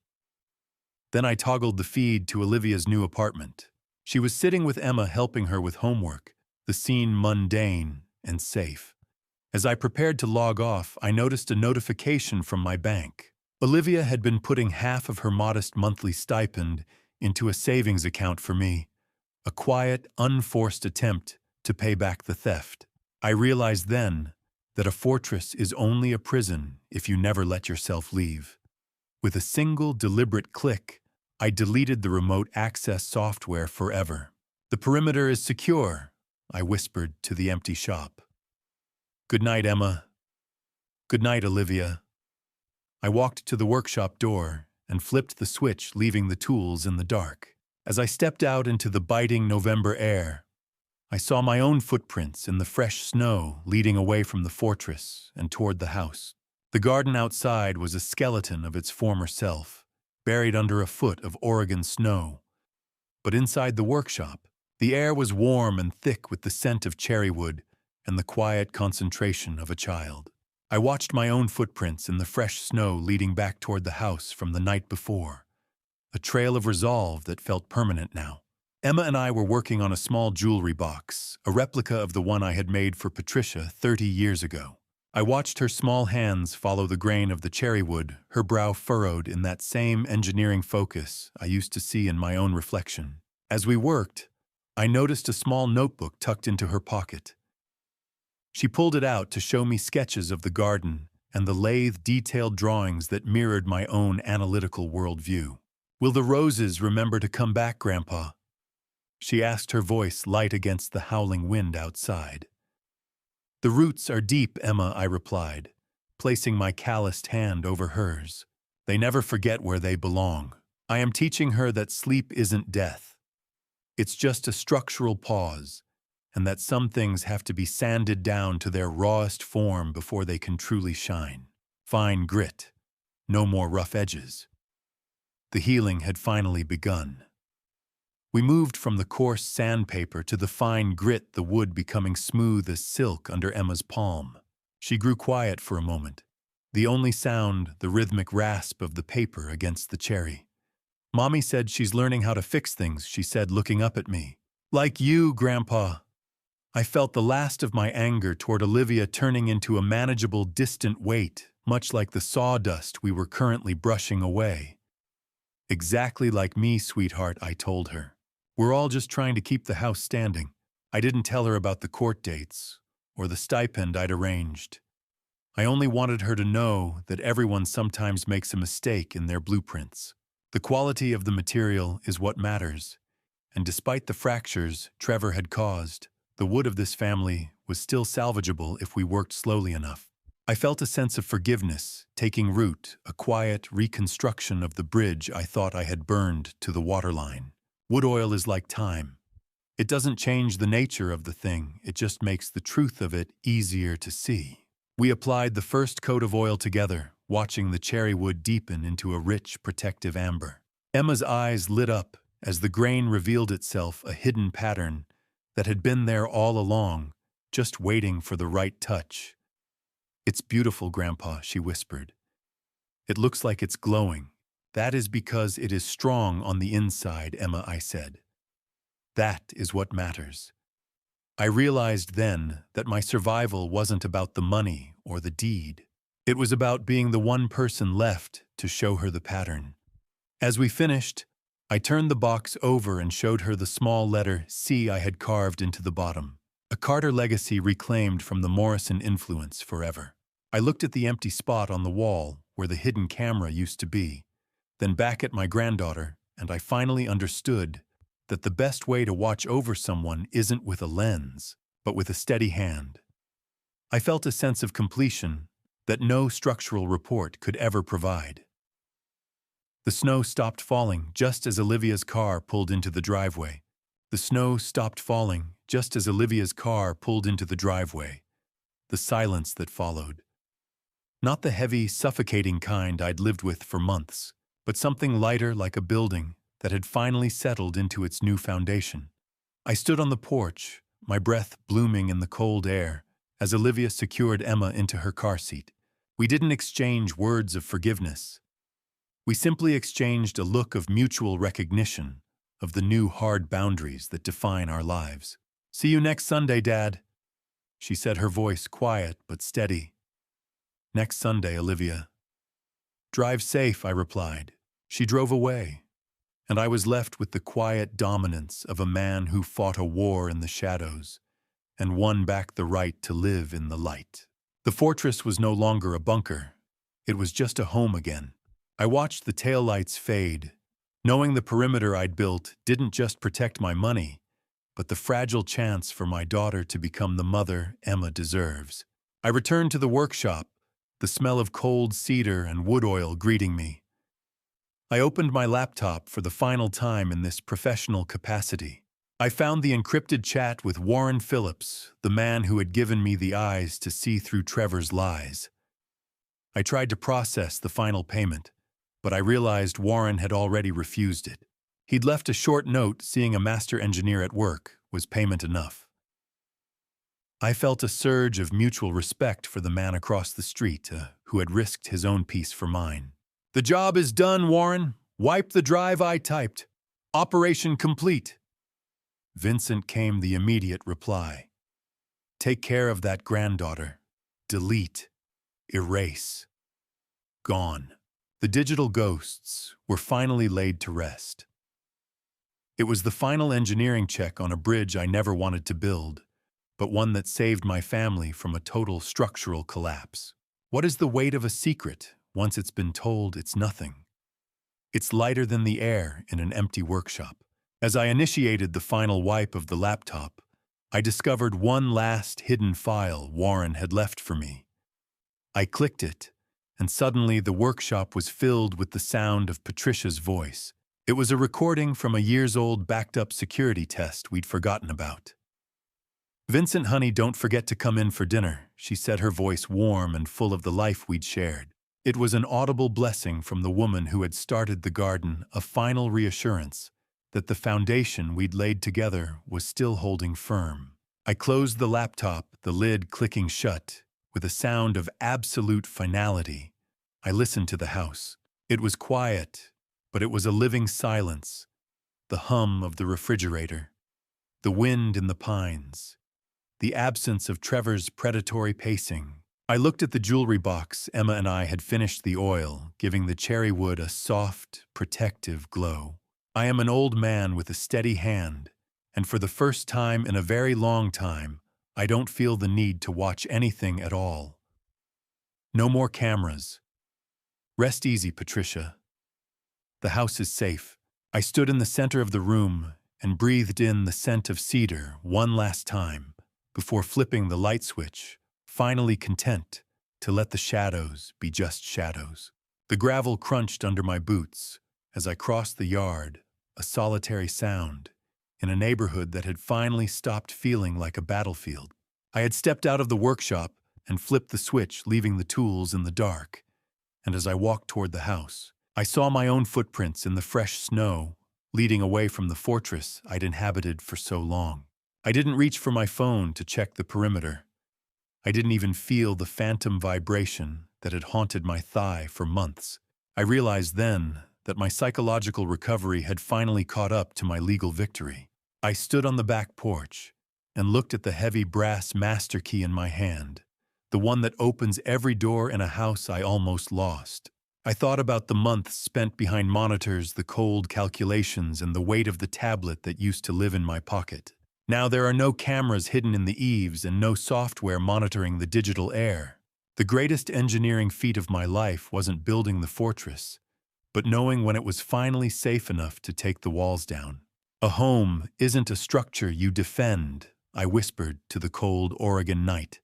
[SPEAKER 1] Then I toggled the feed to Olivia's new apartment. She was sitting with Emma, helping her with homework, the scene mundane and safe. As I prepared to log off, I noticed a notification from my bank. Olivia had been putting half of her modest monthly stipend into a savings account for me, a quiet, unforced attempt to pay back the theft. I realized then that a fortress is only a prison if you never let yourself leave. With a single deliberate click, I deleted the remote access software forever. The perimeter is secure, I whispered to the empty shop. Good night, Emma. Good night, Olivia. I walked to the workshop door and flipped the switch, leaving the tools in the dark. As I stepped out into the biting November air, I saw my own footprints in the fresh snow leading away from the fortress and toward the house. The garden outside was a skeleton of its former self, buried under a foot of Oregon snow. But inside the workshop, the air was warm and thick with the scent of cherry wood and the quiet concentration of a child. I watched my own footprints in the fresh snow leading back toward the house from the night before, a trail of resolve that felt permanent now. Emma and I were working on a small jewelry box, a replica of the one I had made for Patricia 30 years ago. I watched her small hands follow the grain of the cherry wood, her brow furrowed in that same engineering focus I used to see in my own reflection. As we worked, I noticed a small notebook tucked into her pocket. She pulled it out to show me sketches of the garden and the lathe, detailed drawings that mirrored my own analytical worldview. "Will the roses remember to come back, Grandpa?" she asked, her voice light against the howling wind outside. "The roots are deep, Emma," I replied, placing my calloused hand over hers. "They never forget where they belong. I am teaching her that sleep isn't death. It's just a structural pause, and that some things have to be sanded down to their rawest form before they can truly shine. Fine grit, no more rough edges." The healing had finally begun. We moved from the coarse sandpaper to the fine grit, the wood becoming smooth as silk under Emma's palm. She grew quiet for a moment, the only sound the rhythmic rasp of the paper against the cherry. "Mommy said she's learning how to fix things," she said, looking up at me. "Like you, Grandpa." I felt the last of my anger toward Olivia turning into a manageable, distant weight, much like the sawdust we were currently brushing away. "Exactly like me, sweetheart," I told her. "We're all just trying to keep the house standing." I didn't tell her about the court dates or the stipend I'd arranged. I only wanted her to know that everyone sometimes makes a mistake in their blueprints. The quality of the material is what matters, and despite the fractures Trevor had caused, the wood of this family was still salvageable if we worked slowly enough. I felt a sense of forgiveness taking root, a quiet reconstruction of the bridge I thought I had burned to the waterline. Wood oil is like time. It doesn't change the nature of the thing, it just makes the truth of it easier to see. We applied the first coat of oil together, watching the cherry wood deepen into a rich, protective amber. Emma's eyes lit up as the grain revealed itself, a hidden pattern that had been there all along, just waiting for the right touch. "It's beautiful, Grandpa," she whispered. "It looks like it's glowing." "That is because it is strong on the inside, Emma," I said. "That is what matters." I realized then that my survival wasn't about the money or the deed. It was about being the one person left to show her the pattern. As we finished, I turned the box over and showed her the small letter C I had carved into the bottom. A Carter legacy reclaimed from the Morrison influence forever. I looked at the empty spot on the wall where the hidden camera used to be, then back at my granddaughter, and I finally understood that the best way to watch over someone isn't with a lens, but with a steady hand. I felt a sense of completion that no structural report could ever provide. The snow stopped falling just as Olivia's car pulled into the driveway. The snow stopped falling just as Olivia's car pulled into the driveway. The silence that followed. Not the heavy, suffocating kind I'd lived with for months, but something lighter, like a building that had finally settled into its new foundation. I stood on the porch, my breath blooming in the cold air, as Olivia secured Emma into her car seat. We didn't exchange words of forgiveness. We simply exchanged a look of mutual recognition of the new hard boundaries that define our lives. "See you next Sunday, Dad," she said, her voice quiet but steady. "Next Sunday, Olivia." "Drive safe," I replied. She drove away, and I was left with the quiet dominance of a man who fought a war in the shadows and won back the right to live in the light. The fortress was no longer a bunker. It was just a home again. I watched the taillights fade, knowing the perimeter I'd built didn't just protect my money, but the fragile chance for my daughter to become the mother Emma deserves. I returned to the workshop, the smell of cold cedar and wood oil greeting me. I opened my laptop for the final time in this professional capacity. I found the encrypted chat with Warren Phillips, the man who had given me the eyes to see through Trevor's lies. I tried to process the final payment, but I realized Warren had already refused it. He'd left a short note seeing a master engineer at work was payment enough. I felt a surge of mutual respect for the man across the street who had risked his own peace for mine. "The job is done, Warren. Wipe the drive I typed. Operation complete." Vincent came the immediate reply. "Take care of that granddaughter. Delete. Erase. Gone." The digital ghosts were finally laid to rest. It was the final engineering check on a bridge I never wanted to build, but one that saved my family from a total structural collapse. What is the weight of a secret? Once it's been told, it's nothing. It's lighter than the air in an empty workshop. As I initiated the final wipe of the laptop, I discovered one last hidden file Warren had left for me. I clicked it, and suddenly the workshop was filled with the sound of Patricia's voice. It was a recording from a years-old backed-up security test we'd forgotten about. "Vincent, honey, don't forget to come in for dinner," she said, her voice warm and full of the life we'd shared. It was an audible blessing from the woman who had started the garden, a final reassurance that the foundation we'd laid together was still holding firm. I closed the laptop, the lid clicking shut. With a sound of absolute finality, I listened to the house. It was quiet, but it was a living silence. The hum of the refrigerator, the wind in the pines, the absence of Trevor's predatory pacing. I looked at the jewelry box. Emma and I had finished the oil, giving the cherry wood a soft, protective glow. I am an old man with a steady hand, and for the first time in a very long time, I don't feel the need to watch anything at all. No more cameras. Rest easy, Patricia. The house is safe. I stood in the center of the room and breathed in the scent of cedar one last time before flipping the light switch, finally content to let the shadows be just shadows. The gravel crunched under my boots as I crossed the yard, a solitary sound, in a neighborhood that had finally stopped feeling like a battlefield. I had stepped out of the workshop and flipped the switch, leaving the tools in the dark. And as I walked toward the house, I saw my own footprints in the fresh snow, leading away from the fortress I'd inhabited for so long. I didn't reach for my phone to check the perimeter. I didn't even feel the phantom vibration that had haunted my thigh for months. I realized then that my psychological recovery had finally caught up to my legal victory. I stood on the back porch and looked at the heavy brass master key in my hand, the one that opens every door in a house I almost lost. I thought about the months spent behind monitors, the cold calculations, and the weight of the tablet that used to live in my pocket. Now there are no cameras hidden in the eaves and no software monitoring the digital air. The greatest engineering feat of my life wasn't building the fortress, but knowing when it was finally safe enough to take the walls down. A home isn't a structure you defend, I whispered to the cold Oregon night.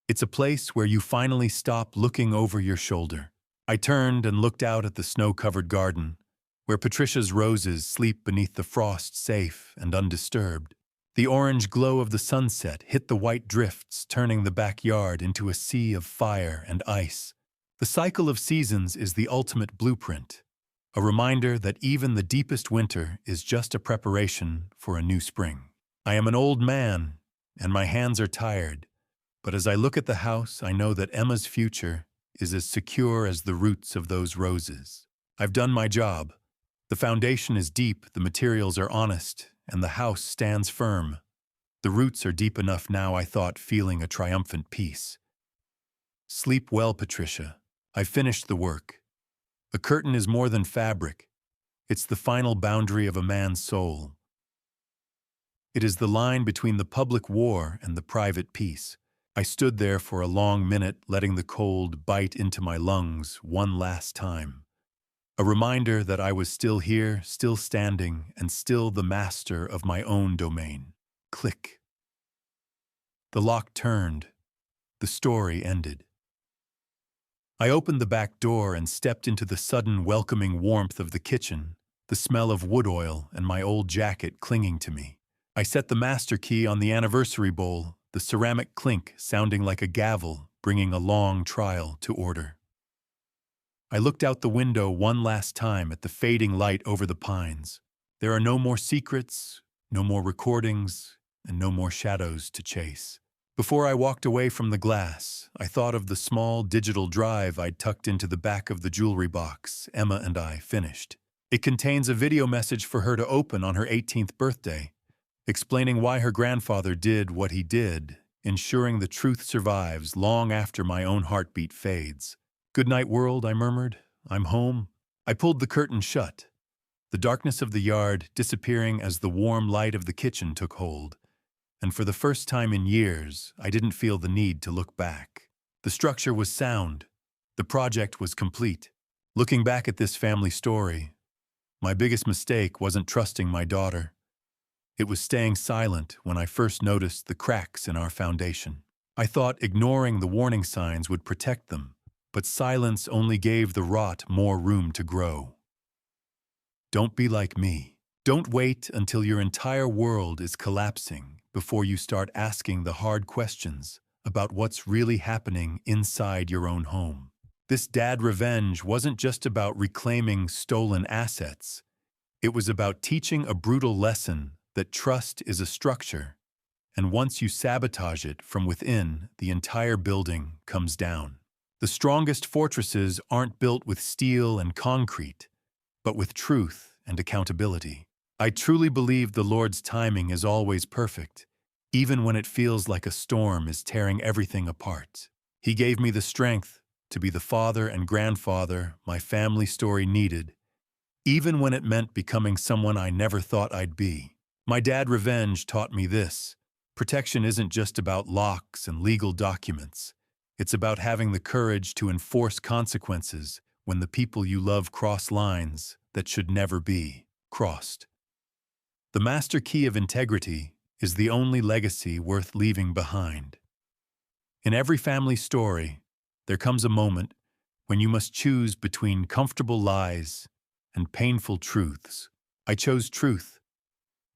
[SPEAKER 1] It's a place where you finally stop looking over your shoulder. I turned and looked out at the snow-covered garden, where Patricia's roses sleep beneath the frost safe and undisturbed. The orange glow of the sunset hit the white drifts, turning the backyard into a sea of fire and ice. The cycle of seasons is the ultimate blueprint, a reminder that even the deepest winter is just a preparation for a new spring. I am an old man, and my hands are tired, but as I look at the house, I know that Emma's future is as secure as the roots of those roses. I've done my job. The foundation is deep, the materials are honest, and the house stands firm. The roots are deep enough now, I thought, feeling a triumphant peace. Sleep well, Patricia. I've finished the work. A curtain is more than fabric. It's the final boundary of a man's soul. It is the line between the public war and the private peace. I stood there for a long minute, letting the cold bite into my lungs one last time. A reminder that I was still here, still standing, and still the master of my own domain. Click. The lock turned. The story ended. I opened the back door and stepped into the sudden welcoming warmth of the kitchen, the smell of wood oil and my old jacket clinging to me. I set the master key on the anniversary bowl, the ceramic clink sounding like a gavel, bringing a long trial to order. I looked out the window one last time at the fading light over the pines. There are no more secrets, no more recordings, and no more shadows to chase. Before I walked away from the glass, I thought of the small digital drive I'd tucked into the back of the jewelry box Emma and I finished. It contains a video message for her to open on her 18th birthday, explaining why her grandfather did what he did, ensuring the truth survives long after my own heartbeat fades. "Good night, world," I murmured. "I'm home." I pulled the curtain shut, the darkness of the yard disappearing as the warm light of the kitchen took hold. And for the first time in years, I didn't feel the need to look back. The structure was sound. The project was complete. Looking back at this family story, my biggest mistake wasn't trusting my daughter. It was staying silent when I first noticed the cracks in our foundation. I thought ignoring the warning signs would protect them, but silence only gave the rot more room to grow. Don't be like me. Don't wait until your entire world is collapsing before you start asking the hard questions about what's really happening inside your own home. This dad revenge wasn't just about reclaiming stolen assets. It was about teaching a brutal lesson that trust is a structure, and once you sabotage it from within, the entire building comes down. The strongest fortresses aren't built with steel and concrete, but with truth and accountability. I truly believe the Lord's timing is always perfect, even when it feels like a storm is tearing everything apart. He gave me the strength to be the father and grandfather my family story needed, even when it meant becoming someone I never thought I'd be. My dad revenge taught me this: protection isn't just about locks and legal documents. It's about having the courage to enforce consequences when the people you love cross lines that should never be crossed. The master key of integrity is the only legacy worth leaving behind. In every family story, there comes a moment when you must choose between comfortable lies and painful truths. I chose truth,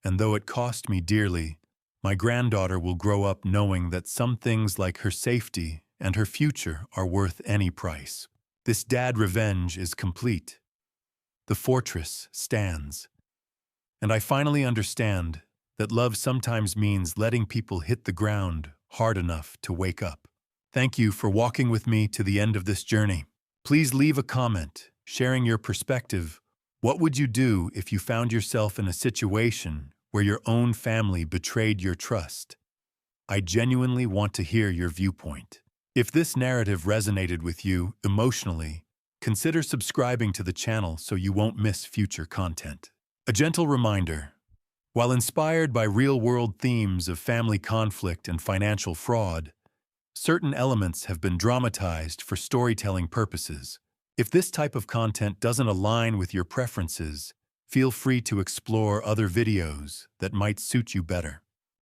[SPEAKER 1] and though it cost me dearly, my granddaughter will grow up knowing that some things like her safety and her future are worth any price. This dad revenge is complete. The fortress stands. And I finally understand that love sometimes means letting people hit the ground hard enough to wake up. Thank you for walking with me to the end of this journey. Please leave a comment, sharing your perspective. What would you do if you found yourself in a situation where your own family betrayed your trust? I genuinely want to hear your viewpoint. If this narrative resonated with you emotionally, consider subscribing to the channel so you won't miss future content. A gentle reminder: while inspired by real-world themes of family conflict and financial fraud, certain elements have been dramatized for storytelling purposes. If this type of content doesn't align with your preferences, feel free to explore other videos that might suit you better.